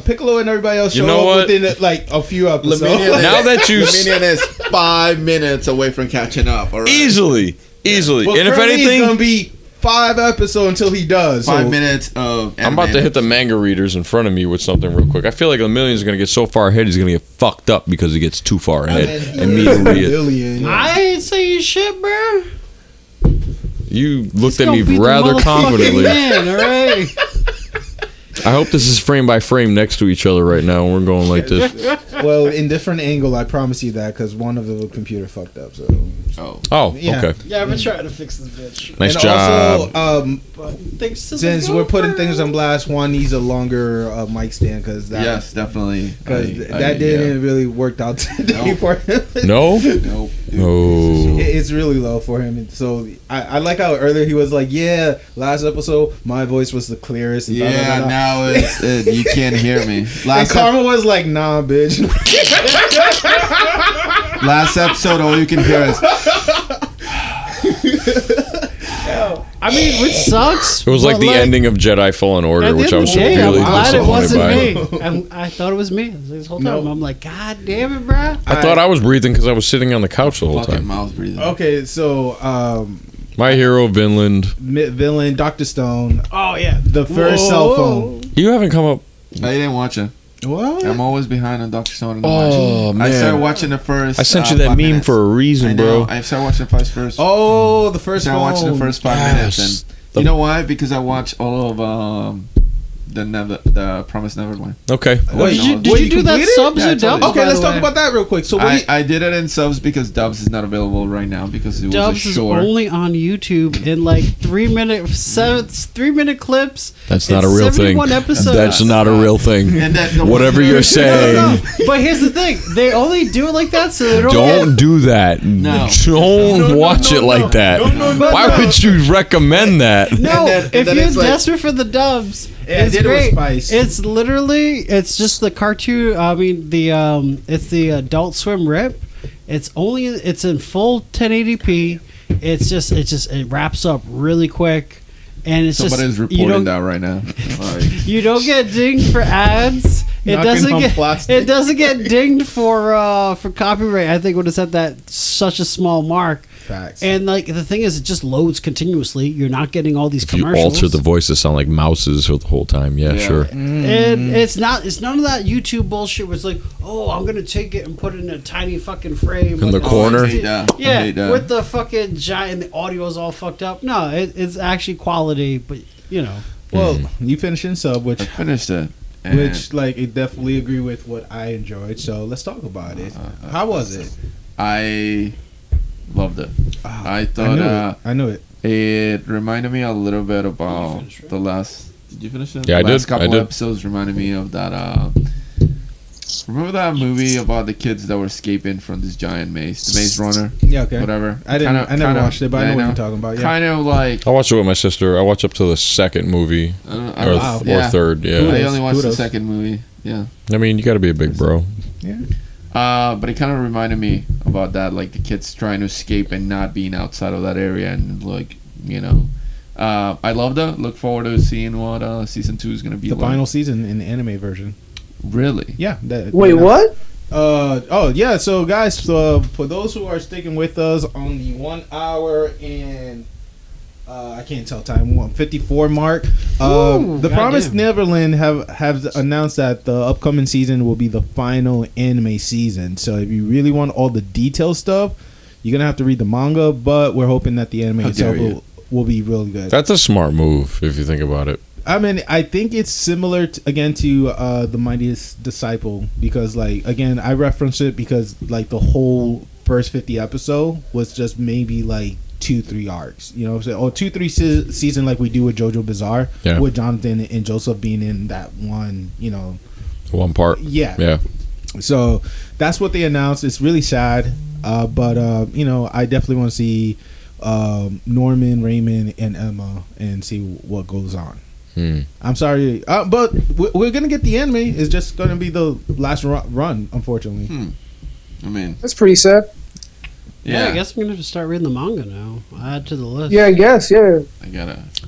Piccolo and everybody else You show know up what? within like a few episodes. Now that you Lemillion is 5 minutes away from catching up. All right? easily, Well, and if currently it's anything, gonna be 5 episodes until he does. 5 minutes of. I'm about to hit the manga readers in front of me with something real quick. I feel like Lemillion's gonna get so far ahead, he's gonna get fucked up because he gets too far ahead and me to read it. Lemillion. I ain't saying shit, bro. You looked He's at me gonna beat the rather motherfucking confidently. Man, all right. I hope this is frame by frame next to each other right now, and we're going like this. Well, in different angle, I promise you that because one of the computer fucked up. So Oh, Yeah. okay. Yeah, I've been trying to fix this bitch. Nice and job. also, But thanks to the since we're putting GoPro. things on blast, one needs a longer mic stand because that Yes, definitely. because that didn't really work out today for him. No? Nope. No. It's really low for him. And so I like how earlier he was like, yeah, last episode my voice was the clearest. And blah, blah, Yeah, blah, blah. now it's you can't hear me. And Last Karma was like, nah, bitch. last episode, all you can hear is. I mean, which sucks. It was like but, the ending of Jedi Fallen Order, At the which end I of was the day, severely I'm glad it disappointed wasn't by. me. I thought it was me this whole time. Nope. I'm like, God damn it, bro. I thought I was breathing because I was sitting on the couch the whole Fucking time. mouth breathing. Okay, so My hero, Vinland. villain Dr. Stone, Oh yeah, the first cell phone. You haven't come up. I didn't watch it. What? I'm always behind on Dr. Stone. Oh, I started man. watching the first. I sent you that 5 meme minutes. for a I reason, know. bro. I started watching the first. Oh, the I first started phone. watching the first 5 Yes. minutes, and you know why? Because I watched all of the Promised Neverland. Okay. Wait, did you you do that completed? subs Yeah, or dubs? totally. Okay, by let's the talk way? about that real quick. So I did it in subs because Dubs is not available right now because it was Dubs a is short. only on YouTube in like 3-minute clips. That's not It's a real thing. 71 episodes. That's not a real thing. And then the Whatever one- you're saying, No. But here's the thing: they only do it like that, so they don't. don't do that. No. Don't watch it like that. Why would you recommend that? No, And if then you're it's like- desperate for the dubs, Yeah, it's I did it with great. Spice. It's literally, it's just the cartoon. I mean, it's the Adult Swim rip. It's in full 1080p. It wraps up really quick, and it's Somebody's just you reporting don't that right now. Like, you don't get dinged for ads. it doesn't get dinged for copyright. I think when it's at that such a small mark. Facts. And like the thing is, it just loads continuously. You're not getting all these If you commercials. alter the voice to sound like mouses for the whole time, yeah. Sure. And it's none of that YouTube bullshit where it's like, oh, I'm gonna take it and put it in a tiny fucking frame In the corner? I hate that. I hate that. with the fucking giant, the audio is all fucked up. No, it's actually quality, but you know. Well, you finishing sub, I which finished it. like it definitely agree with what I enjoyed. So let's talk about it. How was it? I loved it. I thought I knew it. it reminded me a little bit about the last. Did you finish it? Yeah, I the last did. I couple did. episodes reminded me of that. Remember that movie about the kids that were escaping from this giant maze, the Maze Runner, Yeah, okay. whatever. I never watched it, but I know what you're talking about. Yeah. Kind of like. I watched it with my sister. I watched up to the second movie or third. I Yeah. only watched the Kudos. second movie. Yeah. I mean, you got to be a big bro. Yeah. But it kind of reminded me about that, like the kids trying to escape and not being outside of that area, and like I loved it. Look forward to seeing what season 2 is gonna be. The like. final season in the anime version. Really? Yeah. Wait, what? Yeah. So guys, for those who are sticking with us on the 1 hour and I can't tell time 1:54 mark. The Promised Neverland have announced that the upcoming season will be the final anime season. So if you really want all the detailed stuff, you're gonna have to read the manga. But we're hoping that the anime How itself dare you. will be really good. That's a smart move if you think about it. I mean, I think it's similar to the Mightiest Disciple because, like, again, I reference it because, like, the whole first 50 episode was just maybe like 2-3 arcs, you know what I'm saying? Or 2-3 season like we do with JoJo Bizarre, with Jonathan and Joseph being in that one, One part. Yeah. So that's what they announced. It's really sad, but I definitely want to see Norman, Raymond, and Emma and see what goes on. I'm sorry, but we're gonna get the anime. It's just gonna be the last run, unfortunately. I mean, That's pretty sad. Yeah, I guess I'm gonna have to start reading the manga now. Add to the list. Yeah, I guess. Yeah.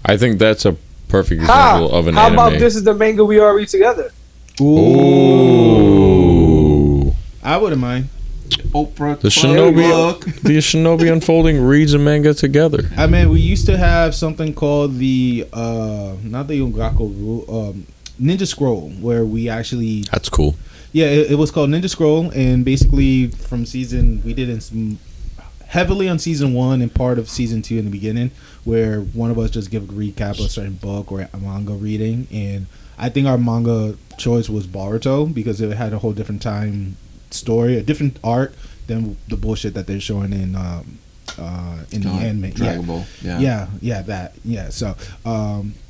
I think that's a perfect example of an How anime. about this is the manga we all read together? Ooh. I wouldn't mind. Oprah. The Shinobi Unfolding reads a manga together. I mean, we used to have something called the not the Yongaku rule, Ninja Scroll, where we actually That's cool. Yeah, it was called Ninja Scroll, and basically from we did it heavily on season 1 and part of season 2 in the beginning, where one of us just give a recap of a certain book or a manga reading, and I think our manga choice was Boruto because it had a whole different time story, a different arc than the bullshit that they're showing in the anime. Dragon Ball. So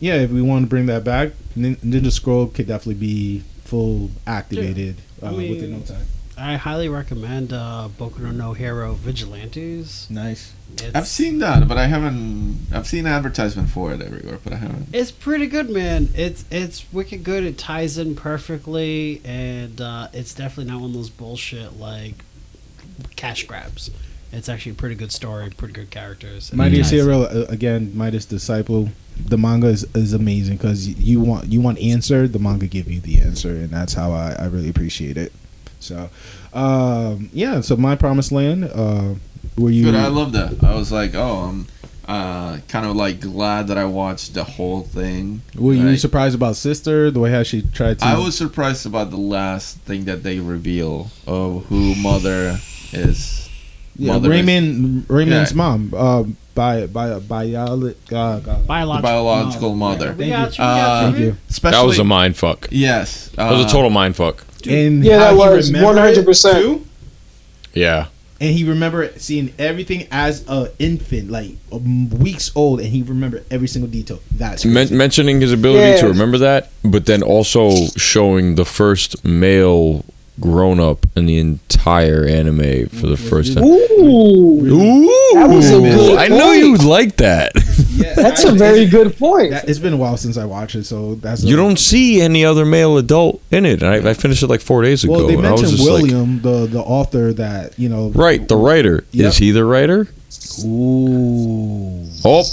if we want to bring that back, Ninja Scroll could definitely be full activated within no time. I highly recommend Boku no Hero Vigilantes. Nice. I've seen that, but I haven't. I've seen advertisement for it everywhere, but I haven't. It's pretty good, man. It's wicked good. It ties in perfectly, and it's definitely not one of those bullshit like cash grabs. It's actually a pretty good story, pretty good characters. Mightiest Hero again, Mightiest Disciple. The manga is amazing because you want answer, the manga give you the answer, and that's how I really appreciate it. So, so My Promised Land. Were you? But I love that. I was like, I'm kind of like glad that I watched the whole thing. Were you surprised about Sister? The way how she tried to? I was surprised about the last thing that they reveal of who Mother is. Yeah, Raymond's mom. Biological mother. Thank you. That was a mind fuck. Yes, that was a total mind fuck. And that was 100%. Yeah. And he remembered seeing everything as an infant, like weeks old, and he remembered every single detail. That's mentioning his ability to remember that, but then also showing the first male grown up in the entire anime for the first time. Ooh, that was a good I know you would like that. Yeah, that's a very good point. It's been a while since I watched it, so that's you don't see any other male adult in it. I finished it like 4 days ago. Well, they and I was mentioned just William, the author that right, the writer. Is he the writer? Ooh. Oh.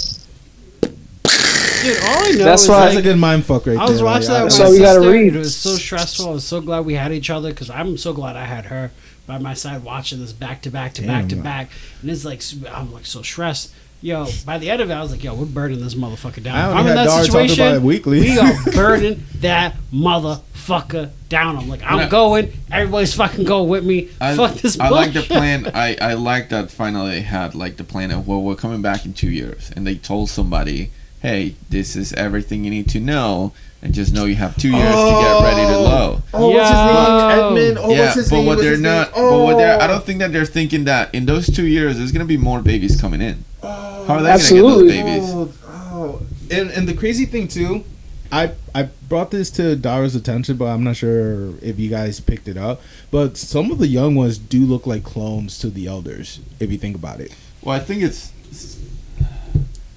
Dude, all I know That's is why- That's like, a good mind fuck right there. I was watching that with So my we gotta sister. read. It was so stressful. I was so glad we had each other because I'm so glad I had her by my side watching this back to back to back to Damn. back. And it's like I'm like so stressed. Yo, by the end of it, I was like, yo, we're burning this motherfucker down. I If only I'm in had that Dara talk about it situation, weekly. we are burning that motherfucker down. I'm like, I'm going. Everybody's fucking going with me. Fuck this I like the bullshit. plan. I like that finally they had like the plan of, well, we're coming back in 2 years, and they told somebody, hey, this is everything you need to know, and just know you have 2 years to get ready to low. Oh, what's his name? Edmund. Oh, Yeah, what's his but name? what What's they're his name? not, but what they're, I don't think that they're thinking that in those 2 years there's gonna be more babies coming in. How are they Absolutely. gonna get those babies? Oh. And the crazy thing too, I brought this to Dara's attention, but I'm not sure if you guys picked it up. But some of the young ones do look like clones to the elders, if you think about it. Well, I think it's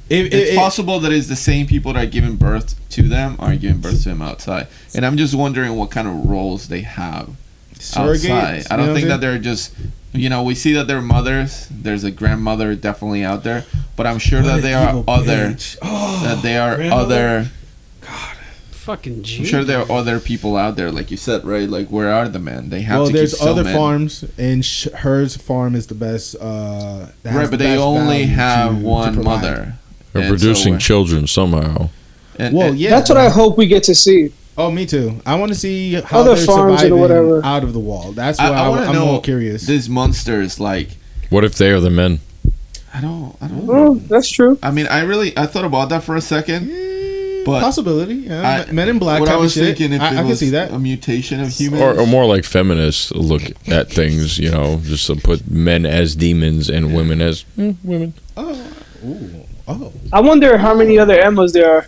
It- possible that it's the same people that are giving birth to them are giving birth to them outside, and I'm just wondering what kind of roles they have surrogates, outside. I you know don't what think I'm that they're just, we see that they're mothers. There's a grandmother definitely out there, but I'm sure that they are other, that they are other. Fucking G. I'm sure there are other people out there, like you said, right? Like, where are the men? They have Well, to there's keep so other many. farms, and hers farm is the best. Right, but they only have one mother. They're And producing so- children somehow. and- Well, and- yeah, That's what I hope we get to see. Oh, me too. I want to see how Other they're farms or surviving whatever. out of the wall. That's why I want to I'm know. more curious. These monsters, like, What if they are the men? I don't Well, that's true. I mean, I thought about that for a second, but Possibility. Yeah. I- Men in Black. what type I of was shit. thinking, if I it can was see that. a mutation of humans, Or more like feminists look at things, just to put men as demons and women as women. Oh. I wonder how many other Emmas there are.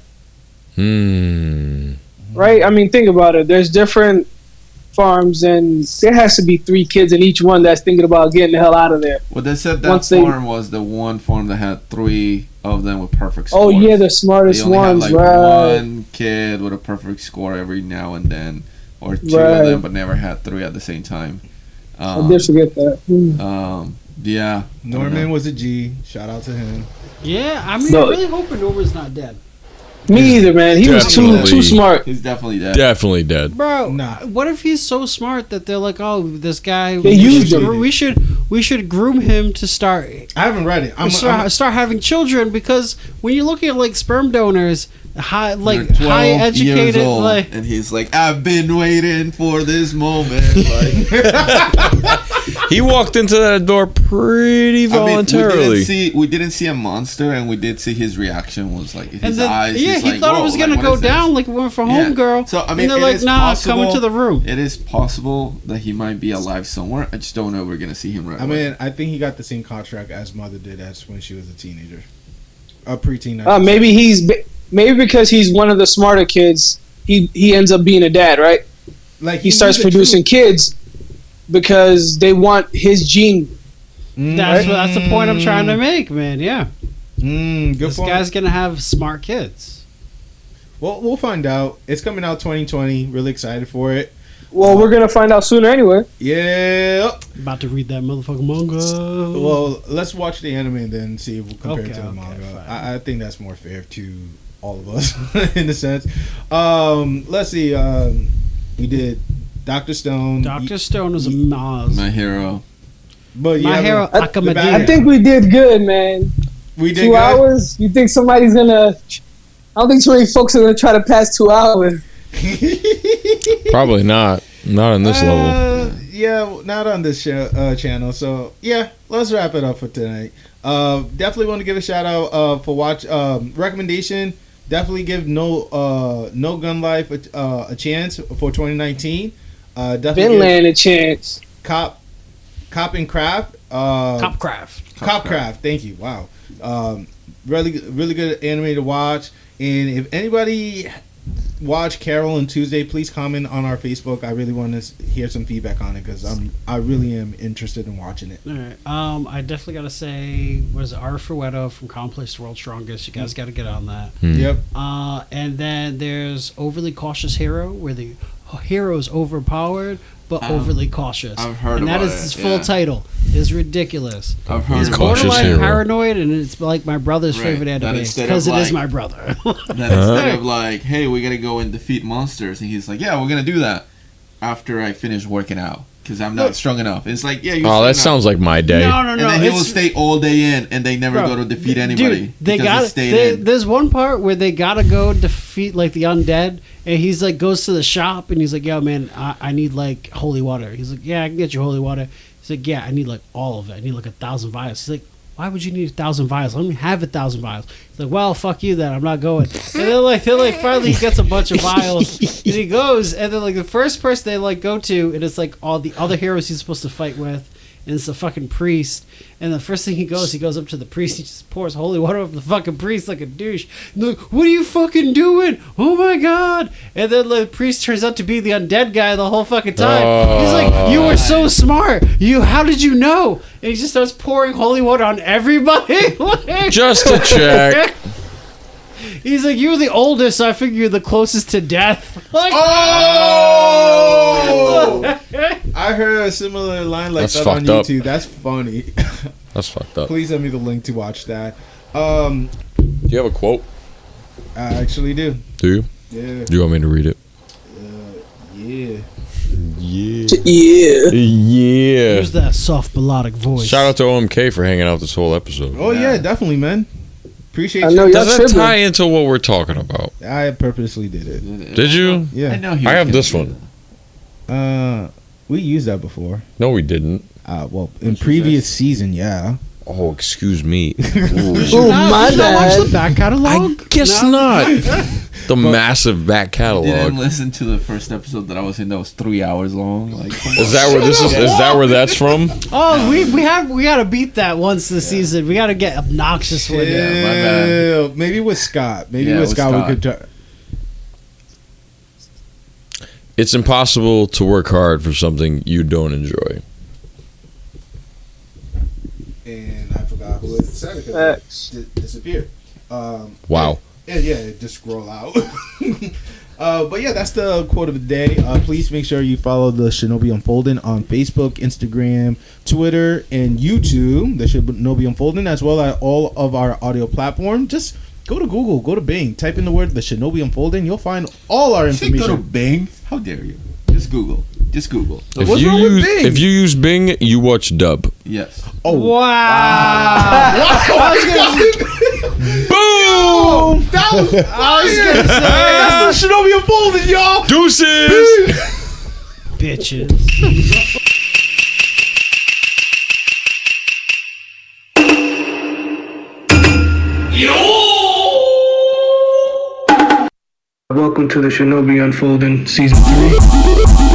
Right? I mean, think about it. There's different farms, and there has to be 3 kids in each one that's thinking about getting the hell out of there. well, they said that Once they- farm was the one farm that had 3 of them with perfect Oh scores. yeah, the They smartest only ones, had like right? one kid with a perfect score every now and then, or 2 Right. of them, but never had 3 at the same time. I did forget that. Yeah. Norman was a G. Shout out to him. Yeah, I mean, No. I'm really hoping Norman's not dead. Me either, man. He was Definitely. too smart. He's definitely dead. Definitely dead. Bro, Nah. what if he's so smart that they're like, oh, this guy, They used him. we should groom him to start I haven't read it. I'm start having children, because when you're looking at like sperm donors, high You're 12 high educated, years old, like and he's like, I've been waiting for this moment. Like, He walked into that door pretty voluntarily. we didn't see a monster, and we did see his reaction was like his and then, eyes. yeah, he's he like, thought it "Whoa, was like, gonna what go is this?" down like we went for Yeah. Homegirl. So I mean, and they're it like, is nah, come possible- into the room. It is possible that he might be alive somewhere. I just don't know if we're gonna see him right I away. mean, I think he got the same contract as Mother did as when she was a teenager, a preteen. I should say. Maybe because he's one of the smarter kids, he ends up being a dad, right? Like He starts knew the producing kids because they want his gene. truth. That's the point I'm trying to make, man. Yeah, Good this for him. guy's gonna have smart kids. Well, we'll find out. It's coming out 2020. Really excited for it. Well, we're gonna find out sooner anyway. Yeah. About to read that motherfucking manga. Well, let's watch the anime and then see if we'll compare it to the Okay, manga. fine. I think that's more fair to all of us in a sense. Let's see. We did Dr. Stone. Dr. Stone is a Maz. My hero. But My Hero the Academia. bad- I think we did good, man. we did 2 good. hours? You think somebody's gonna? I don't think too many folks are gonna try to pass 2 hours. Probably not. Not on this level. Yeah, not on this channel. So yeah, let's wrap it up for tonight. Definitely want to give a shout out for watch recommendation. Definitely give No Gun Life a chance for 2019. Definitely give Vinland a chance. Cop and Craft. Copcraft. Copcraft. Thank you. Wow. Really good anime to watch. And if anybody watch Carol and Tuesday, please comment on our Facebook. I really want to hear some feedback on it because I really am interested in watching it. All right. I definitely got to say, what is it? Ara Fueto from Complex World's Strongest. You guys got to get on that. Yep. And then there's Overly Cautious Hero, where the heroes overpowered but overly cautious. I've heard and that about is his it, full yeah. title. Is ridiculous. I've heard He's about Cautious borderline hero. paranoid, and it's like my brother's Right, favorite that anime instead because of it is like- my brother. that instead of like, hey, we're gonna go and defeat monsters, and he's like, yeah, we're gonna do that after I finish working out because I'm not strong enough. It's like, yeah, you're Oh, strong that enough. sounds like my day. no, And then he will it's- stay all day in, and they never Bro, go to defeat anybody. Dude, they because got he stayed in. There's one part where they gotta go defeat like the undead, and he's like goes to the shop and he's like, "Yo, man, I need like holy water." He's like, "Yeah, I can get you holy water." He's like, "Yeah, I need like all of it. I need like 1,000 vials." He's like, "Why would you need 1,000 vials? Let me have 1,000 vials." He's like, "Well, fuck you then. I'm not going." And then like finally he gets a bunch of vials and he goes, and then like the first person they like go to, and it's like all the other heroes he's supposed to fight with. And it's the fucking priest. And the first thing he goes up to the priest. He just pours holy water over the fucking priest like a douche. And like, what are you fucking doing? Oh my god! And then the priest turns out to be the undead guy the whole fucking time. He's like, you were so smart. How did you know? And he just starts pouring holy water on everybody. Like- Just to check. He's like, you're the oldest, so I figure you're the closest to death. Like, Oh! I heard a similar line like That's that on fucked up. YouTube. That's funny. That's fucked up. Please send me the link to watch that. Do you have a quote? I actually do. Do you? Yeah. Do you want me to read it? Yeah. Yeah. Yeah. Yeah. Use that soft melodic voice. Shout out to OMK for hanging out this whole episode. Oh yeah, definitely, man. Appreciate I you. know y'all Does that tripping. tie into what we're talking about? I purposely did it. Did you? Yeah. I know he I was have gonna this do one. that. We used that before. No, we didn't. Well, in previous season, yeah. Oh, excuse me. Oh, my Did you not watch bad. the back catalog? I guess No? not. The massive back I didn't catalog. listen to the first episode that I was in. That was 3 hours long. Like, come Is on. that where this is? Is that where that's from? Oh, we gotta beat that once this season. We gotta get obnoxious with it. my bad. Ew. Maybe with Scott. Maybe Yeah, with with Scott, Scott. we could. It's impossible to work hard for something you don't enjoy. And I forgot who it said because Facts. it disappeared. Wow. Yeah, it just scroll out. But yeah, that's the quote of the day. Please make sure you follow the Shinobi Unfolding on Facebook, Instagram, Twitter, and YouTube. The Shinobi Unfolding, as well as all of our audio platforms. Just go to Google, go to Bing, type in the word the Shinobi Unfolding. You'll find all our You think go to information. Bing? How dare you? Just Google. Just Google. If What's you wrong with use Bing? if you use Bing, you watch Dub. Yes. Oh, Wow! I was gonna, Boom! that was I was gonna say, that's the Shinobi Unfolding, y'all. Deuces. bitches. Welcome to the Shinobi Unfolding Season 3.